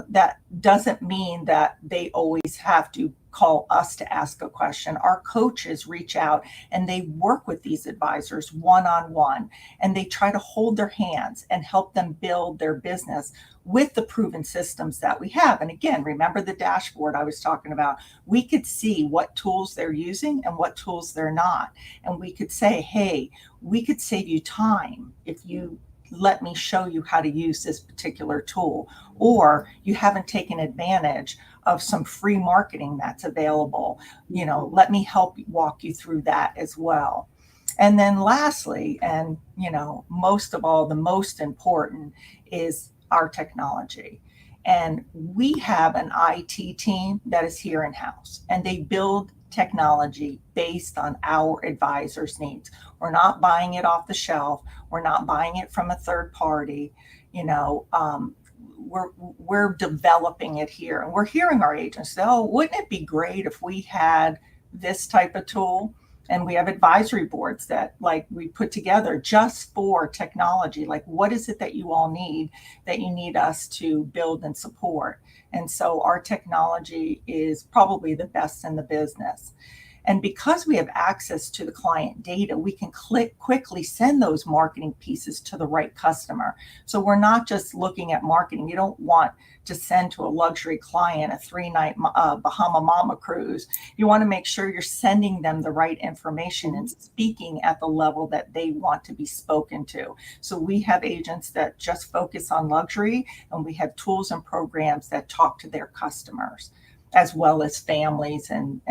that doesn't mean that they always have to call us to ask a question. Our coaches reach out and they work with these advisors one-on-one, and they try to hold their hands and help them build their business with the proven systems that we have. And again, remember the dashboard I was talking about. We could see what tools they're using and what tools they're not. And we could say, hey, we could save you time if you let me show you how to use this particular tool, or you haven't taken advantage of some free marketing that's available. Let me help walk you through that as well. And then lastly, and most of all, the most important is our technology. And we have an IT team that is here in-house, and they build technology based on our advisors' needs. We're not buying it off the shelf. We're not buying it from a third party. We're developing it here, and we're hearing our agents say, oh, wouldn't it be great if we had this type of tool? And we have advisory boards that like we put together just for technology. Like, what is it that you all need that you need us to build and support? And so our technology is probably the best in the business. And because we have access to the client data, we can quickly send those marketing pieces to the right customer. So we're not just looking at marketing. You don't want to send to a luxury client a 3-night Bahama Mama cruise. You want to make sure you're sending them the right information and speaking at the level that they want to be spoken to. So we have agents that just focus on luxury, and we have tools and programs that talk to their customers, as well as families and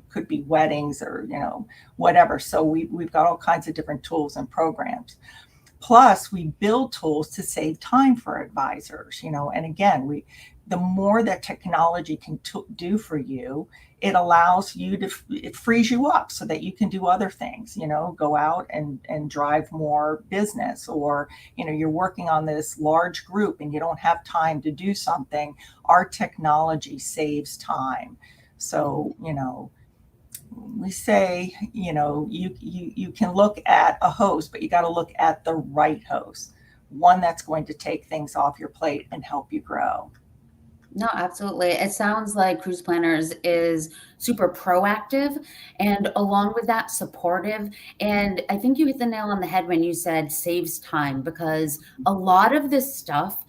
could be weddings or whatever. So we've got all kinds of different tools and programs. Plus, we build tools to save time for advisors. And again, the more that technology can do for you, it allows you it frees you up so that you can do other things, go out and drive more business, or, you're working on this large group and you don't have time to do something. Our technology saves time. So, we say, you can look at a host, but you got to look at the right host, one that's going to take things off your plate and help you grow. No, absolutely. It sounds like Cruise Planners is super proactive and along with that, supportive. And I think you hit the nail on the head when you said saves time, because a lot of this stuff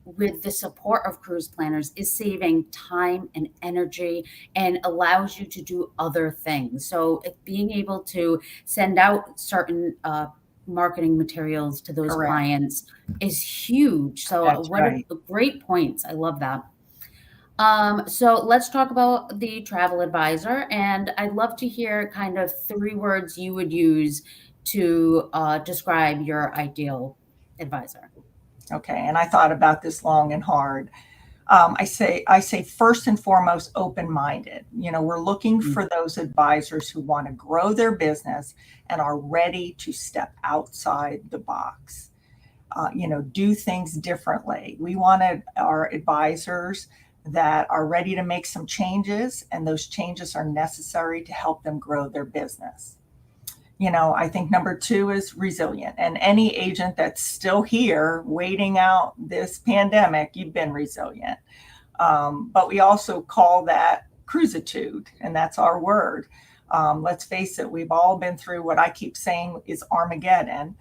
with the support of Cruise Planners is saving time and energy and allows you to do other things. So being able to send out certain marketing materials to those Correct. clients is huge. So That's what right. great points. I love that. So let's talk about the travel advisor, and I'd love to hear kind of 3 words you would use to describe your ideal advisor. Okay, and I thought about this long and hard. I say first and foremost, open-minded. We're looking for those advisors who want to grow their business and are ready to step outside the box. Do things differently. We wanted our advisors that are ready to make some changes, and those changes are necessary to help them grow their business. I think number 2 is resilient. And any agent that's still here waiting out this pandemic, you've been resilient. But we also call that cruisitude, and that's our word. Let's face it, we've all been through what I keep saying is Armageddon.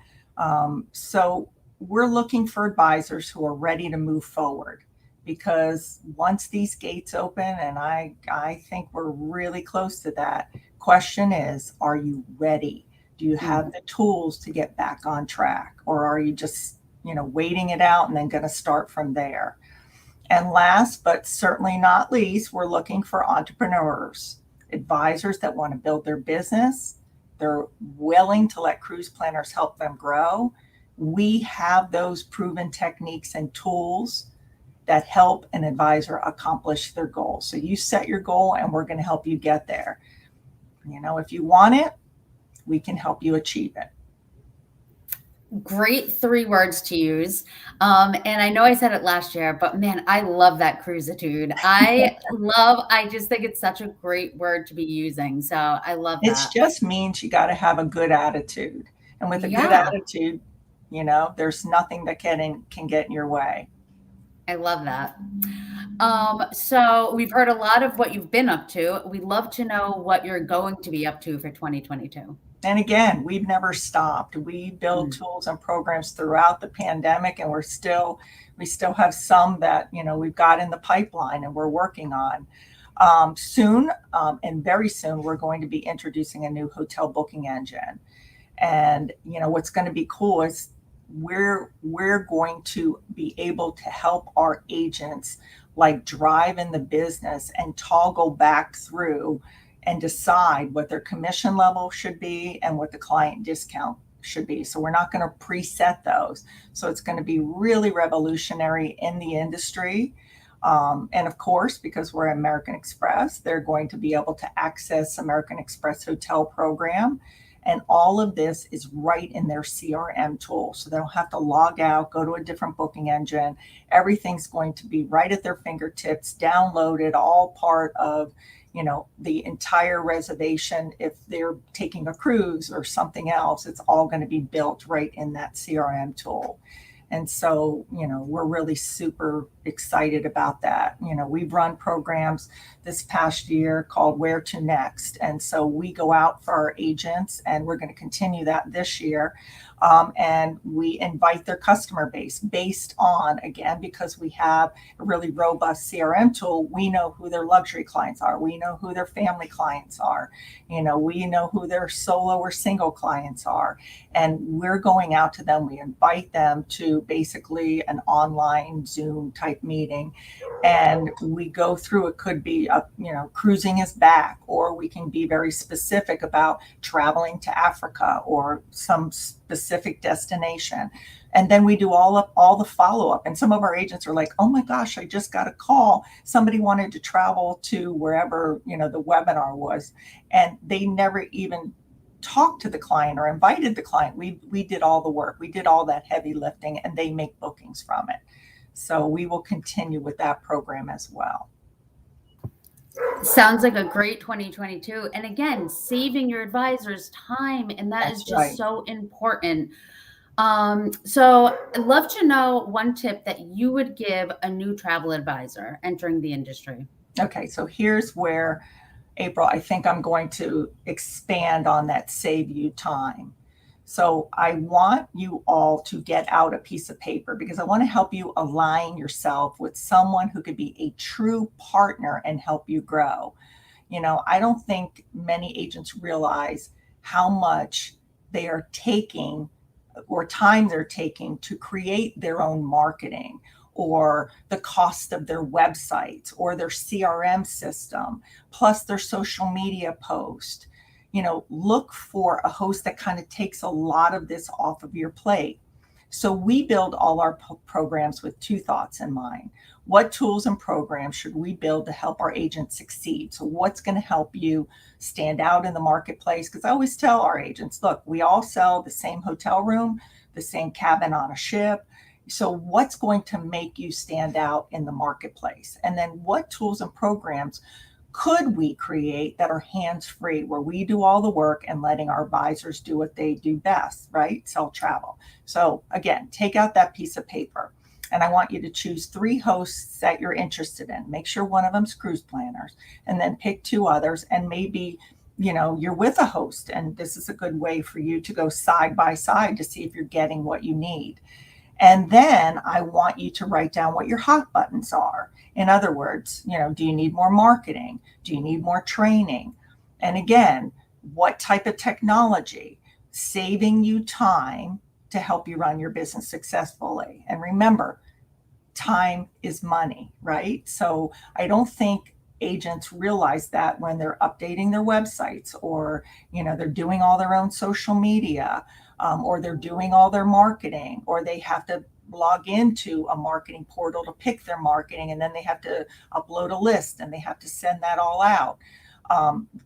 So we're looking for advisors who are ready to move forward, because once these gates open, and I think we're really close to that, question is, are you ready? Do you have the tools to get back on track? Or are you just, waiting it out and then going to start from there? And last, but certainly not least, we're looking for entrepreneurs, advisors that want to build their business. They're willing to let Cruise Planners help them grow. We have those proven techniques and tools that help an advisor accomplish their goal. So you set your goal and we're going to help you get there. If you want it, we can help you achieve it. Great 3 words to use. And I know I said it last year, but man, I love that cruisitude. I just think it's such a great word to be using. So I love that. It just means you got to have a good attitude. And with a good attitude, there's nothing that can get in your way. I love that. So we've heard a lot of what you've been up to. We'd love to know what you're going to be up to for 2022. And again, we've never stopped. We build tools and programs throughout the pandemic, and we still have some that, we've got in the pipeline and we're working on. Soon, and very soon, we're going to be introducing a new hotel booking engine. And, what's going to be cool is we're going to be able to help our agents like drive in the business and toggle back through and decide what their commission level should be and what the client discount should be. So we're not going to preset those. So it's going to be really revolutionary in the industry. And of course, because we're American Express, they're going to be able to access American Express hotel program. And all of this is right in their CRM tool. So they don't have to log out, go to a different booking engine. Everything's going to be right at their fingertips, downloaded, all part of, the entire reservation, if they're taking a cruise or something else, it's all going to be built right in that CRM tool. And so, we're really super excited about that. We've run programs this past year called Where to Next. And so we go out for our agents, and we're going to continue that this year. And we invite their customer base based on, again, because we have a really robust CRM tool, we know who their luxury clients are. We know who their family clients are. We know who their solo or single clients are. And we're going out to them. We invite them to basically an online Zoom type meeting. And we go through, it could be, cruising is back, or we can be very specific about traveling to Africa or some specific destination. And then we do all the follow-up. And some of our agents are like, oh my gosh, I just got a call. Somebody wanted to travel to wherever, the webinar was, and they never even talked to the client or invited the client. We did all the work. We did all that heavy lifting, and they make bookings from it. So we will continue with that program as well. Sounds like a great 2022. And again, saving your advisors time, and that's is just right. So important. So I'd love to know one tip that you would give a new travel advisor entering the industry. Okay, so here's where, April, I think I'm going to expand on that save you time. So I want you all to get out a piece of paper, because I want to help you align yourself with someone who could be a true partner and help you grow. I don't think many agents realize how much they are taking or time they're taking to create their own marketing, or the cost of their websites or their CRM system, plus their social media post. Look for a host that kind of takes a lot of this off of your plate. So we build all our programs with two thoughts in mind. What tools and programs should we build to help our agents succeed? So what's going to help you stand out in the marketplace? Because I always tell our agents, look, we all sell the same hotel room, the same cabin on a ship. So what's going to make you stand out in the marketplace? And then what tools and programs could we create that are hands-free, where we do all the work and letting our advisors do what they do best, right? Sell travel. So again, take out that piece of paper, and I want you to choose 3 hosts that you're interested in. Make sure one of them's cruise planners, and then pick 2 others, and maybe you're with a host, and this is a good way for you to go side by side to see if you're getting what you need. And then I want you to write down what your hot buttons are. In other words, do you need more marketing? Do you need more training? And again, what type of technology? Saving you time to help you run your business successfully. And remember, time is money, right? So I don't think agents realize that when they're updating their websites, or they're doing all their own social media, or they're doing all their marketing, or they have to log into a marketing portal to pick their marketing, and then they have to upload a list, and they have to send that all out.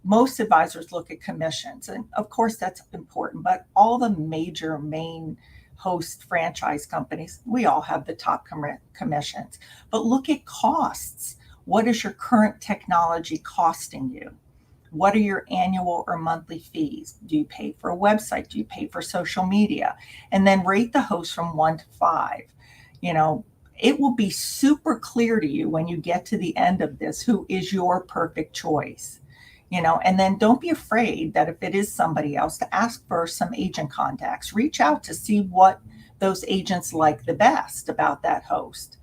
Most advisors look at commissions, and of course that's important, but all the major main host franchise companies, we all have the top commissions. But look at costs. What is your current technology costing you? What are your annual or monthly fees? Do you pay for a website? Do you pay for social media? And then rate the host from 1 to 5. It will be super clear to you when you get to the end of this who is your perfect choice. And then don't be afraid that if it is somebody else, to ask for some agent contacts. Reach out to see what those agents like the best about that host,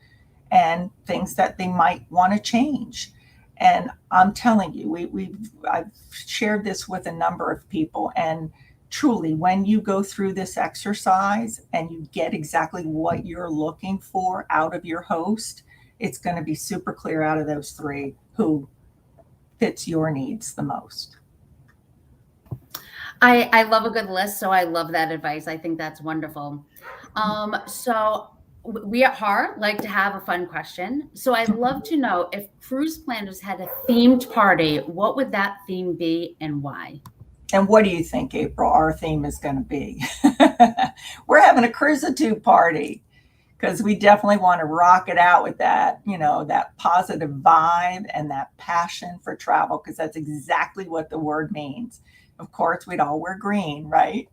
and things that they might want to change. And I'm telling you, I've shared this with a number of people, and truly, when you go through this exercise and you get exactly what you're looking for out of your host, it's going to be super clear out of those 3 who fits your needs the most. I love a good list, so I love that advice. I think that's wonderful. So we at Heart like to have a fun question. So I'd love to know, if cruise planners had a themed party, what would that theme be and why? And what do you think, April, our theme is going to be? We're having a cruise-a-tube party, because we definitely want to rock it out with that, that positive vibe and that passion for travel, because that's exactly what the word means. Of course, we'd all wear green, right?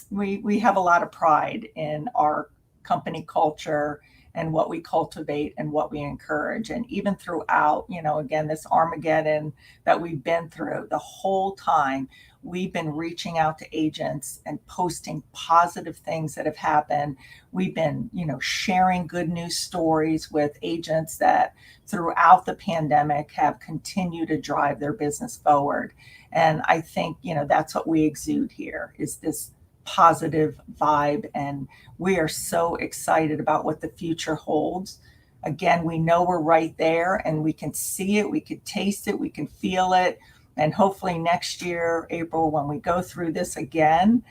We have a lot of pride in our company culture and what we cultivate and what we encourage. And even throughout, again, this Armageddon that we've been through, the whole time, we've been reaching out to agents and posting positive things that have happened. We've been, sharing good news stories with agents that throughout the pandemic have continued to drive their business forward. And I think, that's what we exude here, is this positive vibe. And we are so excited about what the future holds. Again, we know we're right there and we can see it, we can taste it, we can feel it. And hopefully next year, April, when we go through this again,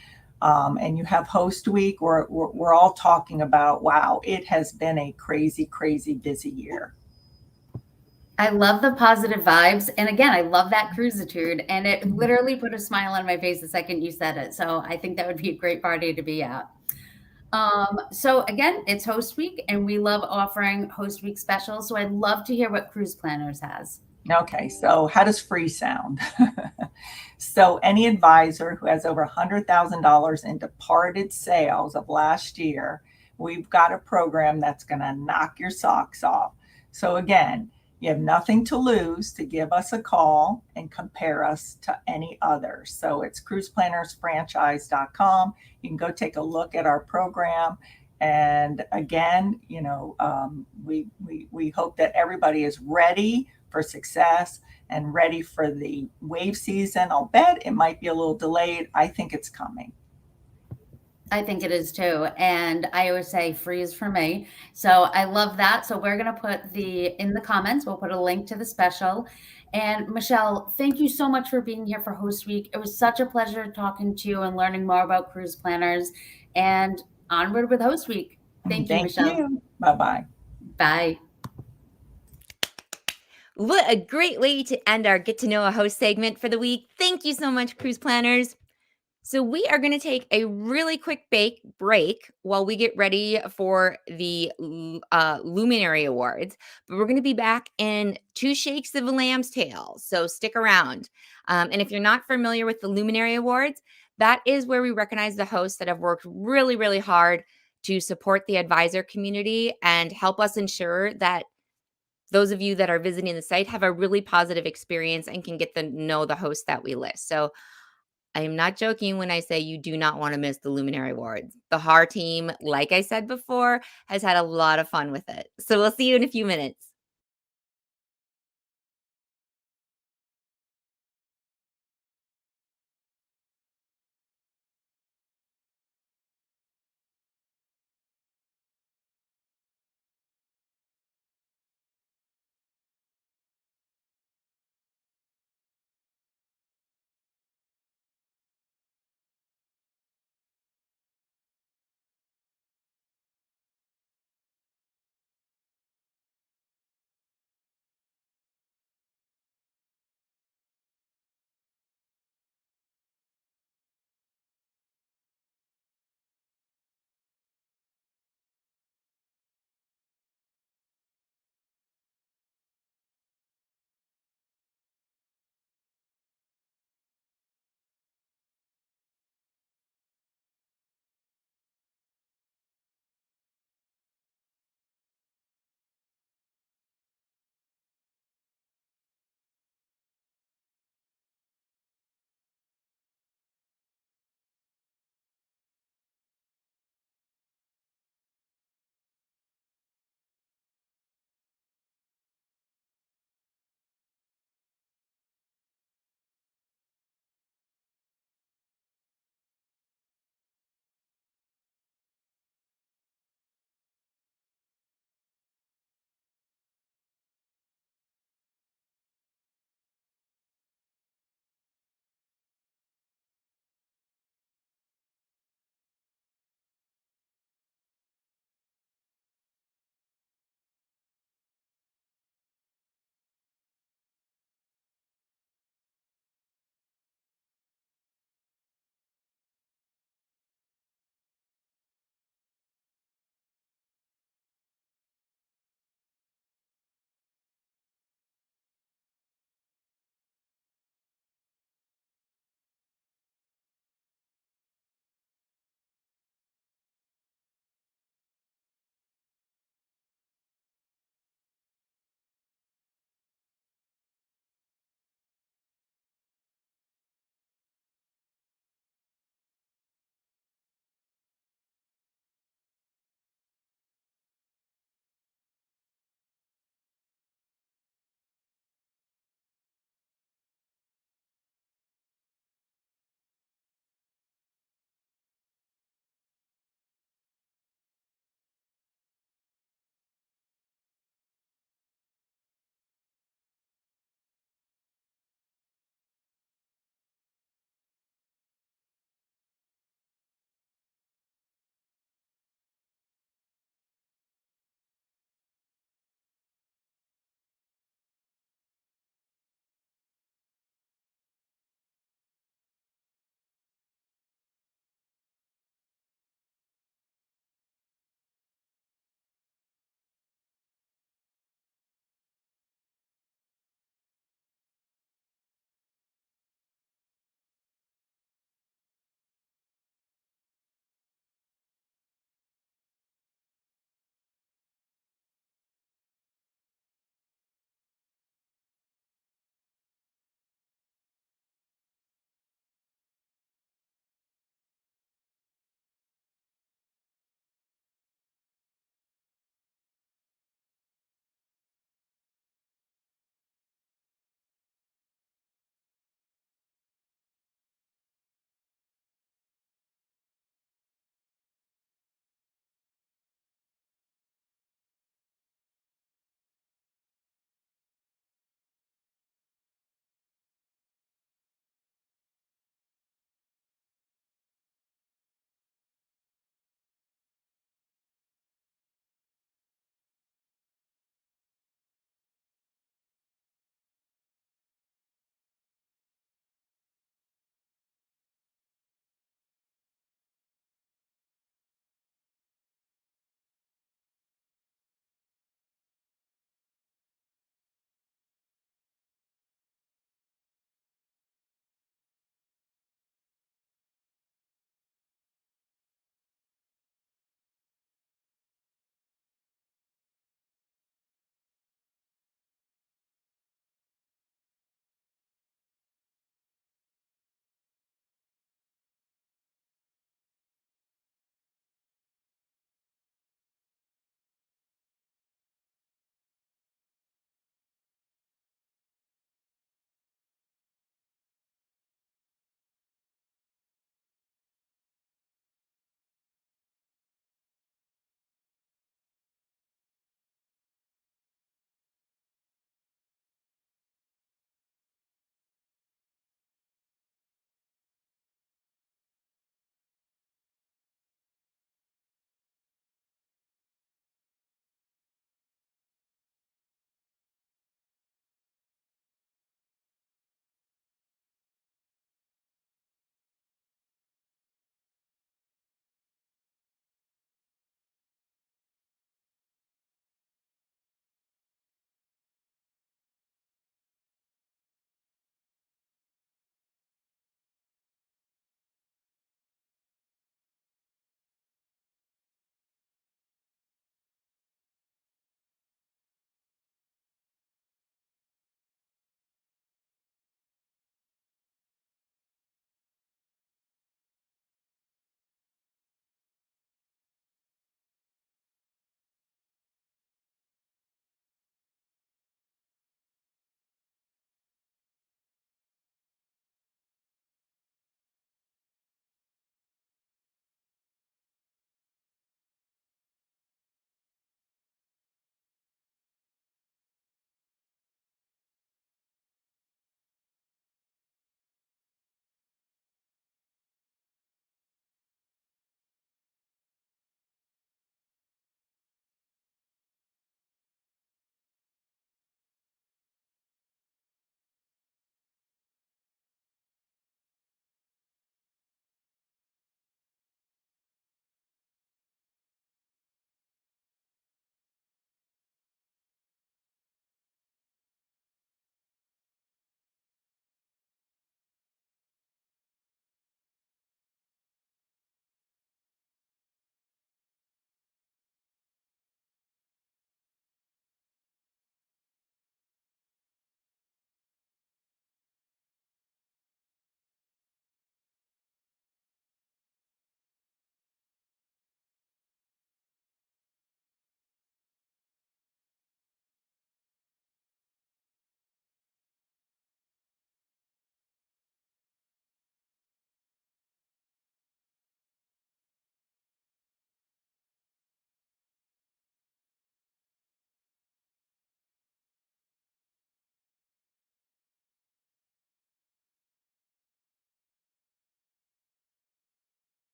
and you have host week, we're all talking about, wow, it has been a crazy, crazy busy year. I love the positive vibes. And again, I love that cruisitude. And it literally put a smile on my face the second you said it. So I think that would be a great party to be at. So again, it's host week and we love offering host week specials. So I'd love to hear what Cruise Planners has. Okay, so how does free sound? So any advisor who has over $100,000 in departed sales of last year, we've got a program that's going to knock your socks off. So again, you have nothing to lose to give us a call and compare us to any others. So it's cruiseplannersfranchise.com. You can go take a look at our program. And again, we hope that everybody is ready for success and ready for the wave season. I'll bet it might be a little delayed. I think it's coming. I think it is too. And I always say free is for me. So I love that. So we're going to put in the comments, we'll put a link to the special. And Michelle, thank you so much for being here for Host Week. It was such a pleasure talking to you and learning more about Cruise Planners, and onward with Host Week. Thank you, Michelle. Bye-bye. Bye. What a great way to end our Get to Know a Host segment for the week. Thank you so much, Cruise Planners. So we are going to take a really quick break while we get ready for the Luminary Awards. But we're going to be back in 2 shakes of a lamb's tail. So stick around. And if you're not familiar with the Luminary Awards, that is where we recognize the hosts that have worked really, really hard to support the advisor community and help us ensure that those of you that are visiting the site have a really positive experience and can get to know the host that we list. So I am not joking when I say you do not want to miss the Luminary Awards. The HAR team, like I said before, has had a lot of fun with it. So we'll see you in a few minutes.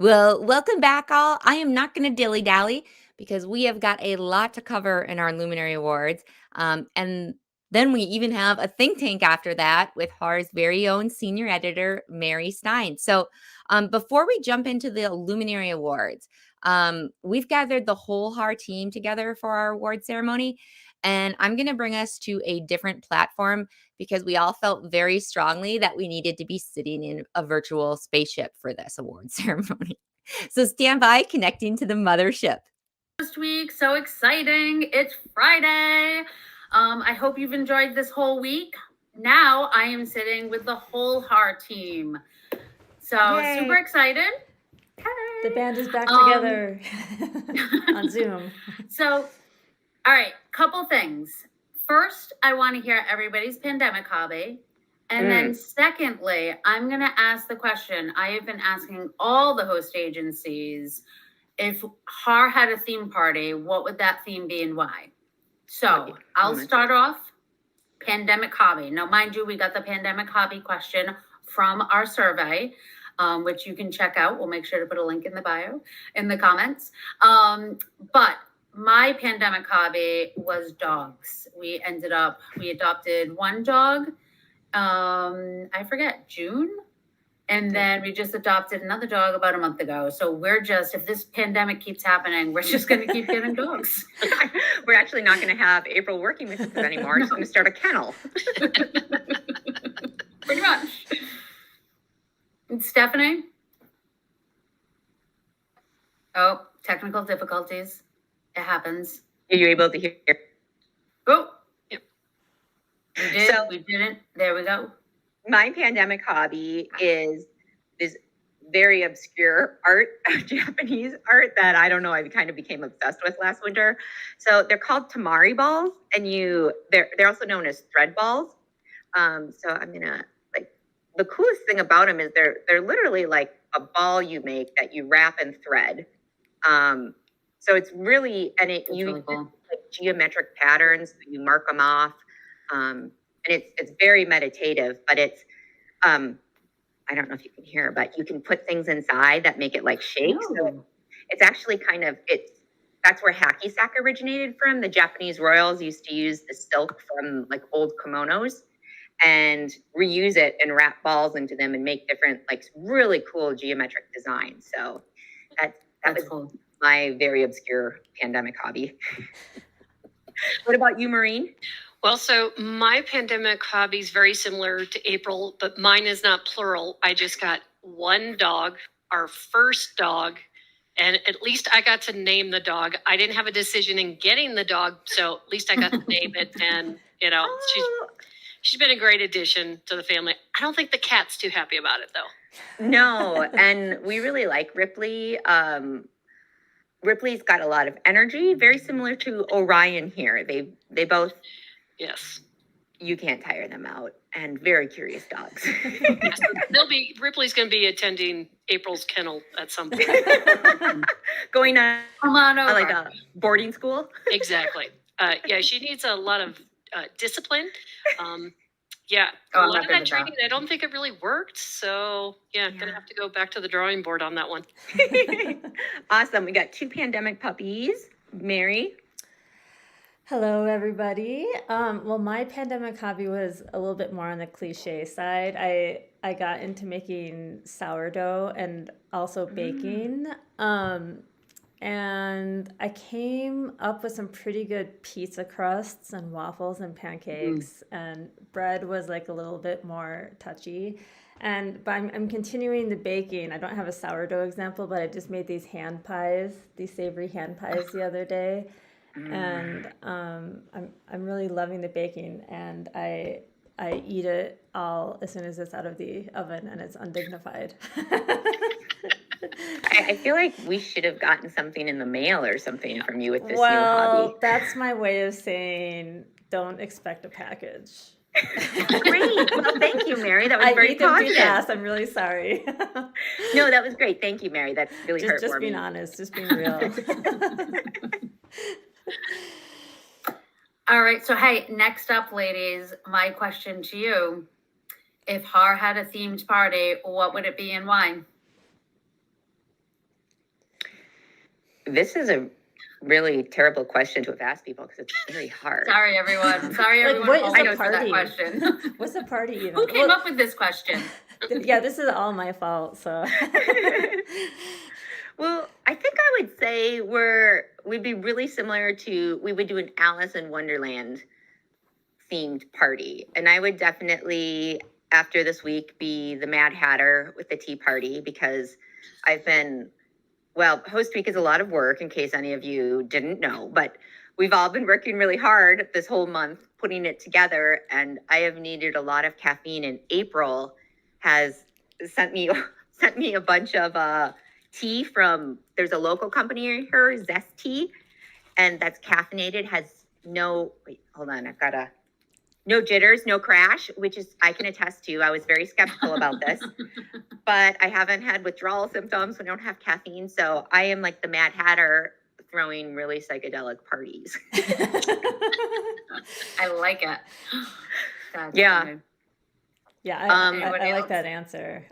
Well, welcome back, all. I am not going to dilly-dally because we have got a lot to cover in our Luminary Awards. And then we even have a think tank after that with HAR's very own senior editor, Mary Stein. So before we jump into the Luminary Awards, we've gathered the whole HAR team together for our award ceremony. And I'm going to bring us to a different platform because we all felt very strongly that we needed to be sitting in a virtual spaceship for this award ceremony. So stand by, connecting to the mothership. This week, so exciting. It's Friday. I hope you've enjoyed this whole week. Now I am sitting with the whole HAR team. So Yay. super excited. Hey. The band is back together on Zoom. So, all right, couple things. First, I want to hear everybody's pandemic hobby. And then secondly, I'm going to ask the question I have been asking all the host agencies. If HAR had a theme party, what would that theme be and why? So I'll start off pandemic hobby. Now, mind you, we got the pandemic hobby question from our survey, which you can check out. We'll make sure to put a link in the bio, in the comments. But my pandemic hobby was dogs. We adopted one dog, I forget, June. And then we just adopted another dog about a month ago. So if this pandemic keeps happening, we're just going to keep getting dogs. We're actually not going to have April working with us anymore. She's going to start a kennel. Pretty much. And Stephanie? Oh, technical difficulties. It happens. Are you able to hear? Oh. Yep. We did. We didn't. There we go. My pandemic hobby is this very obscure art, Japanese art that I don't know, I kind of became obsessed with last winter. So they're called tamari balls, and they're also known as thread balls. So I'm gonna the coolest thing about them is they're literally like a ball you make that you wrap in thread. So it's really really cool. Like geometric patterns, you mark them off. And it's very meditative, but it's, I don't know if you can hear, but you can put things inside that make it like shake. Oh. So it's actually that's where hacky sack originated from. The Japanese royals used to use the silk from like old kimonos and reuse it and wrap balls into them and make different, like really cool geometric designs. So that was cool. My very obscure pandemic hobby. What about you, Maureen? Well, so my pandemic hobby is very similar to April, but mine is not plural. I just got one dog, our first dog, and at least I got to name the dog. I didn't have a decision in getting the dog, so at least I got to name it. And, she's been a great addition to the family. I don't think the cat's too happy about it, though. No, and we really like Ripley. Ripley's got a lot of energy, very similar to Orion here. They both... Yes. You can't tire them out, and very curious dogs. Yes, Ripley's going to be attending April's kennel at some point. Going on over. Like a boarding school. Exactly. Yeah, she needs a lot of discipline. Yeah, a lot of that training, I don't think it really worked. So yeah, gonna have to go back to the drawing board on that one. Awesome. We got 2 pandemic puppies. Mary. Hello, everybody. Well, my pandemic hobby was a little bit more on the cliche side. I got into making sourdough and also baking. And I came up with some pretty good pizza crusts and waffles and pancakes, and bread was like a little bit more touchy. But I'm continuing the baking. I don't have a sourdough example, but I just made these savory hand pies the other day. And I'm really loving the baking, and I eat it all as soon as it's out of the oven, and it's undignified. I feel like we should have gotten something in the mail or something from you with this new hobby. Well, that's my way of saying don't expect a package. Great. Well, thank you, Mary. That was very positive. Fast. I'm really sorry. No, that was great. Thank you, Mary. That's really heartwarming. Just being honest, just being real. All right. So, hey, next up, ladies, my question to you. If HAR had a themed party, what would it be and why? This is a really terrible question to have asked people because it's very hard. Sorry, everyone. Sorry, Like, everyone. what is holding a us for that party? question. What's a party even? Who came up with this question? Yeah, this is all my fault. So, Well, I think I would say we'd be really similar to, we would do an Alice in Wonderland themed party. And I would definitely, after this week, be the Mad Hatter with the tea party, because Host Week is a lot of work, in case any of you didn't know, but we've all been working really hard this whole month putting it together, and I have needed a lot of caffeine. And April has sent me a bunch of tea from, there's a local company here, Zest Tea, and that's caffeinated, has no jitters, no crash, which is, I can attest to. I was very skeptical about this, but I haven't had withdrawal symptoms. I don't have caffeine. So I am like the Mad Hatter throwing really psychedelic parties. I like it. That's Yeah. funny. yeah, Anybody I like else? that answer.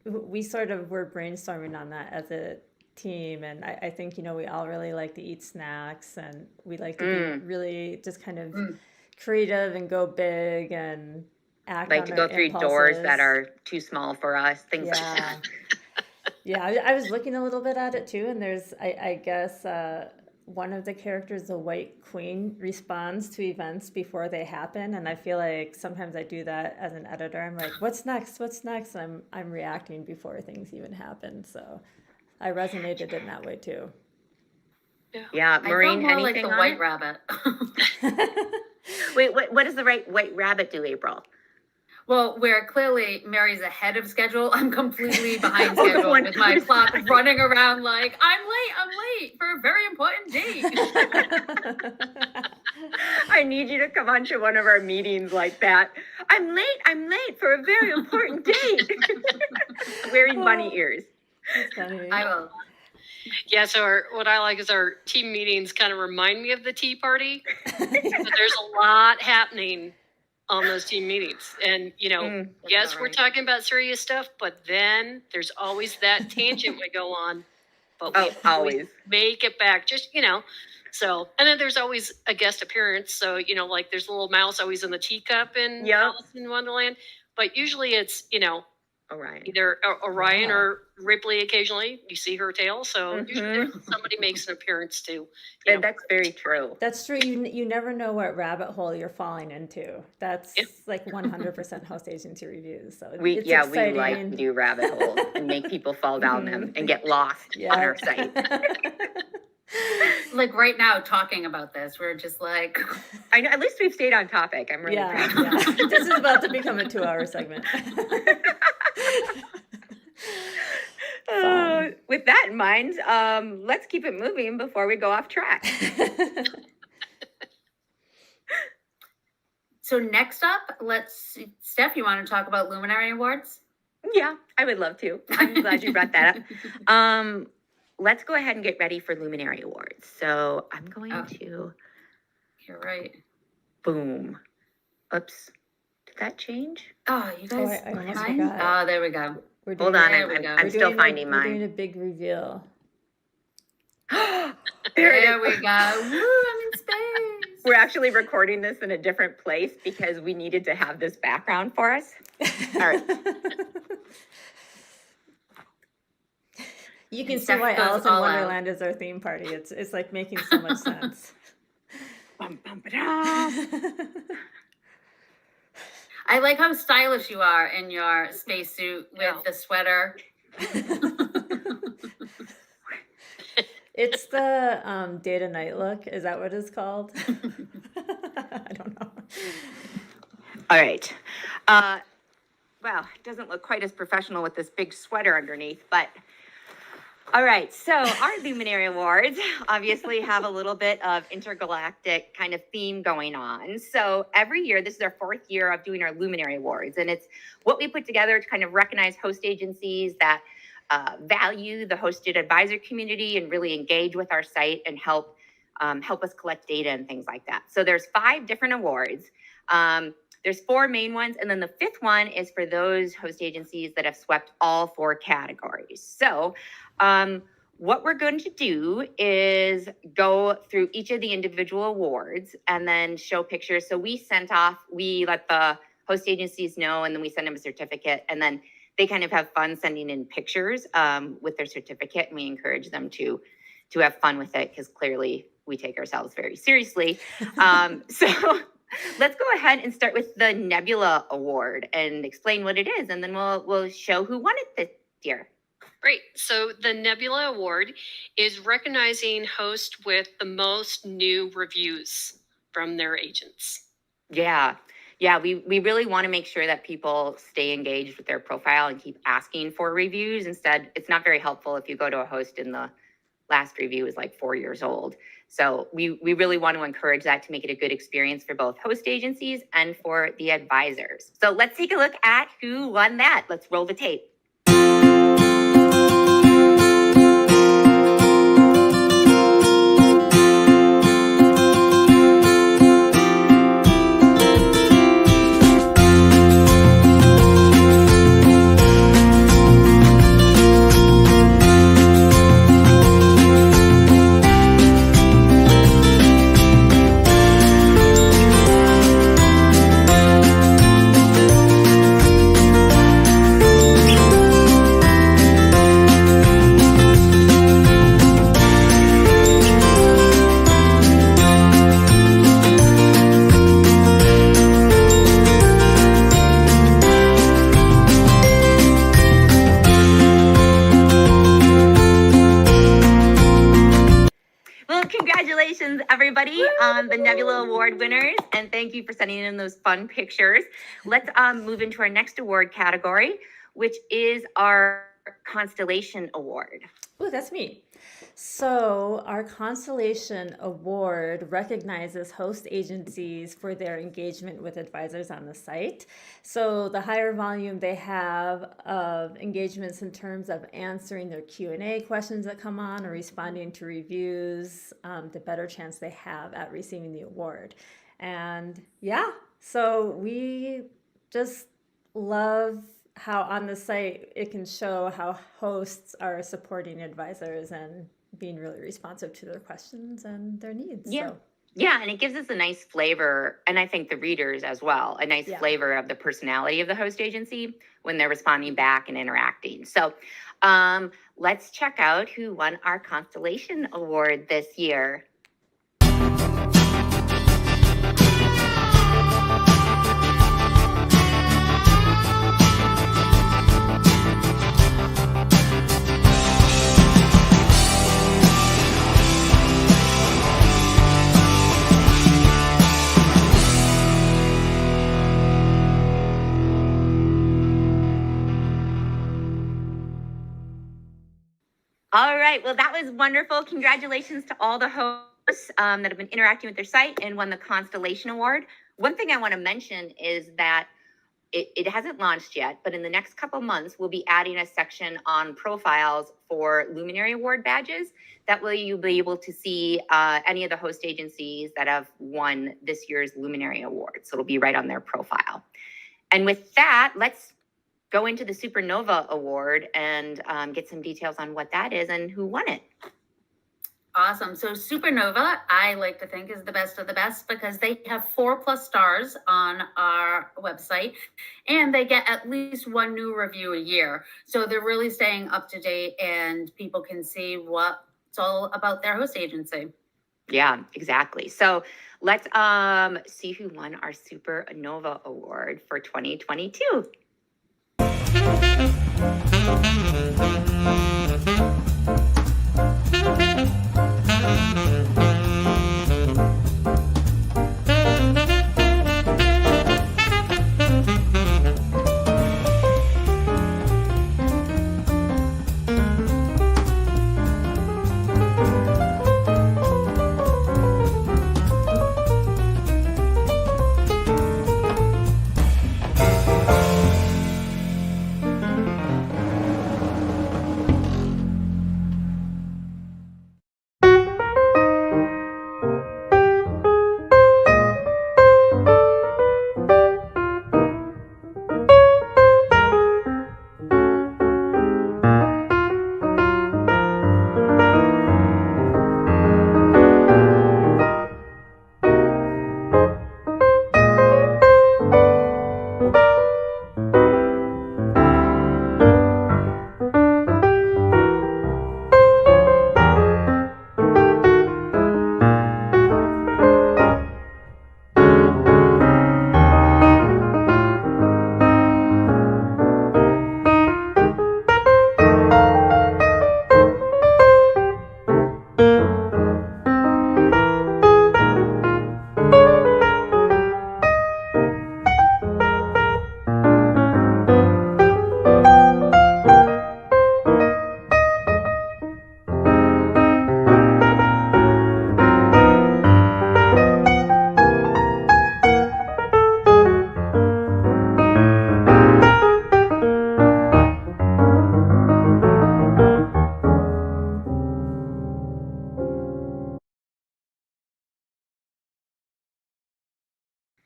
We sort of were brainstorming on that as a team, and I think, we all really like to eat snacks, and we like to be really just kind of creative and go big and act Like on to go our through doors impulses. that are too small for us, things like Yeah. that. Yeah, I was looking a little bit at it too, and there's, I guess, one of the characters, the White Queen, responds to events before they happen, and I feel like sometimes I do that as an editor. I'm like, what's next? What's next? And I'm reacting before things even happen. So I resonated in that way too. Yeah, I Maureen, felt more like anything the on White it? Rabbit. Wait, what does the White Rabbit do, April? Well, where clearly Mary's ahead of schedule, I'm completely behind Oh, schedule one- with my clock running around like, I'm late for a very important date. I need you to come onto one of our meetings like that. I'm late for a very important date. Wearing bunny ears. That's funny. I will. Yeah, so what I like is our team meetings kind of remind me of the tea party, but there's a lot happening on those team meetings. And, yes, all we're right. talking about serious stuff, but then there's always that tangent we go on, but we Always. make it back, just, so, and then there's always a guest appearance. So, like there's a little mouse always in the teacup in Yep. Alice in Wonderland, but usually it's, Orion. either Orion Wow. or Ripley occasionally. You see her tail. So usually somebody makes an appearance too. And that's very true. That's true. You never know what rabbit hole you're falling into. That's like 100% host agency reviews. So We it's like exciting. to do rabbit holes and make people fall down them and get lost on our site. Like right now, talking about this, we're just like, I know, at least we've stayed on topic. I'm really Yeah, proud. yeah. This is about to become a 2-hour segment. With that in mind, let's keep it moving before we go off track. so next up, Steph, you want to talk about Luminary Awards? Yeah, I would love to. I'm glad you brought that up. Let's go ahead and get ready for Luminary Awards. So I'm going to, You're right. boom. Oops. Did that change? Oh, you guys. I almost mine? forgot. Oh, there we go. We're Hold doing- on, There we go. I'm we're still doing finding We're doing mine. a big reveal. There we go. Woo, I'm in space. We're actually recording this in a different place because we needed to have this background for us. All right. You can see Steph why goes Alice in all out. Wonderland is our theme party. It's like making so much sense. Bum, bum, ba-da. I like how stylish you are in your spacesuit with Yeah. the sweater. It's the day to night look. Is that what it's called? I don't know. All right. Well, it doesn't look quite as professional with this big sweater underneath, but all right. So our Luminary Awards obviously have a little bit of intergalactic kind of theme going on. So every year, this is our 4th year of doing our Luminary Awards, and it's what we put together to kind of recognize host agencies that value the hosted advisor community and really engage with our site and help us collect data and things like that. So there's 5 different awards. There's 4 main ones, and then the 5th one is for those host agencies that have swept all 4 categories. So what we're going to do is go through each of the individual awards and then show pictures. So we let the host agencies know, and then we send them a certificate, and then they kind of have fun sending in pictures with their certificate, and we encourage them to have fun with it, because clearly we take ourselves very seriously. So let's go ahead and start with the Nebula Award and explain what it is, and then we'll show who won it this year. Great. So the Nebula Award is recognizing hosts with the most new reviews from their agents. Yeah, we really want to make sure that people stay engaged with their profile and keep asking for reviews. Instead, it's not very helpful if you go to a host and the last review is like 4 years old. So we really want to encourage that to make it a good experience for both host agencies and for the advisors. So let's take a look at who won that. Let's roll the tape. Congratulations, everybody, on the Nebula Award winners, and thank you for sending in those fun pictures. Let's move into our next award category, which is our Constellation Award. Oh, that's me. So our Constellation Award recognizes host agencies for their engagement with advisors on the site. So the higher volume they have of engagements in terms of answering their Q&A questions that come on or responding to reviews, the better chance they have at receiving the award. And yeah, so we just love how on the site it can show how hosts are supporting advisors and being really responsive to their questions and their needs. Yeah. So. Yeah, and it gives us a nice flavor, and I think the readers as well, a nice flavor of the personality of the host agency when they're responding back and interacting. So let's check out who won our Constellation Award this year. All right, well, that was wonderful. Congratulations to all the hosts that have been interacting with their site and won the Constellation Award. One thing I want to mention is that it hasn't launched yet, but in the next couple months, we'll be adding a section on profiles for Luminary Award badges. That way you'll be able to see any of the host agencies that have won this year's Luminary Award. So it'll be right on their profile. And with that, let's go into the Supernova Award and get some details on what that is and who won it. Awesome. So Supernova, I like to think, is the best of the best because they have 4+ stars on our website and they get at least one new review a year. So they're really staying up to date and people can see what it's all about their host agency. Yeah, exactly. So let's see who won our Supernova Award for 2022.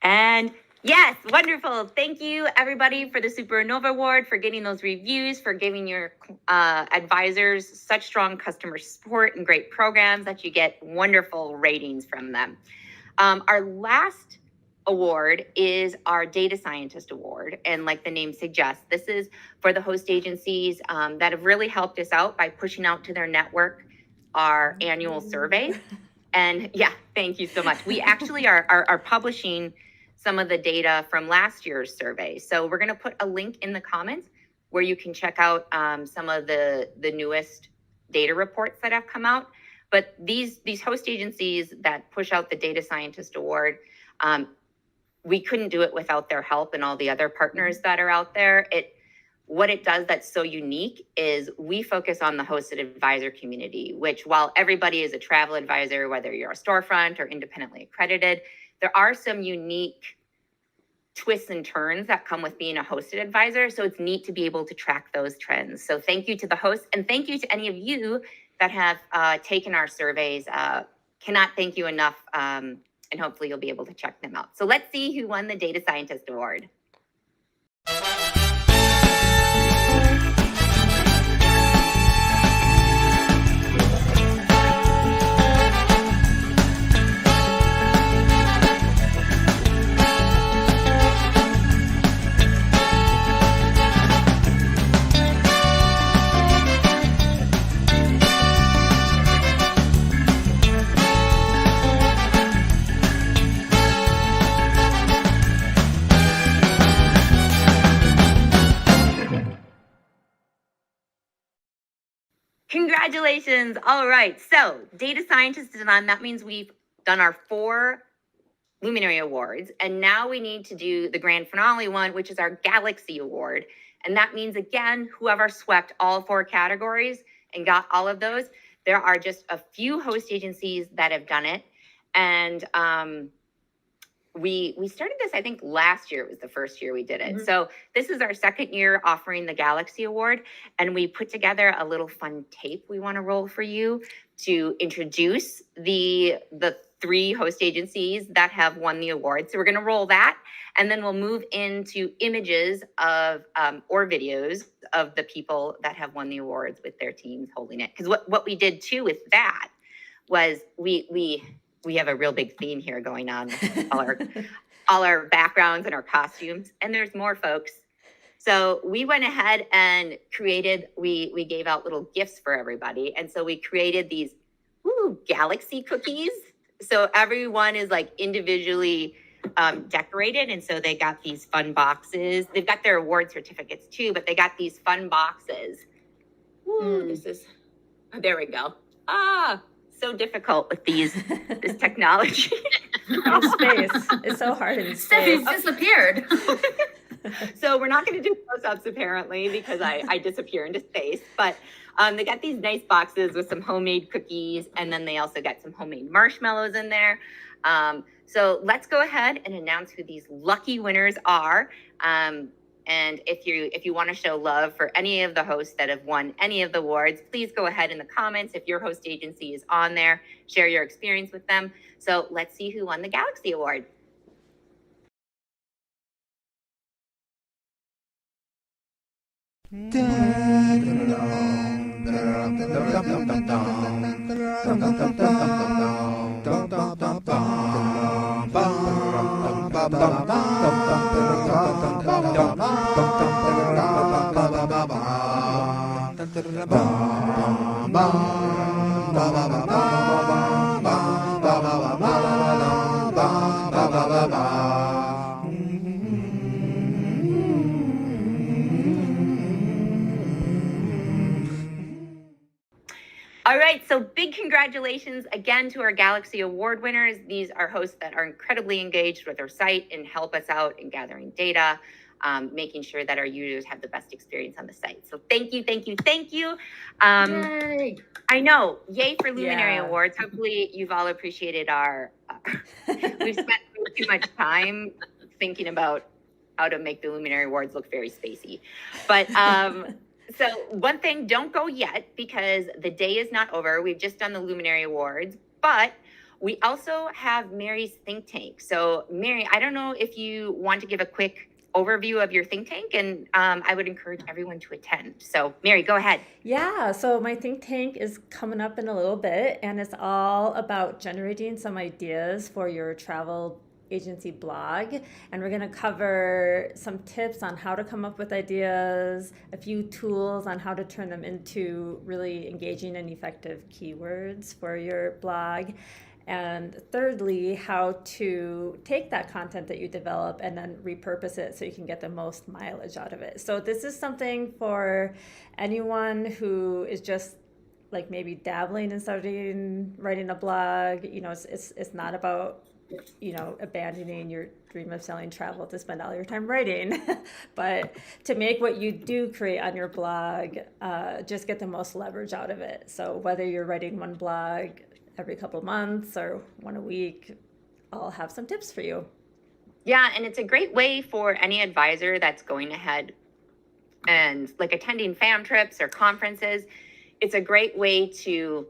And yes, wonderful. Thank you, everybody, for the Supernova Award, for getting those reviews, for giving your advisors such strong customer support and great programs that you get wonderful ratings from them. Our last award is our Data Scientist Award. And like the name suggests, this is for the host agencies that have really helped us out by pushing out to their network our annual survey. And yeah, thank you so much. We actually are publishing some of the data from last year's survey. So we're going to put a link in the comments where you can check out some of the newest data reports that have come out. But these host agencies that push out the Data Scientist Award, we couldn't do it without their help and all the other partners that are out there. What it does that's so unique is we focus on the hosted advisor community, which while everybody is a travel advisor, whether you're a storefront or independently accredited, there are some unique twists and turns that come with being a hosted advisor. So it's neat to be able to track those trends. So thank you to the hosts, and thank you to any of you that have taken our surveys. Cannot thank you enough, and hopefully you'll be able to check them out. So let's see who won the Data Scientist Award. Congratulations. All right. So Data Scientist is on. That means we've done our 4 Luminary Awards. And now we need to do the grand finale one, which is our Galaxy Award. And that means, again, whoever swept all 4 categories and got all of those, there are just a few host agencies that have done it. And we started this, I think last year was the first year we did it. Mm-hmm. So this is our second year offering the Galaxy Award, and we put together a little fun tape we want to roll for you to introduce the 3 host agencies that have won the award. So we're going to roll that, and then we'll move into images of or videos of the people that have won the awards with their teams holding it. Because what we did too with that was we have a real big theme here going on with all our backgrounds and our costumes, and there's more, folks. So we went ahead and created, we gave out little gifts for everybody. And so we created these galaxy cookies. So everyone is like individually decorated. And so they got these fun boxes. They've got their award certificates too, but they got these fun boxes. There we go. So difficult with this technology. In space. It's so hard in space. Steffi's disappeared. So we're not going to do close-ups apparently because I disappear into space. But they got these nice boxes with some homemade cookies, and then they also got some homemade marshmallows in there. So let's go ahead and announce who these lucky winners are. And if you want to show love for any of the hosts that have won any of the awards, please go ahead in the comments. If your host agency is on there, share your experience with them. So let's see who won the Galaxy Award. All right, so big congratulations again to our Galaxy Award winners. These are hosts that are incredibly engaged with our site and help us out in gathering data, making sure that our users have the best experience on the site. So thank you, thank you, thank you. Yay. I know, yay for Luminary Awards. Hopefully you've all appreciated our, we've spent too much time thinking about how to make the Luminary Awards look very spacey. But so one thing, don't go yet because the day is not over. We've just done the Luminary Awards, but We also have Mary's think tank. So Mary, I don't know if you want to give a quick overview of your think tank, and I would encourage everyone to attend. So Mary, go ahead. Yeah, so my think tank is coming up in a little bit, and it's all about generating some ideas for your travel agency blog. And we're going to cover some tips on how to come up with ideas, a few tools on how to turn them into really engaging and effective keywords for your blog. And thirdly, how to take that content that you develop and then repurpose it so you can get the most mileage out of it. So this is something for anyone who is just like maybe dabbling and starting writing a blog. You know, it's not about, you know, abandoning your dream of selling travel to spend all your time writing, but to make what you do create on your blog, just get the most leverage out of it. So whether you're writing one blog every couple months or one a week, I'll have some tips for you. Yeah, and it's a great way for any advisor that's going ahead and like attending fam trips or conferences. It's a great way to,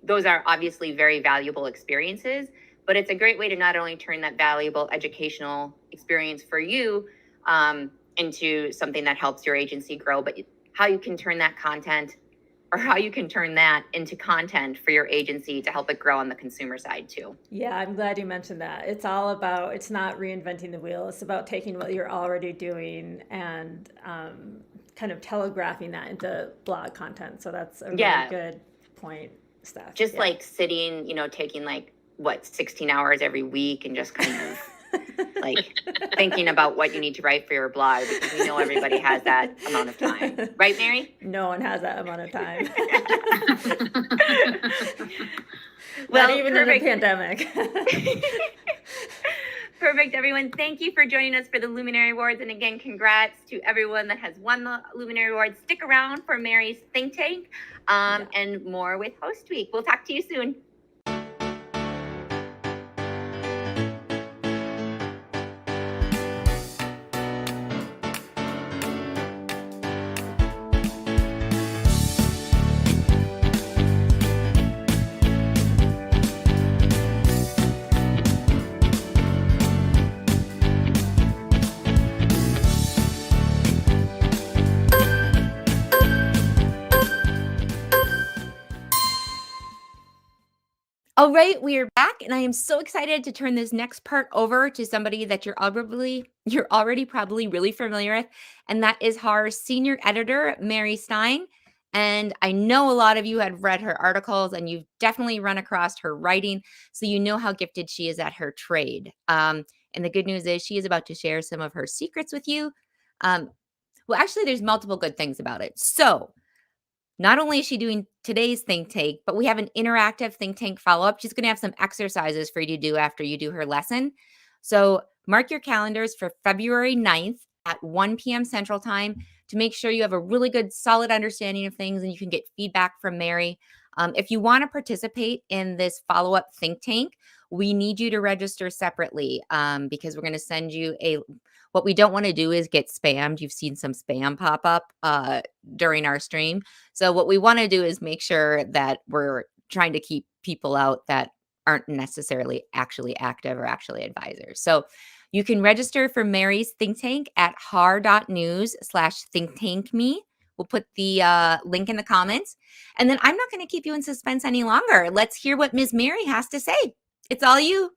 those are obviously very valuable experiences, but it's a great way to not only turn that valuable educational experience for you into something that helps your agency grow, but how you can turn that content or how you can turn that into content for your agency to help it grow on the consumer side too. Yeah, I'm glad you mentioned that. It's all about, it's not reinventing the wheel. It's about taking what you're already doing and kind of telegraphing that into blog content. So that's a really good point, Steph. Just like sitting, you know, taking like, 16 hours every week and just kind of like thinking about what you need to write for your blog, because we know everybody has that amount of time. Right, Mary? No one has that amount of time. Well, not even in a pandemic. Perfect, everyone. Thank you for joining us for the Luminary Awards. And again, congrats to everyone that has won the Luminary Awards. Stick around for Mary's think tank and more with Host Week. We'll talk to you soon. All right, we are back, and I am so excited to turn this next part over to somebody that you're already probably really familiar with, and that is our senior editor, Mary Stein. And I know a lot of you had read her articles, and you've definitely run across her writing, so you know how gifted she is at her trade. And the good news is she is about to share some of her secrets with you. Well, actually, there's multiple good things about it. So not only is she doing today's think tank, but we have an interactive think tank follow-up. She's going to have some exercises for you to do after you do her lesson. So mark your calendars for February 9th at 1 p.m. Central Time to make sure you have a really good, solid understanding of things and you can get feedback from Mary. If you want to participate in this follow-up think tank, we need you to register separately because we're going to send you what we don't want to do is get spammed. You've seen some spam pop up during our stream. So what we want to do is make sure that we're trying to keep people out that aren't necessarily actually active or actually advisors. So you can register for Mary's think tank at har.news/thinktankme. We'll put the link in the comments. And then I'm not going to keep you in suspense any longer. Let's hear what Ms. Mary has to say. It's all you.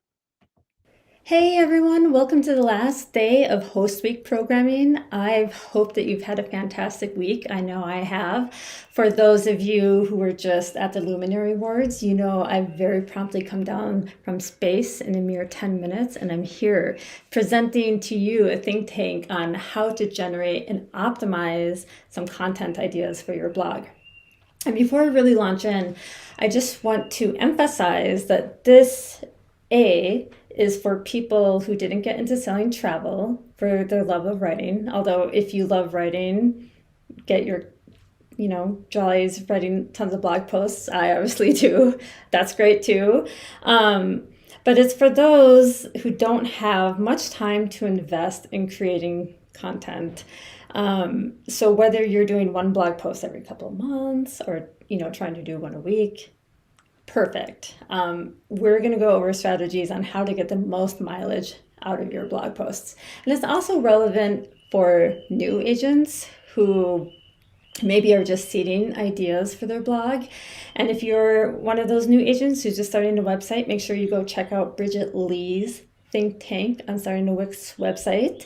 Hey everyone, welcome to the last day of Host Week programming. I hope that you've had a fantastic week. I know I have. For those of you who were just at the Luminary Awards, you know I've very promptly come down from space in a mere 10 minutes, and I'm here presenting to you a think tank on how to generate and optimize some content ideas for your blog. And before I really launch in, I just want to emphasize that this is for people who didn't get into selling travel for their love of writing. Although if you love writing, get your, jollies writing tons of blog posts. I obviously do. That's great too. But it's for those who don't have much time to invest in creating content. So whether you're doing one blog post every couple of months or, trying to do one a week, perfect. We're going to go over strategies on how to get the most mileage out of your blog posts. And it's also relevant for new agents who maybe are just seeding ideas for their blog. And if you're one of those new agents who's just starting a website, make sure you go check out Bridget Lee's think tank on Starting a Wix website.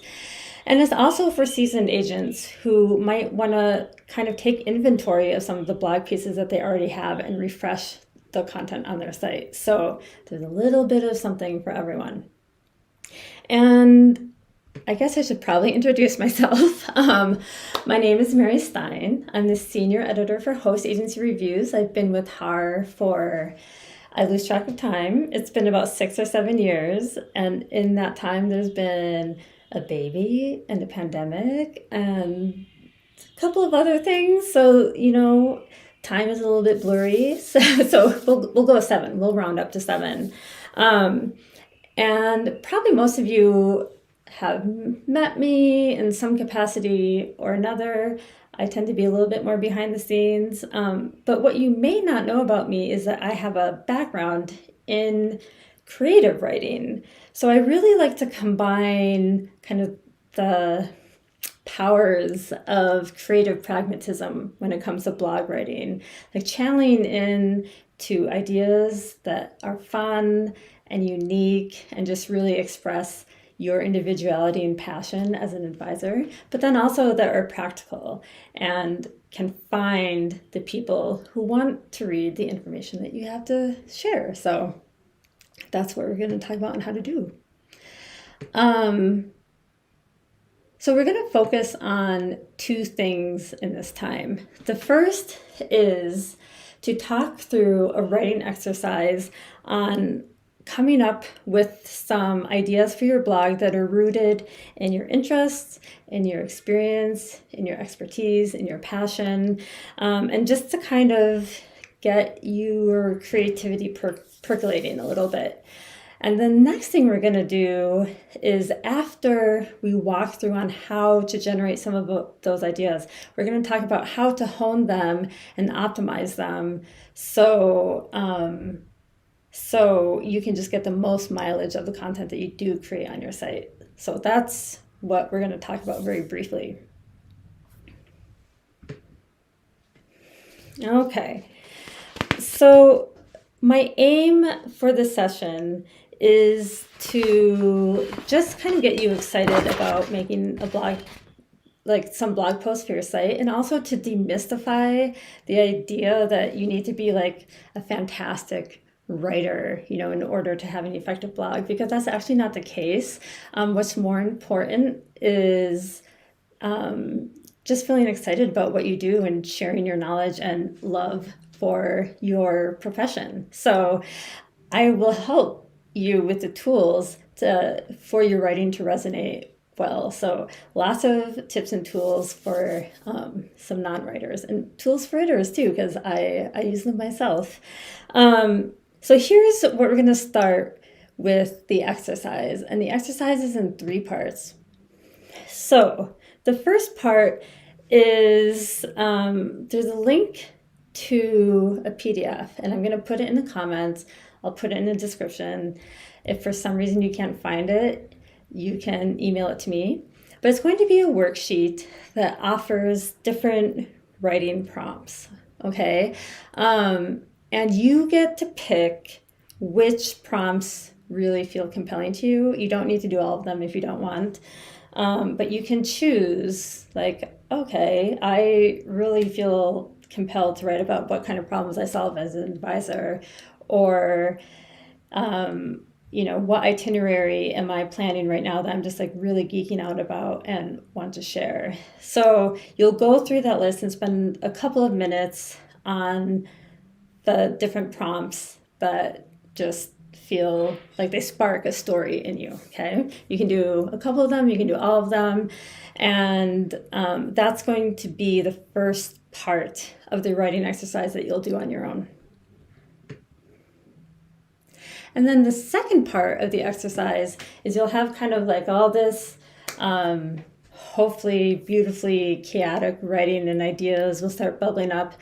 And it's also for seasoned agents who might want to kind of take inventory of some of the blog pieces that they already have and refresh the content on their site. So there's a little bit of something for everyone. And I guess I should probably introduce myself. My name is Mary Stein. I'm the senior editor for Host Agency Reviews. I've been with HAR for, I lose track of time. It's been about 6 or 7 years. And in that time, there's been a baby and a pandemic and a couple of other things. So, time is a little bit blurry. So we'll go with 7. We'll round up to 7. And probably most of you have met me in some capacity or another. I tend to be a little bit more behind the scenes. But what you may not know about me is that I have a background in creative writing. So I really like to combine kind of the powers of creative pragmatism when it comes to blog writing, like channeling into ideas that are fun and unique and just really express your individuality and passion as an advisor, but then also that are practical and can find the people who want to read the information that you have to share. So that's what we're going to talk about and how to do. So we're going to focus on 2 things in this time. The first is to talk through a writing exercise on coming up with some ideas for your blog that are rooted in your interests, in your experience, in your expertise, in your passion, and just to kind of get your creativity percolating a little bit. And the next thing we're going to do is, after we walk through on how to generate some of those ideas, we're going to talk about how to hone them and optimize them so you can just get the most mileage of the content that you do create on your site. So that's what we're going to talk about very briefly. Okay, so my aim for this session is to just kind of get you excited about making a blog, like some blog posts for your site, and also to demystify the idea that you need to be like a fantastic writer, in order to have an effective blog, because that's actually not the case. What's more important is just feeling excited about what you do and sharing your knowledge and love for your profession. So I will help you with the tools for your writing to resonate well. So lots of tips and tools for some non-writers, and tools for writers too, because I use them myself. So here's what we're going to start with, the exercise. And the exercise is in 3 parts. So the first part is there's a link to a PDF, and I'm going to put it in the comments. I'll put it in the description. If for some reason you can't find it, you can email it to me. But it's going to be a worksheet that offers different writing prompts, okay? And you get to pick which prompts really feel compelling to you. You don't need to do all of them if you don't want. But you can choose, like, okay, I really feel compelled to write about what kind of problems I solve as an advisor, or what itinerary am I planning right now that I'm just like really geeking out about and want to share. So you'll go through that list and spend a couple of minutes on the different prompts that just feel like they spark a story in you, okay? You can do a couple of them, you can do all of them, and that's going to be the first part of the writing exercise that you'll do on your own. And then the second part of the exercise is you'll have kind of like all this hopefully beautifully chaotic writing, and ideas will start bubbling up.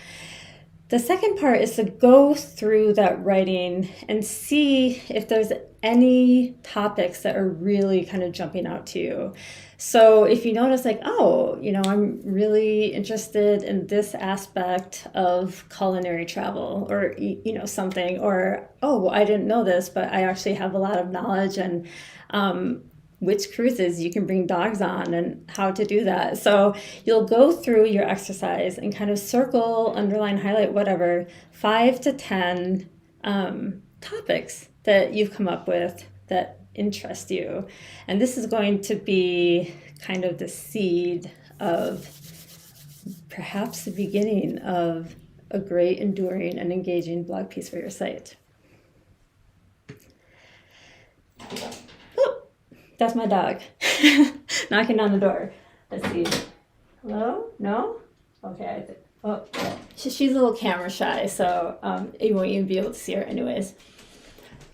The second part is to go through that writing and see if there's any topics that are really kind of jumping out to you. So if you notice like, oh, I'm really interested in this aspect of culinary travel or, something, or, oh, I didn't know this, but I actually have a lot of knowledge and which cruises you can bring dogs on and how to do that. So you'll go through your exercise and kind of circle, underline, highlight, whatever, 5 to 10 topics that you've come up with that interest you. And this is going to be kind of the seed of perhaps the beginning of a great, enduring, and engaging blog piece for your site. Oh, that's my dog knocking on the door. Let's see. Hello? No? Okay. She's a little camera shy, so you won't even be able to see her anyways.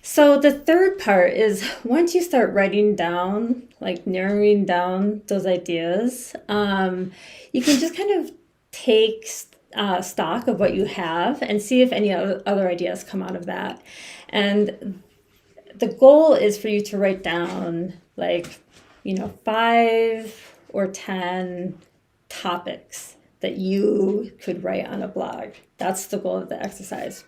So the third part is once you start writing down, like narrowing down those ideas, you can just kind of take stock of what you have and see if any other ideas come out of that. And the goal is for you to write down 5 or 10 topics that you could write on a blog. That's the goal of the exercise.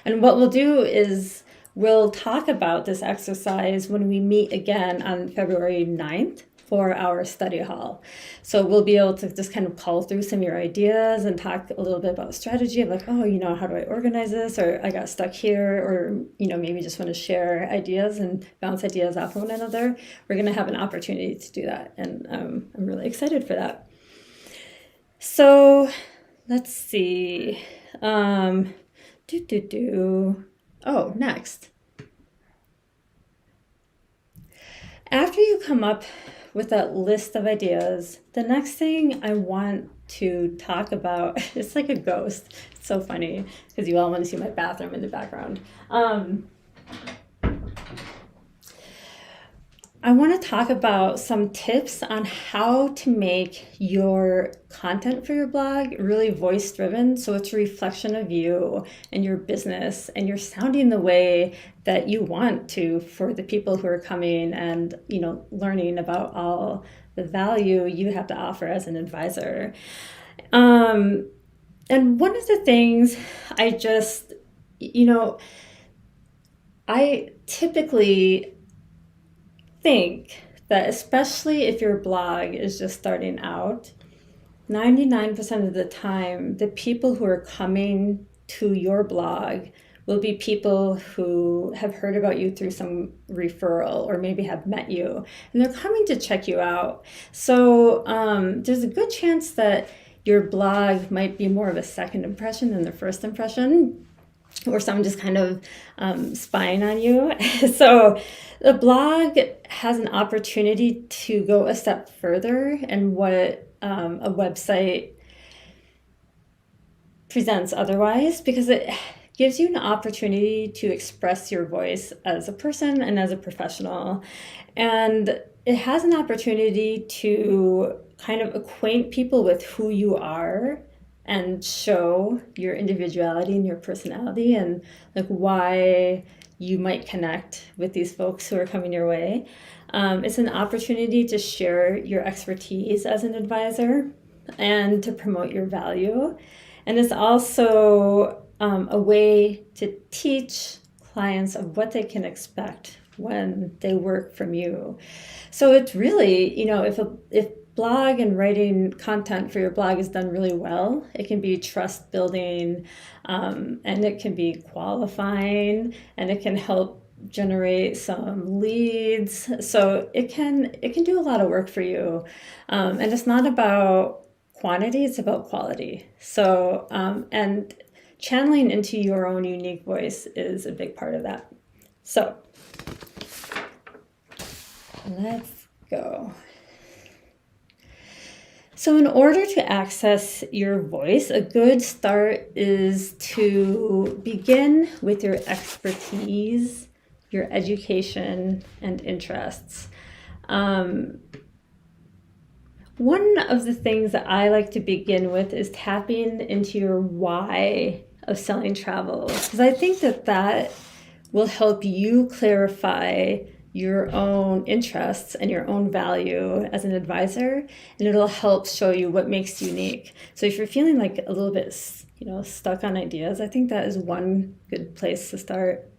And what we'll do is we'll talk about this exercise when we meet again on February 9th for our study hall. So we'll be able to just kind of call through some of your ideas and talk a little bit about strategy of how do I organize this? Or I got stuck here, or, maybe just want to share ideas and bounce ideas off one another. We're going to have an opportunity to do that. And I'm really excited for that. So let's see. Oh, next. After you come up with that list of ideas, the next thing I want to talk about, it's like a ghost. It's so funny because you all want to see my bathroom in the background. I want to talk about some tips on how to make your content for your blog really voice-driven, so it's a reflection of you and your business, and you're sounding the way that you want to for the people who are coming and learning about all the value you have to offer as an advisor. And one of the things I typically think that, especially if your blog is just starting out, 99% of the time, the people who are coming to your blog will be people who have heard about you through some referral or maybe have met you, and they're coming to check you out. So there's a good chance that your blog might be more of a second impression than the first impression, or someone just kind of spying on you. So the blog has an opportunity to go a step further in what a website presents otherwise, because it gives you an opportunity to express your voice as a person and as a professional. And it has an opportunity to kind of acquaint people with who you are and show your individuality and your personality and why you might connect with these folks who are coming your way. It's an opportunity to share your expertise as an advisor and to promote your value. And it's also a way to teach clients of what they can expect when they work from you. So it's really, if blog and writing content for your blog is done really well, it can be trust building, and it can be qualifying, and it can help generate some leads. So it can do a lot of work for you. And it's not about quantity, it's about quality. So, and channeling into your own unique voice is a big part of that. So let's go. So in order to access your voice, a good start is to begin with your expertise, your education, and interests. One of the things that I like to begin with is tapping into your why of selling travel, because I think that will help you clarify your own interests and your own value as an advisor, and it'll help show you what makes you unique. So if you're feeling like a little bit, stuck on ideas, I think that is one good place to start.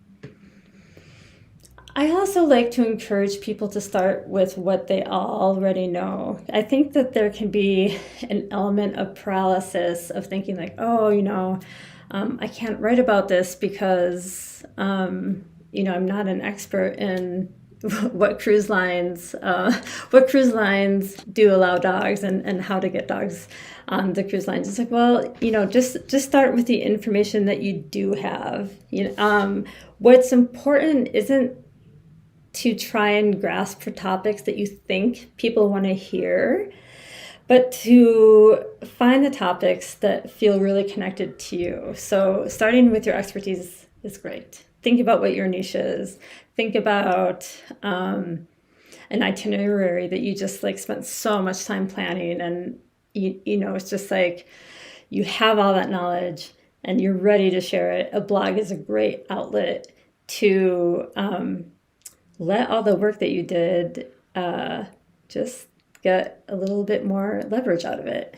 I also like to encourage people to start with what they already know. I think that there can be an element of paralysis of thinking like, I can't write about this because, I'm not an expert in what cruise lines do allow dogs and how to get dogs on the cruise lines. It's like, well, just start with the information that you do have. What's important isn't to try and grasp for topics that you think people want to hear, but to find the topics that feel really connected to you. So starting with your expertise is great. Think about what your niche is. Think about an itinerary that you just spent so much time planning, and it's just like you have all that knowledge and you're ready to share it. A blog is a great outlet to let all the work that you did just get a little bit more leverage out of it.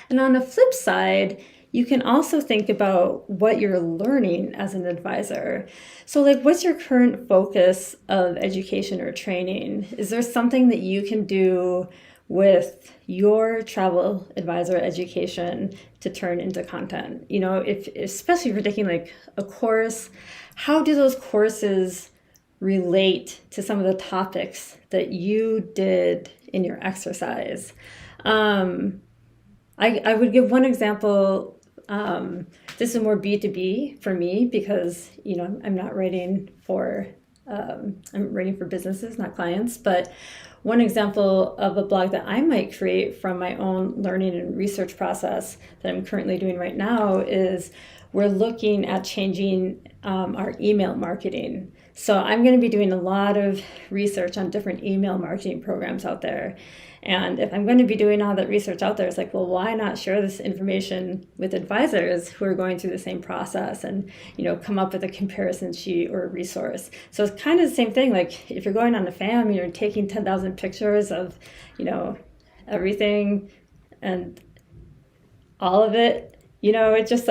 And on the flip side, you can also think about what you're learning as an advisor. So what's your current focus of education or training? Is there something that you can do with your travel advisor education to turn into content? Especially if you're taking a course, how do those courses relate to some of the topics that you did in your exercise? I would give one example. This is more B2B for me because, I'm not writing for, I'm writing for businesses, not clients. But one example of a blog that I might create from my own learning and research process that I'm currently doing right now is we're looking at changing our email marketing. So I'm going to be doing a lot of research on different email marketing programs out there. And if I'm going to be doing all that research out there, it's like, well, why not share this information with advisors who are going through the same process and, come up with a comparison sheet or a resource. So it's kind of the same thing. If you're going on a fam, you're taking 10,000 pictures of, everything and all of it, it's just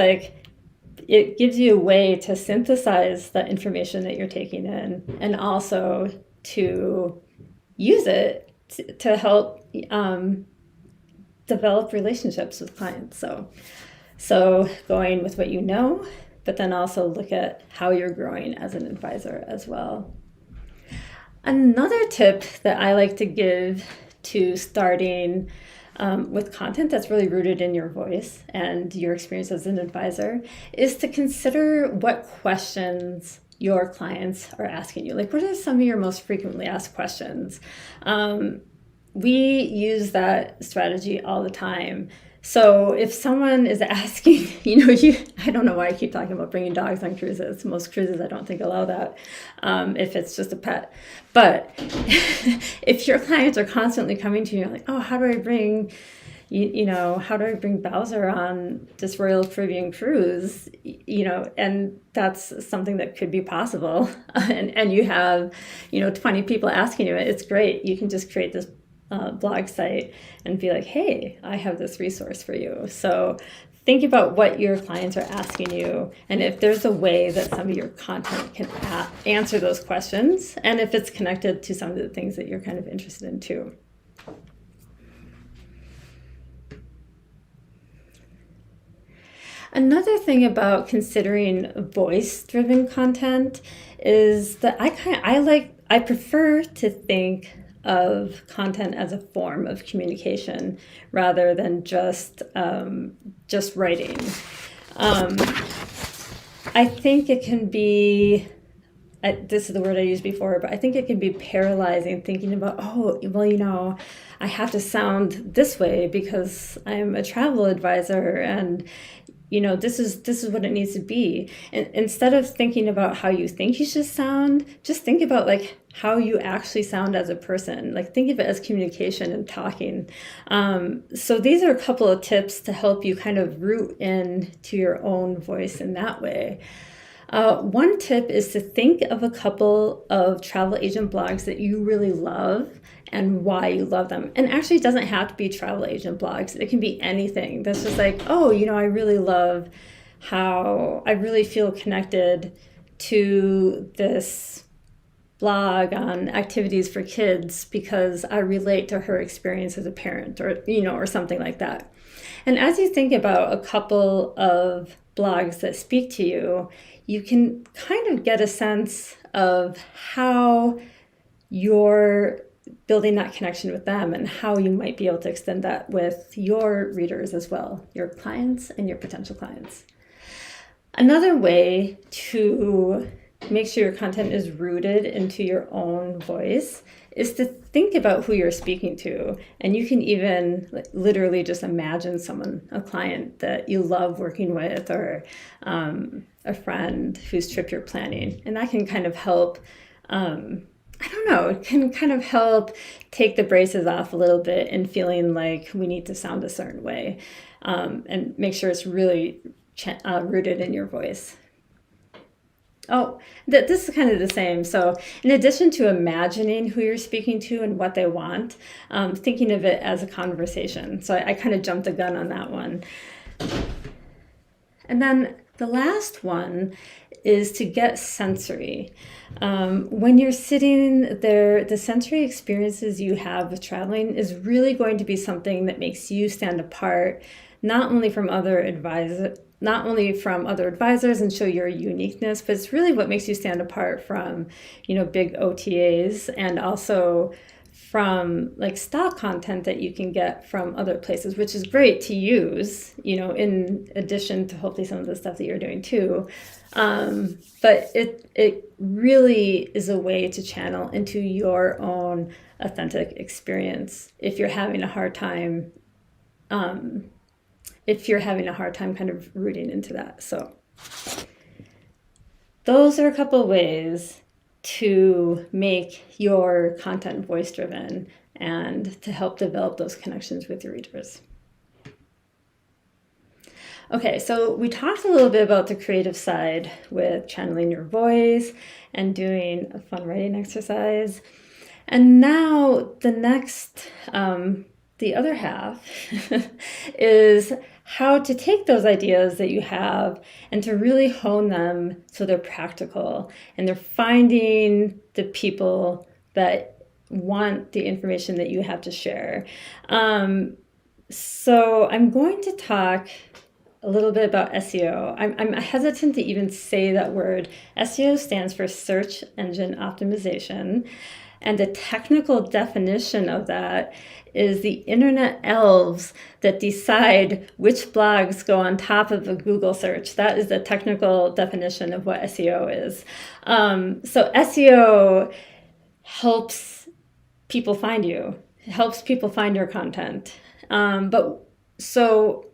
it gives you a way to synthesize the information that you're taking in and also to use it to help develop relationships with clients. So going with what you know, but then also look at how you're growing as an advisor as well. Another tip that I like to give to starting with content that's really rooted in your voice and your experience as an advisor is to consider what questions your clients are asking you. What are some of your most frequently asked questions? We use that strategy all the time. So if someone is asking, I don't know why I keep talking about bringing dogs on cruises. Most cruises I don't think allow that if it's just a pet. But if your clients are constantly coming to you oh, how do I bring Bowser on this Royal Caribbean cruise? And that's something that could be possible. and you have, 20 people asking you it. It's great. You can just create this blog site and be like, hey, I have this resource for you. So think about what your clients are asking you and if there's a way that some of your content can answer those questions and if it's connected to some of the things that you're kind of interested in too. Another thing about considering voice-driven content is that I prefer to think of content as a form of communication rather than just writing. I think it can be, this is the word I used before, but I think it can be paralyzing thinking about, I have to sound this way because I'm a travel advisor and this is what it needs to be. And instead of thinking about how you think you should sound, just think about like how you actually sound as a person. Like think of it as communication and talking. So these are a couple of tips to help you kind of root in to your own voice in that way. One tip is to think of a couple of travel agent blogs that you really love and why you love them. And actually, it doesn't have to be travel agent blogs. It can be anything that's just like, oh, I really love how I really feel connected to this blog on activities for kids because I relate to her experience as a parent, or or something like that. And as you think about a couple of blogs that speak to you, you can kind of get a sense of how you're building that connection with them and how you might be able to extend that with your readers as well, your clients and your potential clients. Another way to make sure your content is rooted into your own voice is to think about who you're speaking to. And you can even literally just imagine someone, a client that you love working with, or a friend whose trip you're planning. And that can kind of help, it can kind of help take the braces off a little bit and feeling like we need to sound a certain way, and make sure it's really rooted in your voice. Oh, this is kind of the same. So in addition to imagining who you're speaking to and what they want, thinking of it as a conversation. So I kind of jumped the gun on that one. And then the last one is to get sensory. When you're sitting there, the sensory experiences you have with traveling is really going to be something that makes you stand apart, not only from other advisors and show your uniqueness, but it's really what makes you stand apart from, big OTAs, and also from like stock content that you can get from other places, which is great to use, in addition to hopefully some of the stuff that you're doing too. But it really is a way to channel into your own authentic experience if you're having a hard time kind of rooting into that. So those are a couple of ways to make your content voice driven and to help develop those connections with your readers. Okay, so we talked a little bit about the creative side with channeling your voice and doing a fun writing exercise. And now the other half is how to take those ideas that you have and to really hone them so they're practical and they're finding the people that want the information that you have to share. So I'm going to talk a little bit about SEO. I'm hesitant to even say that word. SEO stands for Search Engine Optimization. And the technical definition of that is the internet elves that decide which blogs go on top of a Google search. That is the technical definition of what SEO is. So SEO helps people find you. It helps people find your content. So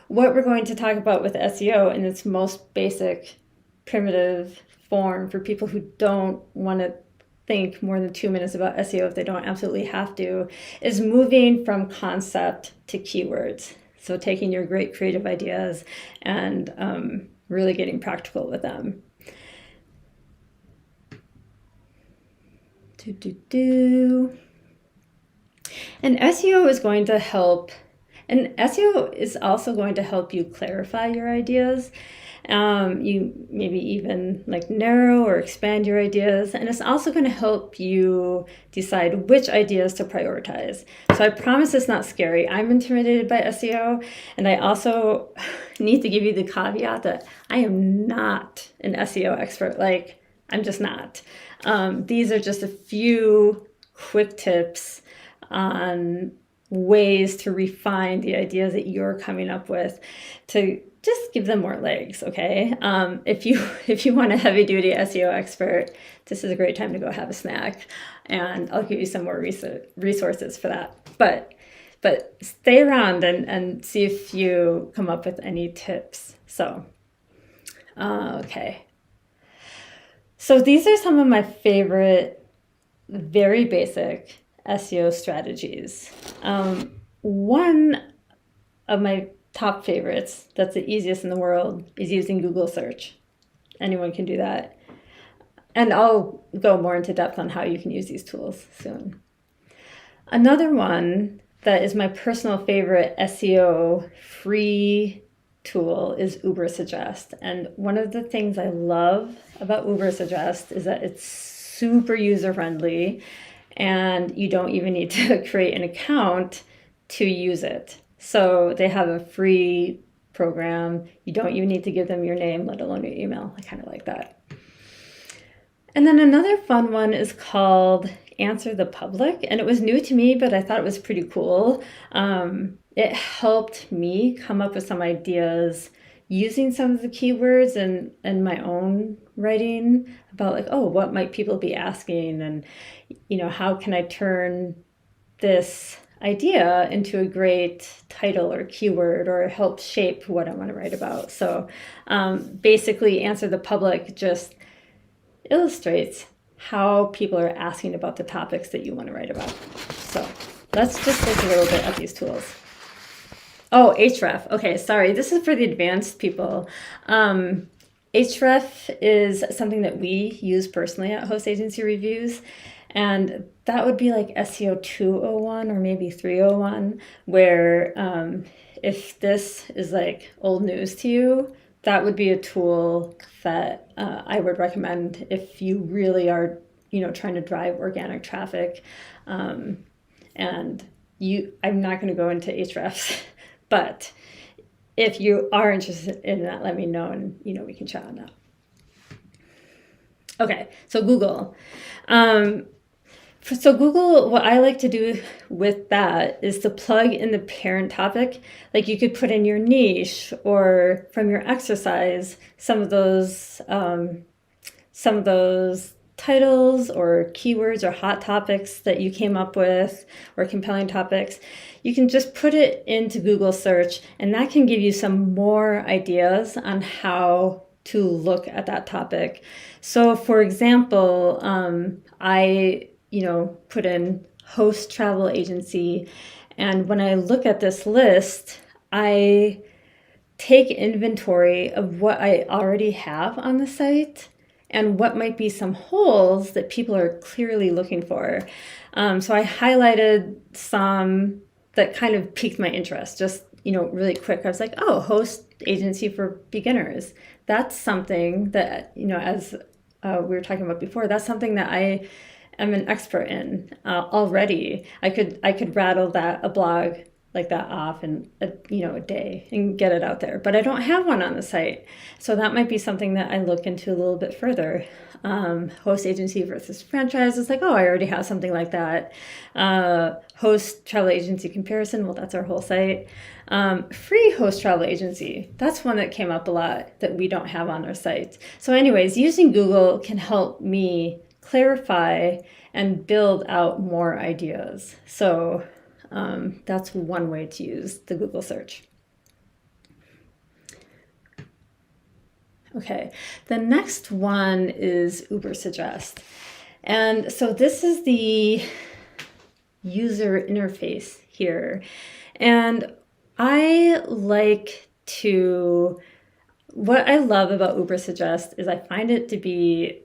what we're going to talk about with SEO in its most basic, primitive form for people who don't want to think more than 2 minutes about SEO if they don't absolutely have to, is moving from concept to keywords. So taking your great creative ideas and really getting practical with them. And SEO is going to help, and SEO is also going to help you clarify your ideas. You maybe even narrow or expand your ideas, and it's also going to help you decide which ideas to prioritize. So I promise it's not scary. I'm intimidated by SEO, and I also need to give you the caveat that I am not an SEO expert. I'm just not. These are just a few quick tips on ways to refine the ideas that you're coming up with to just give them more legs, okay? If you want a heavy-duty SEO expert, this is a great time to go have a snack, and I'll give you some more resources for that. But but stay around and see if you come up with any tips. So, okay. So these are some of my favorite, very basic SEO strategies. One of my top favorites, that's the easiest in the world, is using Google search. Anyone can do that. And I'll go more into depth on how you can use these tools soon. Another one that is my personal favorite SEO free tool is Ubersuggest. And one of the things I love about Ubersuggest is that it's super user-friendly and you don't even need to create an account to use it. So they have a free program. You don't even need to give them your name, let alone your email. I kind of like that. And then another fun one is called Answer the Public. And it was new to me, but I thought it was pretty cool. It helped me come up with some ideas using some of the keywords in my own writing about like, oh, what might people be asking? And, you know, how can I turn this idea into a great title or keyword or help shape what I want to write about. So basically Answer the Public just illustrates how people are asking about the topics that you want to write about. So let's just look a little bit at these tools. Oh, Href. Okay, sorry. This is for the advanced people. Href is something that we use personally at Host Agency Reviews. And that would be like SEO 201 or maybe 301, where if this is like old news to you, that would be a tool that I would recommend if you really are, you know, trying to drive organic traffic. And I'm not going to go into Hrefs, but if you are interested in that, let me know and, you know, we can chat on that. Okay, so Google. So Google, what I like to do with that is to plug in the parent topic. Like you could put in your niche or from your exercise, some of those titles or keywords or hot topics that you came up with or compelling topics. You can just put it into Google search and that can give you some more ideas on how to look at that topic. So for example, I put in host travel agency. And when I look at this list, I take inventory of what I already have on the site and what might be some holes that people are clearly looking for. So I highlighted some that kind of piqued my interest, just, really quick. I was like, oh, host agency for beginners. That's something that, as we were talking about before, that's something that I am an expert in already. I could rattle a blog like that off in a day and get it out there, but I don't have one on the site. So that might be something that I look into a little bit further. Host agency versus franchise is like, oh, I already have something like that. Host travel agency comparison, well, that's our whole site. Free host travel agency, that's one that came up a lot that we don't have on our site. So anyways, using Google can help me clarify and build out more ideas. So that's one way to use the Google search. Okay, the next one is Ubersuggest. And so this is the user interface here. And what I love about Ubersuggest is I find it to be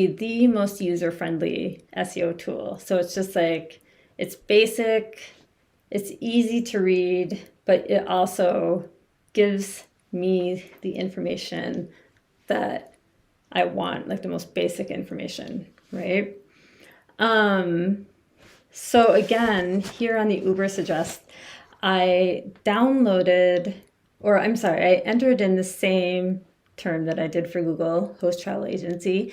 the most user-friendly SEO tool. So it's just like, it's basic, it's easy to read, but it also gives me the information that I want, like the most basic information, right? So again, here on the Ubersuggest, I entered in the same term that I did for Google, host travel agency.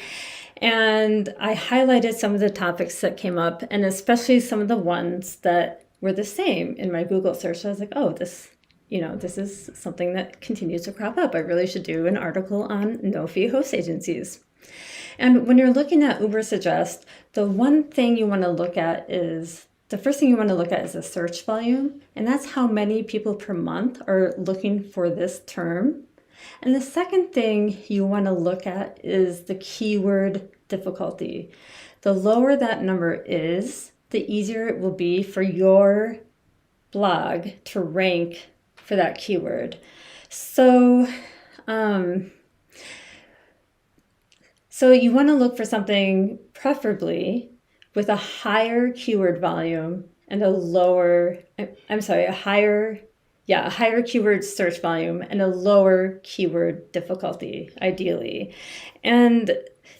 And I highlighted some of the topics that came up and especially some of the ones that were the same in my Google search. So I was like, oh, this is something that continues to crop up. I really should do an article on no-fee host agencies. And when you're looking at Ubersuggest, the one thing you want to look at is the first thing you want to look at is the search volume, and that's how many people per month are looking for this term. And the second thing you want to look at is the keyword difficulty. The lower that number is, the easier it will be for your blog to rank for that keyword. So you want to look for something preferably with a higher keyword volume and a higher keyword search volume and a lower keyword difficulty, ideally. And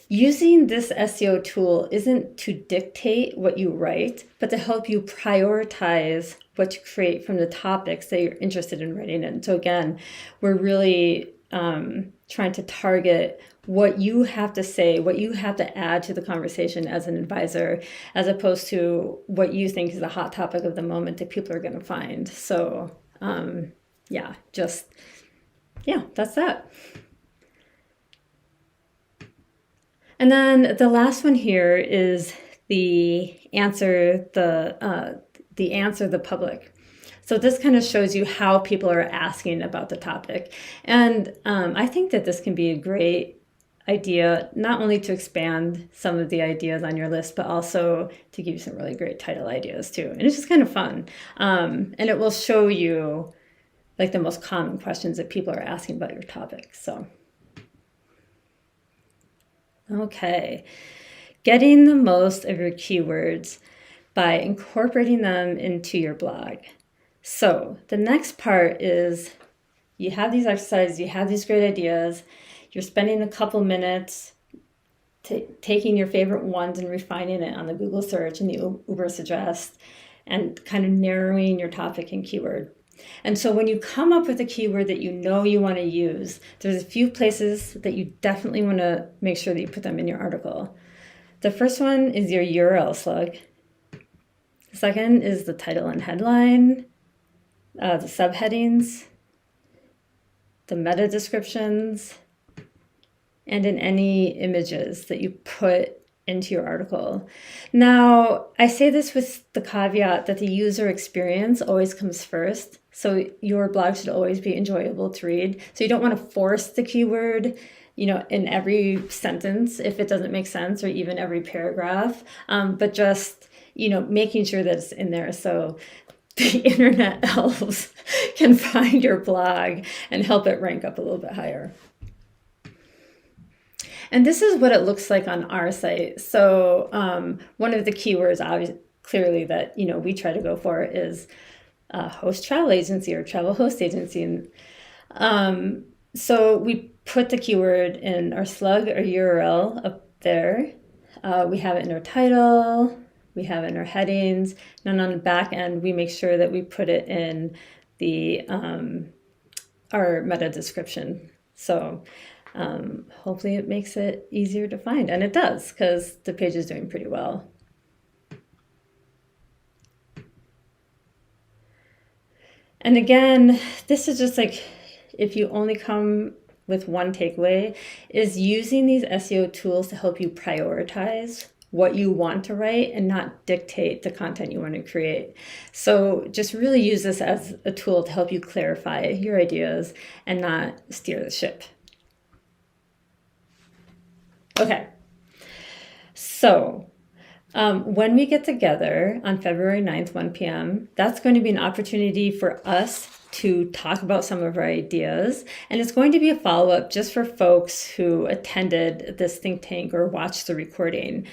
using this SEO tool isn't to dictate what you write, but to help you prioritize what to create from the topics that you're interested in writing in. So again, we're really trying to target what you have to say, what you have to add to the conversation as an advisor, as opposed to what you think is the hot topic of the moment that people are going to find. So that's that. And then the last one here is the answer the public. So this kind of shows you how people are asking about the topic. And I think that this can be a great idea, not only to expand some of the ideas on your list, but also to give you some really great title ideas too. And it's just kind of fun. And it will show you like the most common questions that people are asking about your topic. So, okay. Getting the most of your keywords by incorporating them into your blog. So the next part is you have these exercises, you have these great ideas, you're spending a couple minutes taking your favorite ones and refining it on the Google search and the Uber suggest and kind of narrowing your topic and keyword. And so when you come up with a keyword that you know you want to use, there's a few places that you definitely want to make sure that you put them in your article. The first one is your URL slug. The second is the title and headline, the subheadings, the meta descriptions, and in any images that you put into your article. Now, I say this with the caveat that the user experience always comes first. So your blog should always be enjoyable to read. So you don't want to force the keyword, in every sentence if it doesn't make sense, or even every paragraph, but just, making sure that it's in there so the internet elves can find your blog and help it rank up a little bit higher. And this is what it looks like on our site. So one of the keywords, obviously, clearly that we try to go for is host travel agency or travel host agency. And so we put the keyword in our slug or URL up there. We have it in our title. We have it in our headings. And on the back end, we make sure that we put it in the our meta description. So hopefully it makes it easier to find. And it does, because the page is doing pretty well. And again, this is just like, if you only come with one takeaway, is using these SEO tools to help you prioritize what you want to write and not dictate the content you want to create. So just really use this as a tool to help you clarify your ideas and not steer the ship. Okay, so when we get together on February 9th, 1 p.m., that's going to be an opportunity for us to talk about some of our ideas. And it's going to be a follow-up just for folks who attended this think tank or watched the recording.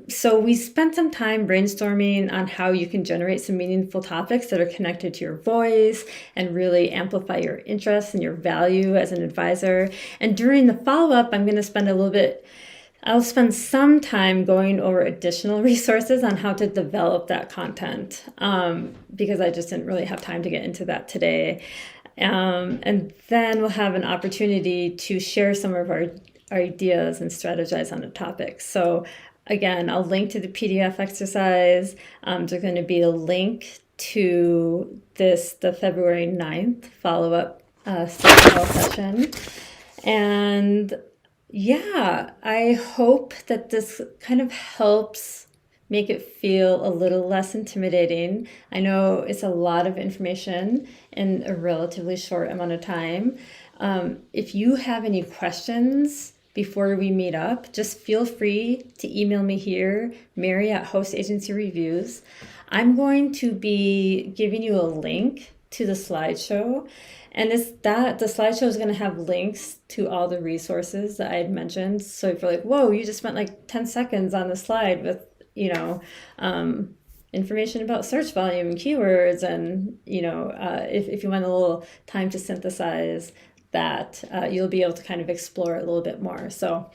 So we spent some time brainstorming on how you can generate some meaningful topics that are connected to your voice and really amplify your interest and your value as an advisor. And during the follow-up, I'll spend some time going over additional resources on how to develop that content, because I just didn't really have time to get into that today. And then we'll have an opportunity to share some of our ideas and strategize on the topic. So again, I'll link to the PDF exercise. There's going to be a link to the February 9th follow-up session. And yeah, I hope that this kind of helps make it feel a little less intimidating. I know it's a lot of information in a relatively short amount of time. If you have any questions before we meet up, just feel free to email me here, Mary at Host Agency Reviews. I'm going to be giving you a link to the slideshow. And the slideshow is going to have links to all the resources that I had mentioned. So if you're like, whoa, you just spent like 10 seconds on the slide with, information about search volume and keywords. And, if you want a little time to synthesize that, you'll be able to kind of explore it a little bit more. So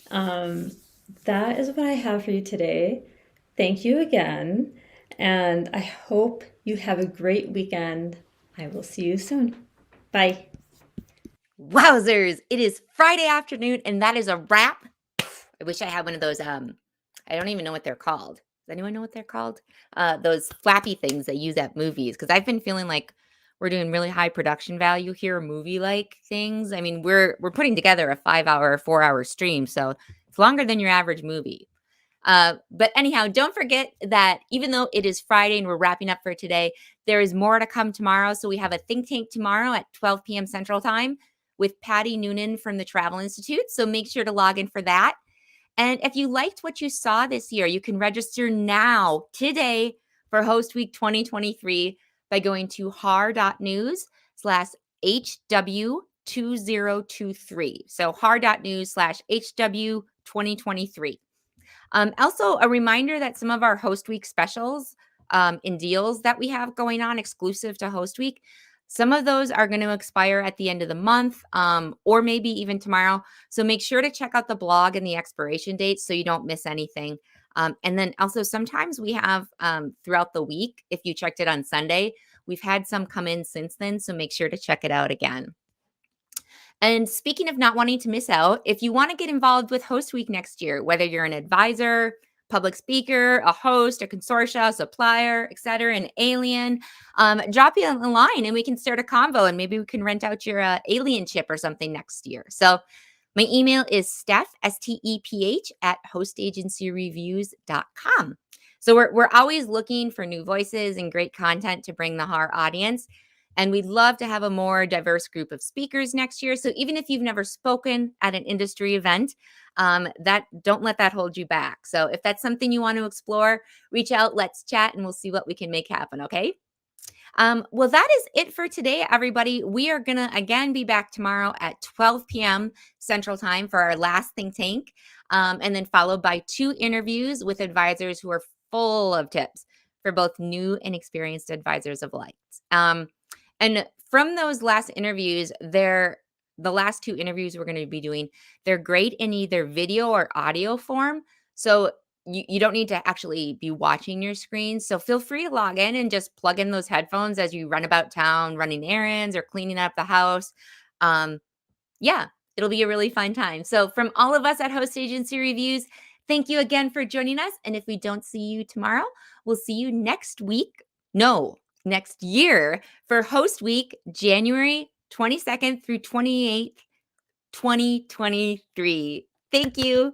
that is what I have for you today. Thank you again. And I hope you have a great weekend. I will see you soon. Bye. Wowzers. It is Friday afternoon, and that is a wrap. I wish I had one of those. I don't even know what they're called. Does anyone know what they're called? Those flappy things they use at movies. Because I've been feeling like we're doing really high production value here, movie-like things. I mean, we're putting together a 5-hour, 4-hour stream, so it's longer than your average movie. But anyhow, don't forget that even though it is Friday and we're wrapping up for today, there is more to come tomorrow. So we have a think tank tomorrow at 12 p.m. Central Time with Patty Noonan from the Travel Institute. So make sure to log in for that. And if you liked what you saw this year, you can register now, today, for Host Week 2023 by going to har.news/HW2023. So har.news/HW2023. Also, a reminder that some of our Host Week specials and deals that we have going on exclusive to Host Week, some of those are going to expire at the end of the month or maybe even tomorrow. So make sure to check out the blog and the expiration dates so you don't miss anything. And then also sometimes we have throughout the week, if you checked it on Sunday, we've had some come in since then. So make sure to check it out again. And speaking of not wanting to miss out, if you want to get involved with Host Week next year, whether you're an advisor, public speaker, a host, a consortia, a supplier, etc., an alien, drop you a line and we can start a convo and maybe we can rent out your alien chip or something next year. So my email is Steph, STEPH, at hostagencyreviews.com. So we're always looking for new voices and great content to bring the HAR audience. And we'd love to have a more diverse group of speakers next year. So even if you've never spoken at an industry event, don't let that hold you back. So if that's something you want to explore, reach out, let's chat, and we'll see what we can make happen, okay? Well, that is it for today, everybody. We are going to, again, be back tomorrow at 12 p.m. Central Time for our last think tank, and then followed by 2 interviews with advisors who are full of tips for both new and experienced advisors of light. And from those last interviews, the last 2 interviews we're going to be doing, they're great in either video or audio form. So you don't need to actually be watching your screen. So feel free to log in and just plug in those headphones as you run about town, running errands or cleaning up the house. Yeah, it'll be a really fun time. So from all of us at Host Agency Reviews, thank you again for joining us. And if we don't see you tomorrow, we'll see you next year for Host Week, January 22nd through 28th, 2023. Thank you.